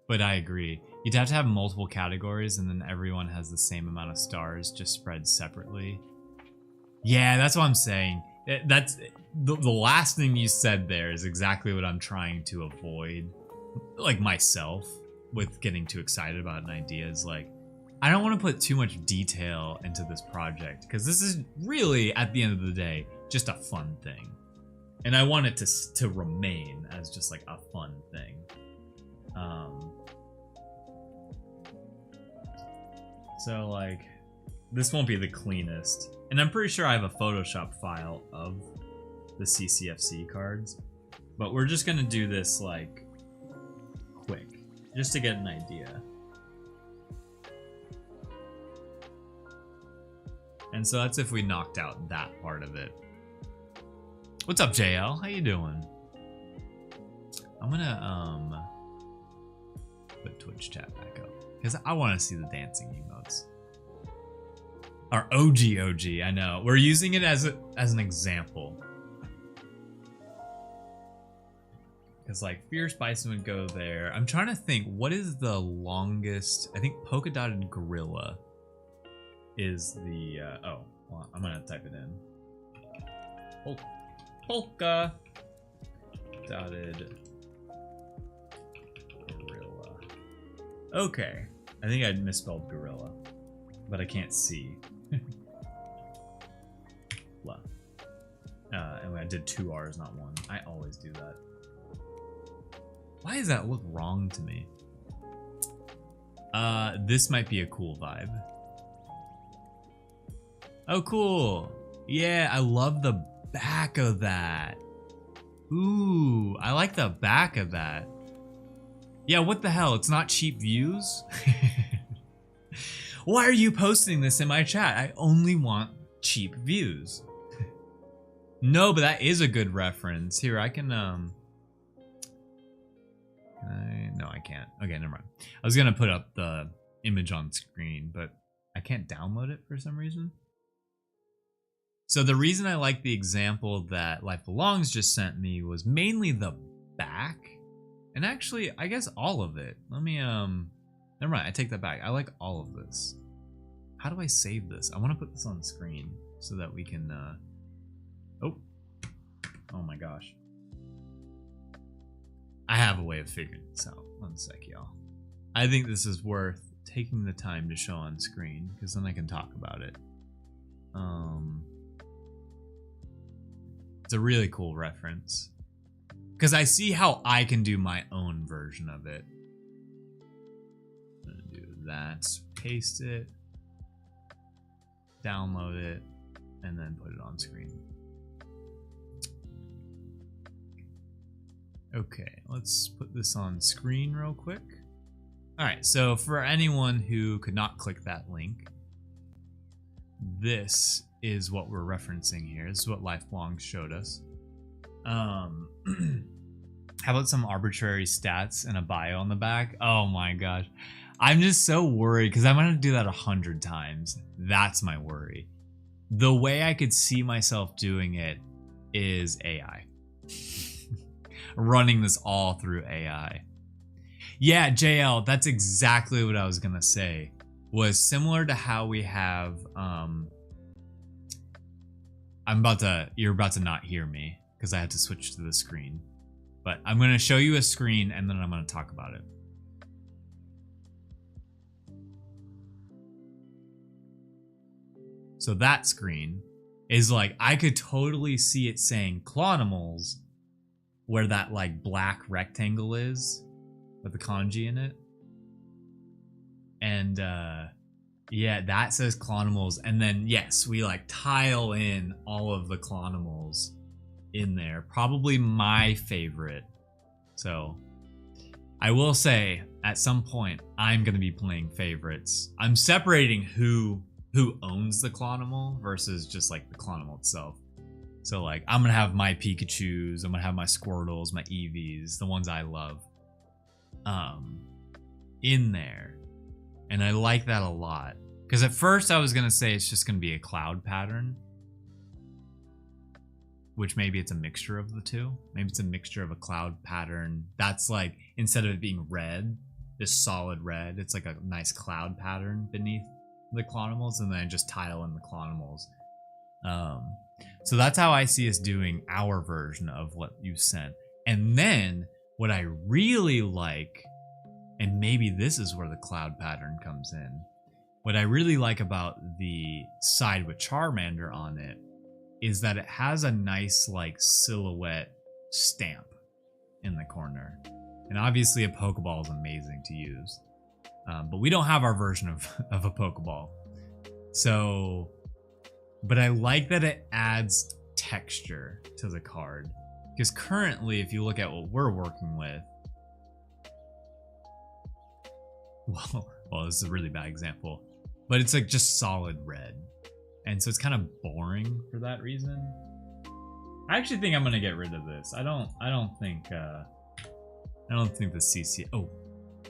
But I agree. You'd have to have multiple categories and then everyone has the same amount of stars just spread separately. Yeah, that's what I'm saying. That's the last thing you said there is exactly what I'm trying to avoid. Like myself with getting too excited about an idea is like, I don't want to put too much detail into this project because this is really, at the end of the day, just a fun thing. And I want it to remain as just like a fun thing. So like, this won't be the cleanest. And I'm pretty sure I have a Photoshop file of the CCFC cards. But we're just gonna do this like quick, just to get an idea. And so that's if we knocked out that part of it. What's up, JL? How you doing? I'm gonna put Twitch chat back up because I want to see the dancing emotes. Our OG, I know. We're using it as an example. Because like Fierce Bison would go there. I'm trying to think, what is the longest? I think Polka Dotted Gorilla is the oh, well, I'm gonna type it in. Polka Dotted Gorilla. Okay, I think I misspelled gorilla, but I can't see. And I did 2 R's, not 1. I always do that. Why does that look wrong to me? This might be a cool vibe. Oh, cool. Yeah, I love the back of that. Ooh, I like the back of that. Yeah, what the hell? It's not cheap views? Why are you posting this in my chat? I only want cheap views. No, but that is a good reference. Here, I can, no, I can't. Okay, never mind. I was gonna put up the image on screen, but I can't download it for some reason. So the reason I like the example that Life Belongs just sent me was mainly the back. And actually, I guess all of it. Let me, never mind, I take that back. I like all of this. How do I save this? I want to put this on the screen so that we can, oh my gosh. I have a way of figuring this out. One sec, y'all. I think this is worth taking the time to show on screen because then I can talk about it. It's a really cool reference because I see how I can do my own version of it. I'm gonna do that, paste it, download it, and then put it on screen. Okay, let's put this on screen real quick. All right, so for anyone who could not click that link, this is what we're referencing here. This is what Lifelong showed us. How about some arbitrary stats and a bio on the back? Oh my gosh. I'm just so worried because I'm gonna do that 100 times. That's my worry. The way I could see myself doing it is AI. Running this all through AI. Yeah, JL, that's exactly what I was gonna say. Was similar to how we have you're about to not hear me because I had to switch to the screen. But I'm going to show you a screen and then I'm going to talk about it. So that screen is like, I could totally see it saying CLONimals where that like black rectangle is with the kanji in it. And yeah, that says CLONimals. And then yes, we like tile in all of the CLONimals in there. Probably my favorite. So I will say at some point I'm going to be playing favorites. I'm separating who owns the CLONimal versus just like the CLONimal itself. So like I'm gonna have my Pikachus, I'm gonna have my Squirtles, my Eevees, the ones I love, in there. And I like that a lot. Because at first I was gonna say it's just gonna be a cloud pattern. Which maybe it's a mixture of the two. Maybe it's a mixture of a cloud pattern. That's like, instead of it being red, this solid red, it's like a nice cloud pattern beneath the CLONimals, and then I just tile in the CLONimals. So that's how I see us doing our version of what you sent. And then what I really like, and maybe this is where the cloud pattern comes in, what I really like about the side with Charmander on it is that it has a nice like silhouette stamp in the corner. And obviously a Pokeball is amazing to use. But we don't have our version of a Pokeball. So, but I like that it adds texture to the card. Because currently, if you look at what we're working with, well, this is a really bad example, but it's like just solid red. And so it's kind of boring for that reason. I actually think I'm gonna get rid of this. I don't think the CC. Oh,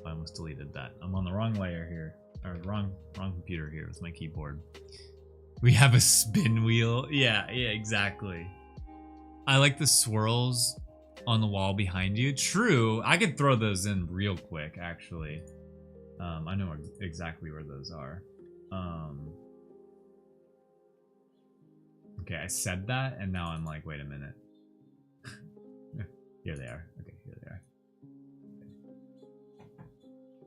I almost deleted that. I'm on the wrong layer here, or wrong computer here with my keyboard. We have a spin wheel. Yeah, exactly. I like the swirls on the wall behind you. True, I could throw those in real quick, actually. I know exactly where those are. Okay, I said that, and now I'm like, wait a minute. Here they are. Okay, here they are.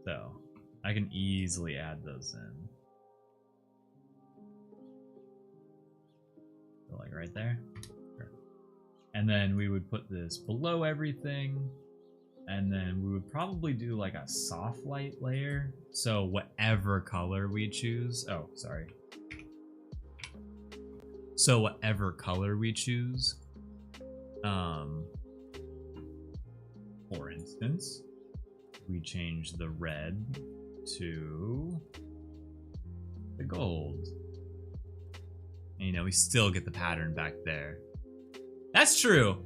So, I can easily add those in. So like right there. And then we would put this below everything. And then we would probably do like a soft light layer. So whatever color we choose. Oh, sorry. So whatever color we choose. For instance, we change the red to the gold. And, you know, we still get the pattern back there. That's true.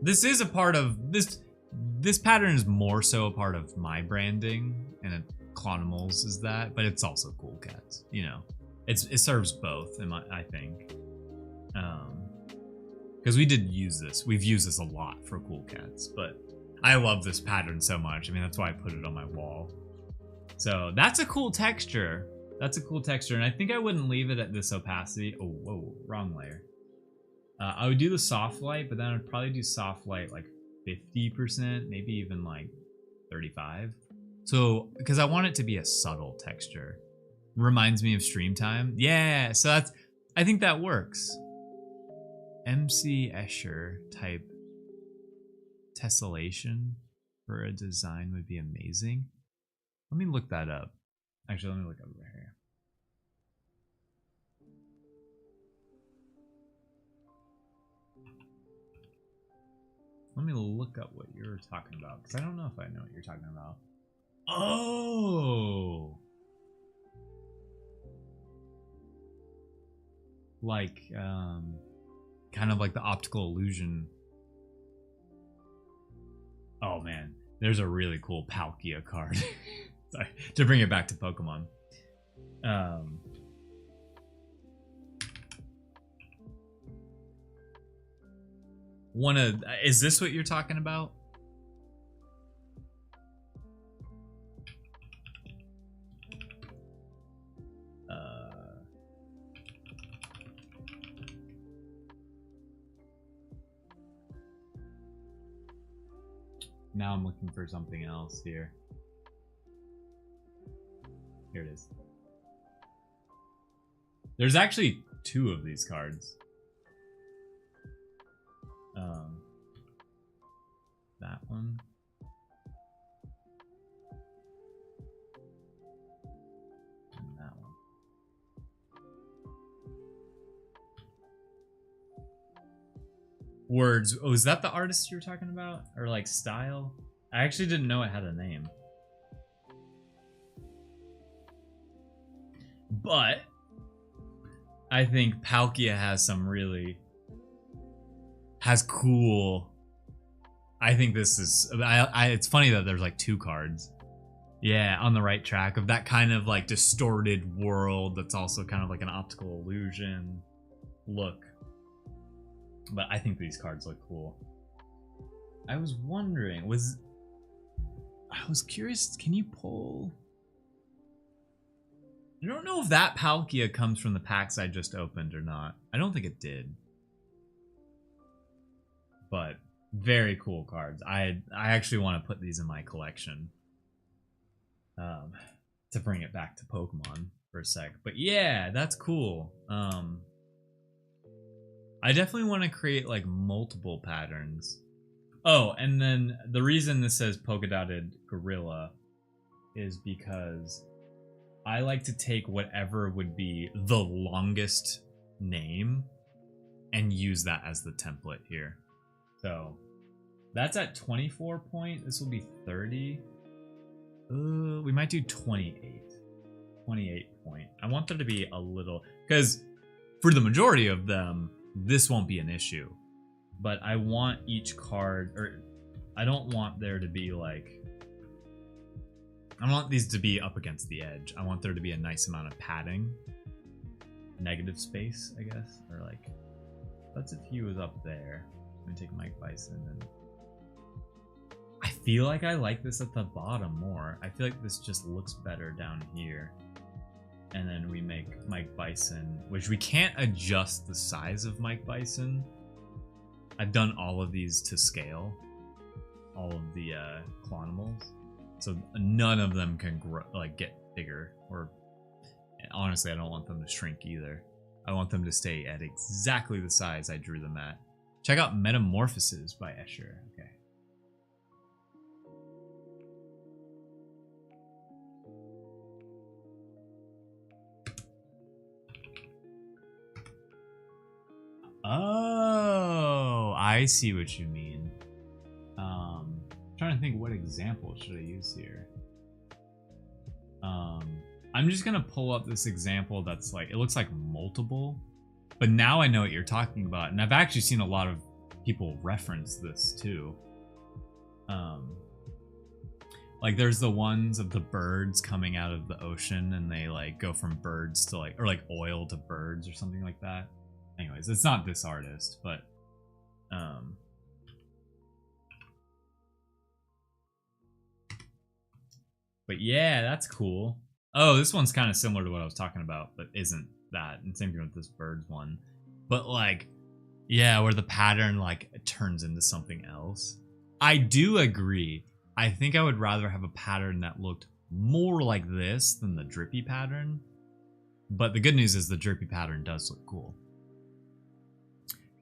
This is a part of this pattern is more so a part of my branding, and CLONimals is that, but it's also Cool Cats. You know, it serves both, I think. Because we did use this. We've used this a lot for Cool Cats, but I love this pattern so much. I mean, that's why I put it on my wall. So that's a cool texture. That's a cool texture, and I think I wouldn't leave it at this opacity. Oh, whoa, wrong layer. I would do the soft light, but then I would probably do soft light like 50%, maybe even like 35. So, because I want it to be a subtle texture. Reminds me of Stream Time. Yeah, so that's, I think that works. MC Escher type tessellation for a design would be amazing. Let me look that up. Actually, let me look over here. Let me look up what you're talking about, because I don't know if I know what you're talking about. Oh! Like, kind of like the optical illusion. Oh man, there's a really cool Palkia card. Sorry, to bring it back to Pokemon. Is this what you're talking about? Now I'm looking for something else here. Here it is. There's actually 2 of these cards. That one. And that one. Words. Oh, is that the artist you were talking about? Or like style? I actually didn't know it had a name. But I think Palkia has some really cool. I think this is it's funny that there's like 2 cards. Yeah, on the right track of that kind of like distorted world that's also kind of like an optical illusion look. But I think these cards look cool. I was wondering, I was curious, can you pull? I don't know if that Palkia comes from the packs I just opened or not. I don't think it did. But very cool cards. I actually want to put these in my collection. To bring it back to Pokemon for a sec. But yeah, that's cool. I definitely want to create like multiple patterns. Oh, and then the reason this says polka dotted gorilla is because I like to take whatever would be the longest name and use that as the template here. So that's at 24 point. This will be 30. We might do 28. 28 point. I want there to be a little, because for the majority of them, this won't be an issue. But I want each card, or I don't want there to be like, I want these to be up against the edge. I want there to be a nice amount of padding. Negative space, I guess. Or like, let's if he was up there. I'm gonna take Mike Bison and I feel like I like this at the bottom more. I feel like this just looks better down here. And then we make Mike Bison, which we can't adjust the size of Mike Bison. I've done all of these to scale. All of the CLONimals. So none of them can grow, like get bigger, or honestly, I don't want them to shrink either. I want them to stay at exactly the size I drew them at. Check out Metamorphoses by Escher. Okay. Oh, I see what you mean. Trying to think what example should I use here. I'm just gonna pull up this example that's like, it looks like multiple, but now I know what you're talking about, and I've actually seen a lot of people reference this too. Like there's the ones of the birds coming out of the ocean, and they like go from birds to like, or like oil to birds or something like that. Anyways, it's not this artist, but yeah, that's cool. Oh, this one's kind of similar to what I was talking about, but isn't that. And same thing with this birds one. But like, yeah, where the pattern like turns into something else. I do agree. I think I would rather have a pattern that looked more like this than the drippy pattern. But the good news is the drippy pattern does look cool.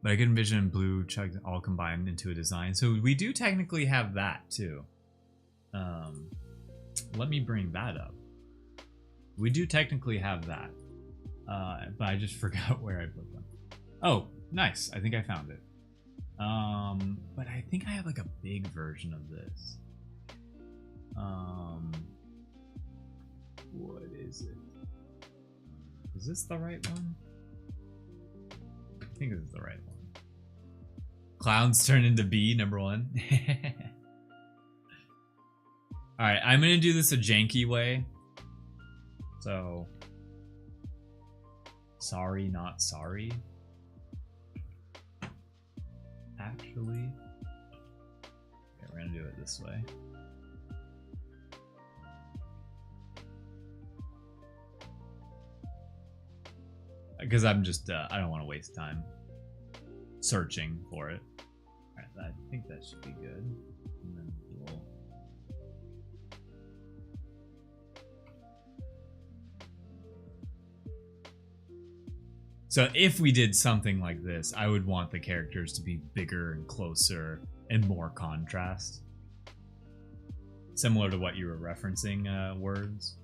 But I can envision blue chugs all combined into a design. So we do technically have that too. Let me bring that up. We do technically have that. But I just forgot where I put them. Oh, nice. I think I found it. But I think I have like a big version of this. What is it? Is this the right one? I think this is the right one. Clowns turn into bee, number 1. Alright, I'm gonna do this a janky way. So, sorry, not sorry. Actually, okay, we're gonna do it this way. Because I'm just, I don't want to waste time searching for it. Alright, I think that should be good. And then we'll So if we did something like this, I would want the characters to be bigger and closer and more contrast. Similar to what you were referencing, words.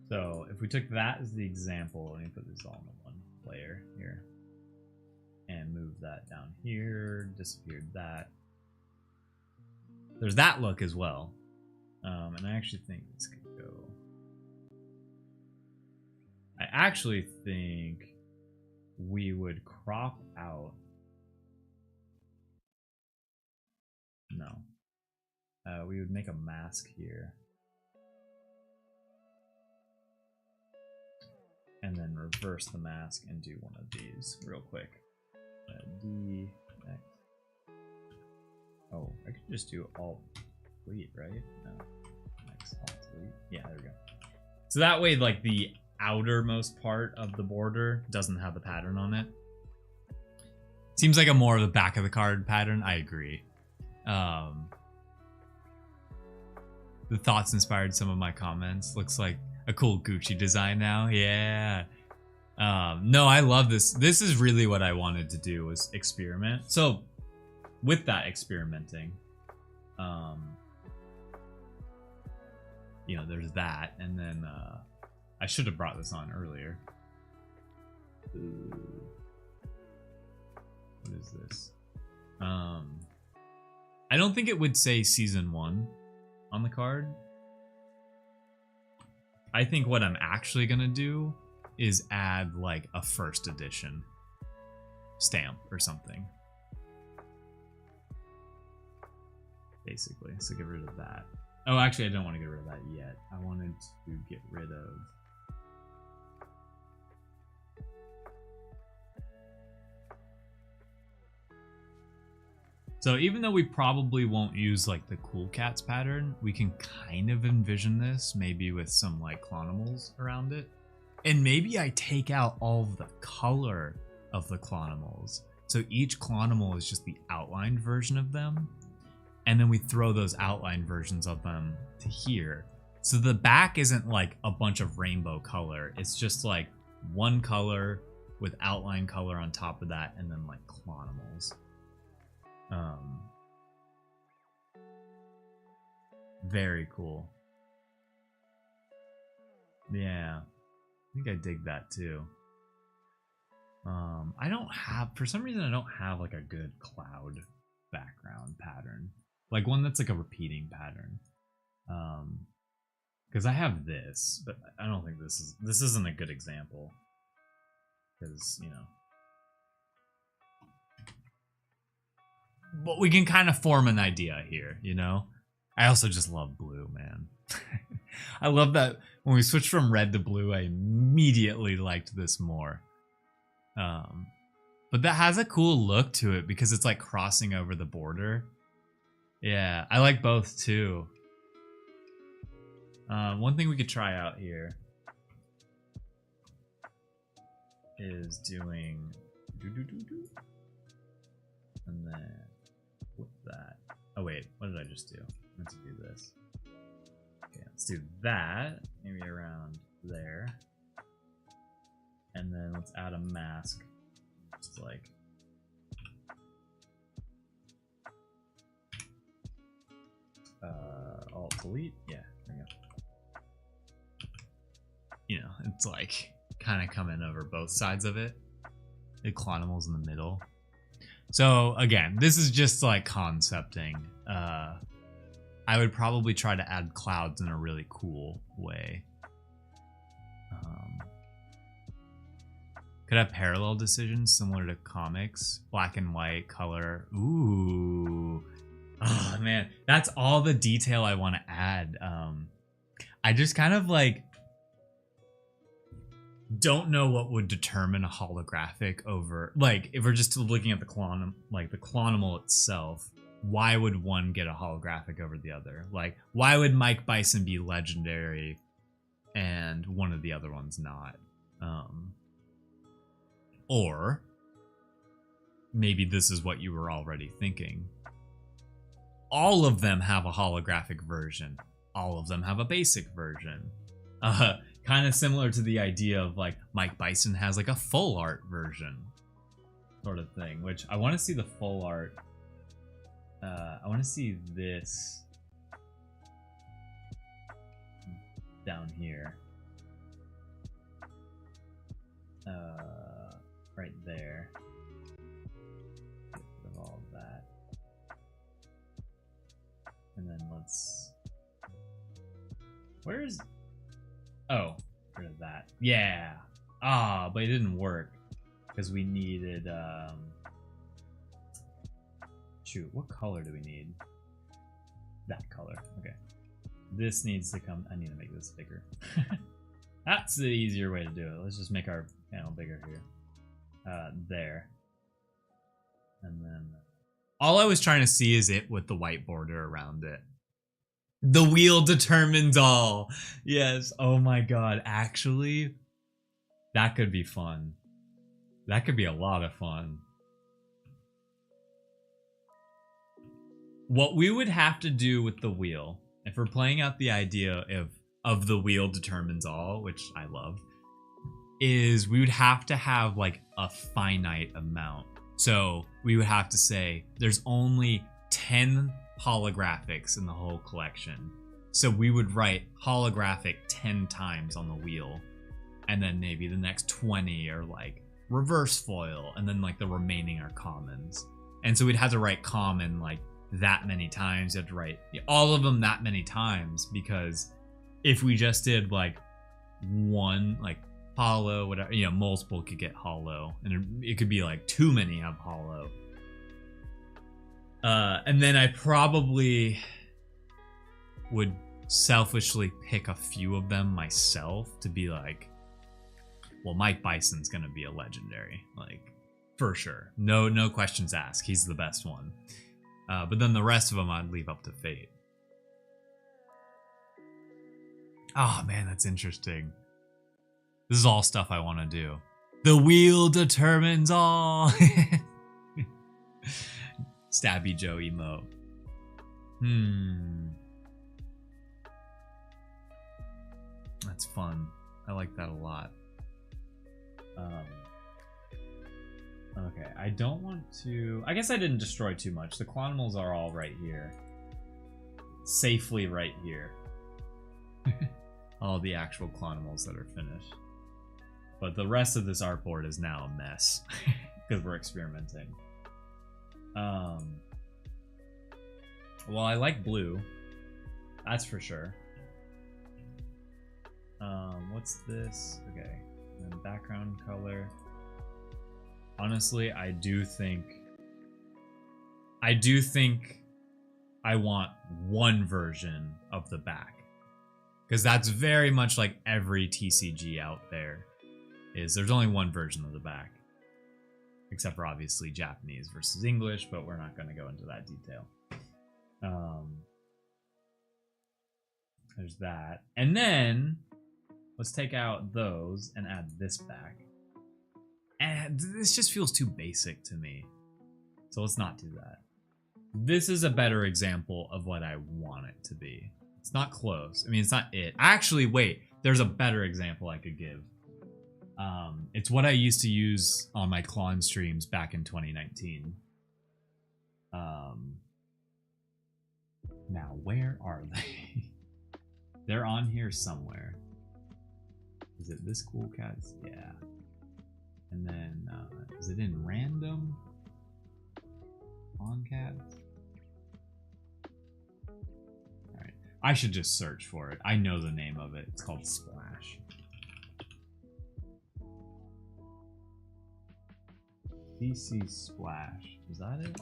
So if we took that as the example, let me put this all in one layer here. And move that down here, disappeared that. There's that look as well. And I actually think this could go. I actually think we would crop out. No. We would make a mask here. And then reverse the mask and do one of these real quick. D X. Oh, I could just do Alt Delete, right? No. X Alt Delete. Yeah, there we go. So that way, like, the outermost part of the border doesn't have the pattern on it. Seems like a more of the back of the card pattern. I agree. The thoughts inspired some of my comments. Looks like a cool Gucci design now. Yeah. No, I love this. This is really what I wanted to do, was experiment. So with that experimenting, you know, there's that. And then I should have brought this on earlier. Ooh. What is this? I don't think it would say season 1 on the card. I think what I'm actually gonna do is add like a first edition stamp or something. Basically, so get rid of that. Oh, actually, I don't want to get rid of that yet. I wanted to get rid of... So even though we probably won't use like the Cool Cats pattern, we can kind of envision this maybe with some like CLONimals around it. And maybe I take out all of the color of the CLONimals. So each CLONimal is just the outlined version of them. And then we throw those outline versions of them to here. So the back isn't like a bunch of rainbow color. It's just like one color with outline color on top of that, and then like CLONimals. Very cool. Yeah, I think I dig that too. I don't have, for some reason I don't have like a good cloud background pattern, like one that's like a repeating pattern. Because I have this, but I don't think this isn't a good example, because, you know, but we can kind of form an idea here, you know. I also just love blue, man. I love that when we switched from red to blue, I immediately liked this more. But that has a cool look to it because it's like crossing over the border. Yeah, I like both too. One thing we could try out here is doing and then with that. Oh wait, what did I just do? Let's do this. Okay, let's do that. Maybe around there. And then let's add a mask. Just like Alt Delete. Yeah, there we go. You know, it's like kind of coming over both sides of it. The CLONimals in the middle. So again, this is just like concepting. I would probably try to add clouds in a really cool way. Could have parallel decisions similar to comics, black and white, color. Ooh, oh man, that's all the detail I want to add. I just kind of like don't know what would determine a holographic over, like, if we're just looking at the CLONimal itself, why would one get a holographic over the other? Like, why would Mike Bison be legendary and one of the other ones not? Or maybe this is what you were already thinking. All of them have a holographic version. all of them have a basic version. Kind of similar to the idea of like Mike Bison has like a full art version sort of thing, which I want to see the full art. I want to see this down here. Right there. Get rid of all of that. And then let's... Where's... Oh, get rid of that. Yeah! Ah, but it didn't work. Because we needed, Shoot, what color do we need? That color. Okay. This needs to come... I need to make this bigger. That's the easier way to do it. Let's just make our panel bigger here. There. And then... All I was trying to see is it with the white border around it. The wheel determines all. Yes. Oh my god. Actually, that could be fun. That could be a lot of fun. What we would have to do with the wheel, if we're playing out the idea of the wheel determines all, which I love, is we would have to have like a finite amount. So we would have to say there's only 10 holographics in the whole collection. So we would write holographic 10 times on the wheel, and then maybe the next 20 are like reverse foil, and then like the remaining are commons. And so we'd have to write common like that many times. You have to write all of them that many times, because if we just did like one, like hollow, whatever, you know, multiple could get hollow, and it could be like too many have hollow. And then I probably would selfishly pick a few of them myself to be like, well, Mike Bison's gonna be a legendary, like for sure, no questions asked, he's the best one. But then the rest of them I'd leave up to fate. Oh man, that's interesting. This is all stuff I want to do. The wheel determines all. Stabby Joe emote. That's fun. I like that a lot. Okay, I don't want to... I guess I didn't destroy too much. The CLONimals are all right here. Safely right here. All the actual CLONimals that are finished. But the rest of this artboard is now a mess. Because we're experimenting. Well, I like blue. That's for sure. What's this? Okay. And then background color. Honestly, I do think I want one version of the back, because that's very much like every TCG out there is there's only one version of the back, except for obviously Japanese versus English, but we're not going to go into that detail. There's that, and then let's take out those and add this back. And this just feels too basic to me. So let's not do that. This is a better example of what I want it to be. It's not close. I mean, it's not it. Actually, wait. There's a better example I could give. It's what I used to use on my Clon streams back in 2019. Now, where are they? They're on here somewhere. Is it this cool cat? Yeah. And then, is it in random? On cats? Alright. I should just search for it. I know the name of it. It's called Splash. DC Splash. Is that it?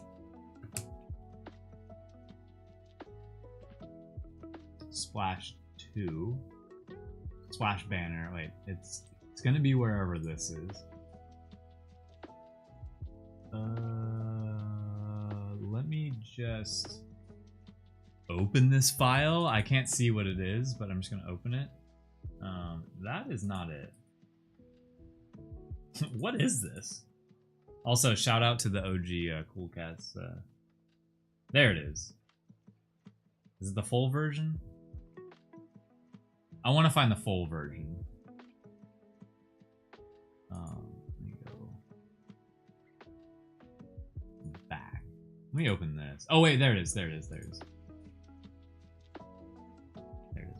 Splash 2. Splash banner. Wait, it's gonna be wherever this is. Let me just open this file. I can't see what it is, but I'm just gonna open it. That is not it. What is this? Also, shout out to the OG Cool Cats. There it is. Is it the full version? I want to find the full version. Let me go back. Let me open this. Oh wait, there it is. There it is. There it is. There it is.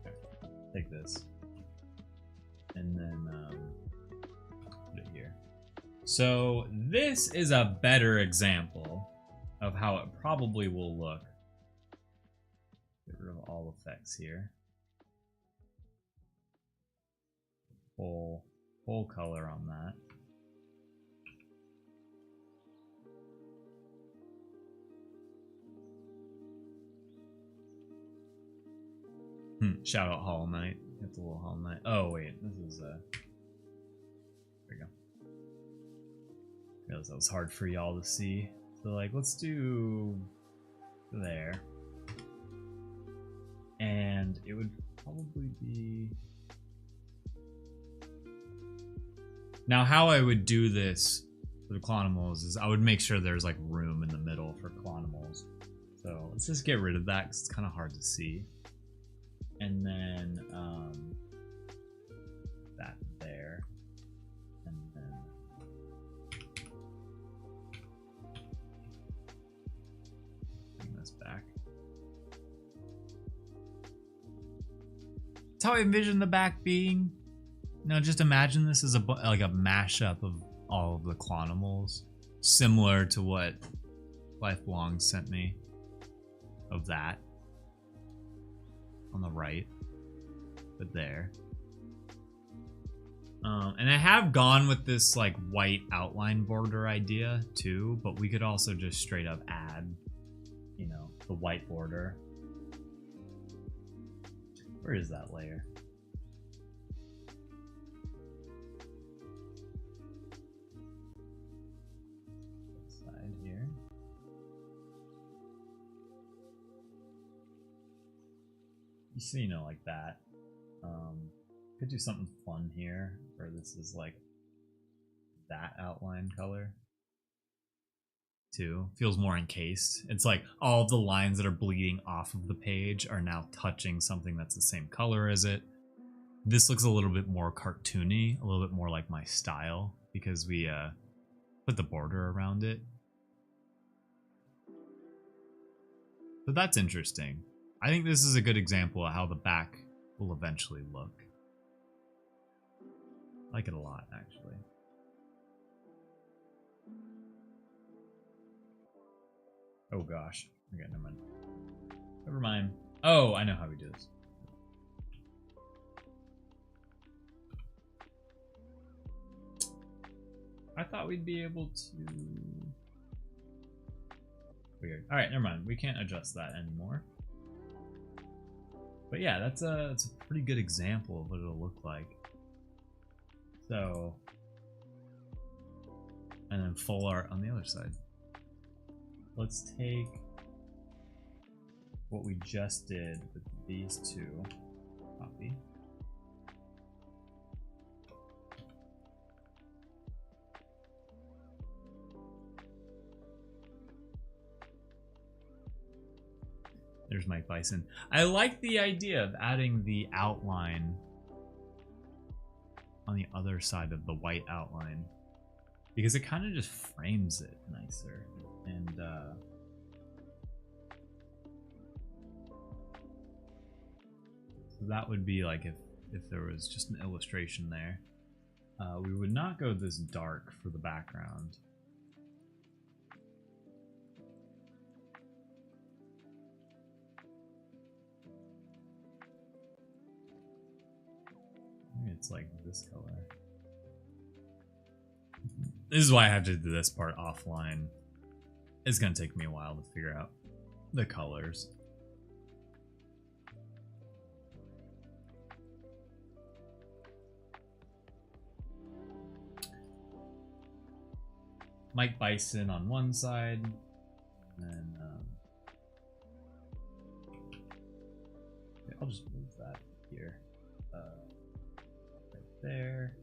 Okay. Take this, and then put it here. So this is a better example of how it probably will look. Get rid of all effects here. Full color on that. Shout out Hollow Knight. Get the little Hollow Knight. Oh wait, this is there we go. I realized that was hard for y'all to see. So like, let's do there. And it would probably be... Now how I would do this for the CLONimals is I would make sure there's like room in the middle for CLONimals. So let's just get rid of that because it's kind of hard to see. And then that there. And then bring this back. That's how I envision the back being. Now just imagine this as like a mashup of all of the CLONimals, similar to what Life Belongs sent me of that on the right, but there. And I have gone with this like white outline border idea too, but we could also just straight up add, you know, the white border. Where is that layer? Side here. You see, you know, like that. Could do something fun here, where this is like that outline color too. Feels more encased. It's like all of the lines that are bleeding off of the page are now touching something that's the same color as it. This looks a little bit more cartoony, a little bit more like my style, because we put the border around it. But that's interesting. I think this is a good example of how the back will eventually look. I like it a lot, actually. Oh gosh. Okay, never mind. Never mind. Oh, I know how we do this. I thought we'd be able to... Weird. Alright, never mind. We can't adjust that anymore. But yeah, that's a pretty good example of what it'll look like. So... And then full art on the other side. Let's take what we just did with these two. Copy. There's Mike Bison. I like the idea of adding the outline on the other side of the white outline, because it kind of just frames it nicer. And so that would be like if there was just an illustration there. We would not go this dark for the background. Maybe it's like this color. This is why I have to do this part offline. It's gonna take me a while to figure out the colors. Mike Bison on one side, and then I'll just move that here, right there.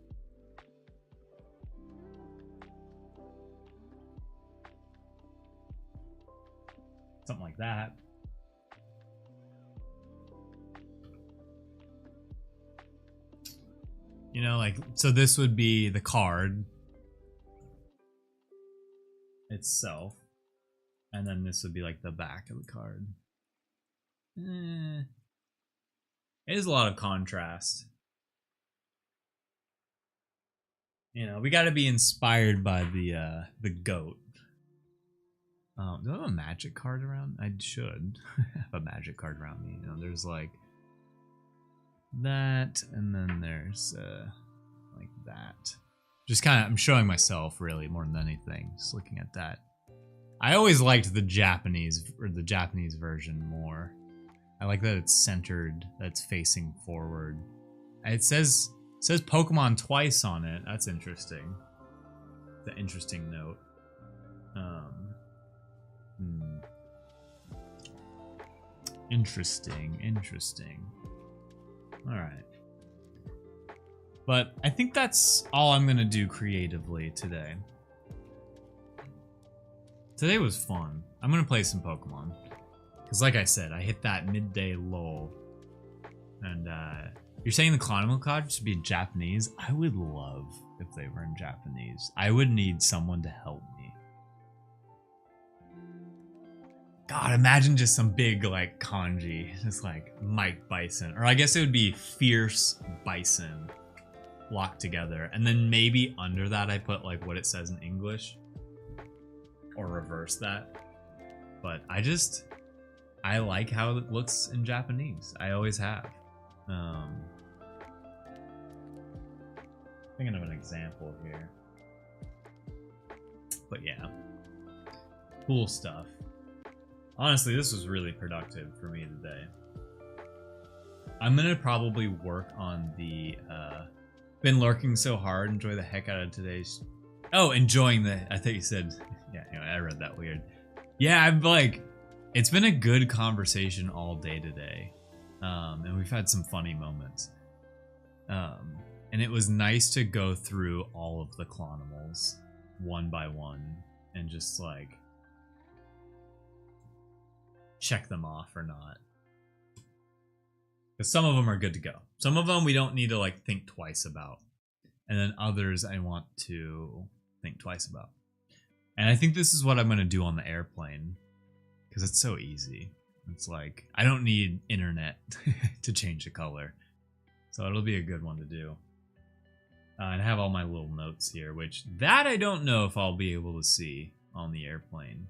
Something like that. You know, like, so this would be the card itself. And then this would be like the back of the card. It is a lot of contrast. You know, we got to be inspired by the goat. Do I have a magic card around? I should have a magic card around me. You know, there's like that, and then there's like that. Just kind of, I'm showing myself really more than anything. Just looking at that. I always liked the Japanese version more. I like that it's centered, that's facing forward. It says Pokemon twice on it. That's interesting. It's an interesting note. Interesting. All right. But I think that's all I'm gonna do creatively today. Today was fun. I'm gonna play some Pokemon. Because like I said, I hit that midday lull. And you're saying the CLONimals cards should be in Japanese? I would love if they were in Japanese. I would need someone to help me. God, imagine just some big like kanji. Just like Mike Bison. Or I guess it would be Fierce Bison locked together. And then maybe under that I put like what it says in English. Or reverse that. But I like how it looks in Japanese. I always have. Thinking of an example here. But yeah. Cool stuff. Honestly, this was really productive for me today. I'm gonna probably work on the been lurking so hard, enjoy the heck out of today's enjoying the I think you said yeah, anyway, I read that weird. Yeah, I'm like it's been a good conversation all day today. And we've had some funny moments. And it was nice to go through all of the CLONimals one by one and just like check them off or not. Because some of them are good to go. Some of them we don't need to like think twice about. And then others I want to think twice about. And I think this is what I'm going to do on the airplane. Because it's so easy. It's like, I don't need internet to change the color. So it'll be a good one to do. And I have all my little notes here, which that I don't know if I'll be able to see on the airplane.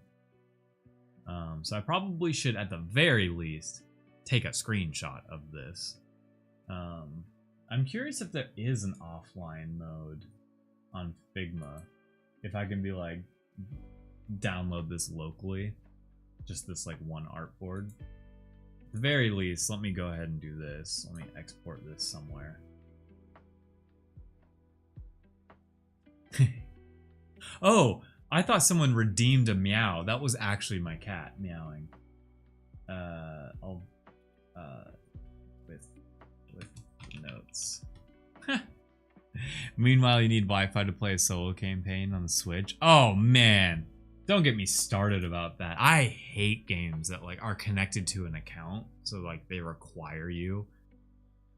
So I probably should, at the very least, take a screenshot of this. I'm curious if there is an offline mode on Figma. If I can be like, download this locally. Just this like one artboard. At the very least, let me go ahead and do this. Let me export this somewhere. Oh, I thought someone redeemed a meow. That was actually my cat meowing. With notes. Meanwhile, you need Wi-Fi to play a solo campaign on the Switch. Oh man. Don't get me started about that. I hate games that like are connected to an account, so like they require you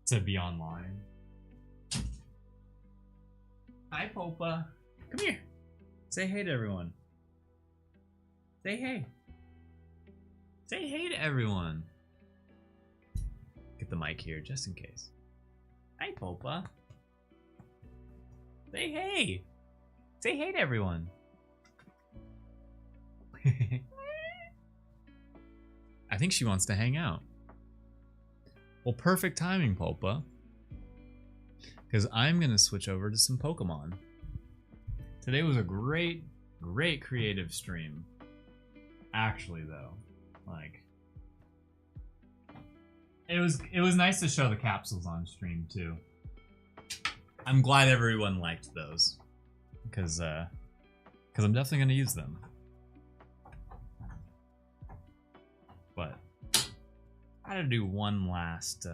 to be online. Hi, Popa. Come here. Say hey to everyone. Say hey. Say hey to everyone. Get the mic here just in case. Hi, Popa. Say hey. Say hey to everyone. I think she wants to hang out. Well, perfect timing, Popa. Because I'm going to switch over to some Pokemon. Today was a great creative stream. Actually, though. Like, it was nice to show the capsules on stream, too. I'm glad everyone liked those. Because I'm definitely going to use them. But I gotta do one last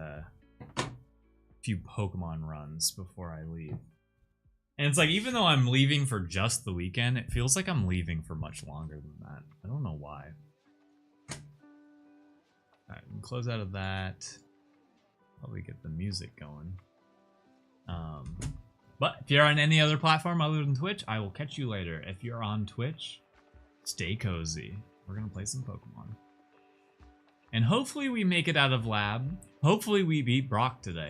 few Pokemon runs before I leave. And it's like, even though I'm leaving for just the weekend, it feels like I'm leaving for much longer than that. I don't know why. Alright, close out of that. Probably get the music going. But if you're on any other platform other than Twitch, I will catch you later. If you're on Twitch, stay cozy. We're gonna play some Pokemon. And hopefully we make it out of lab. Hopefully we beat Brock today.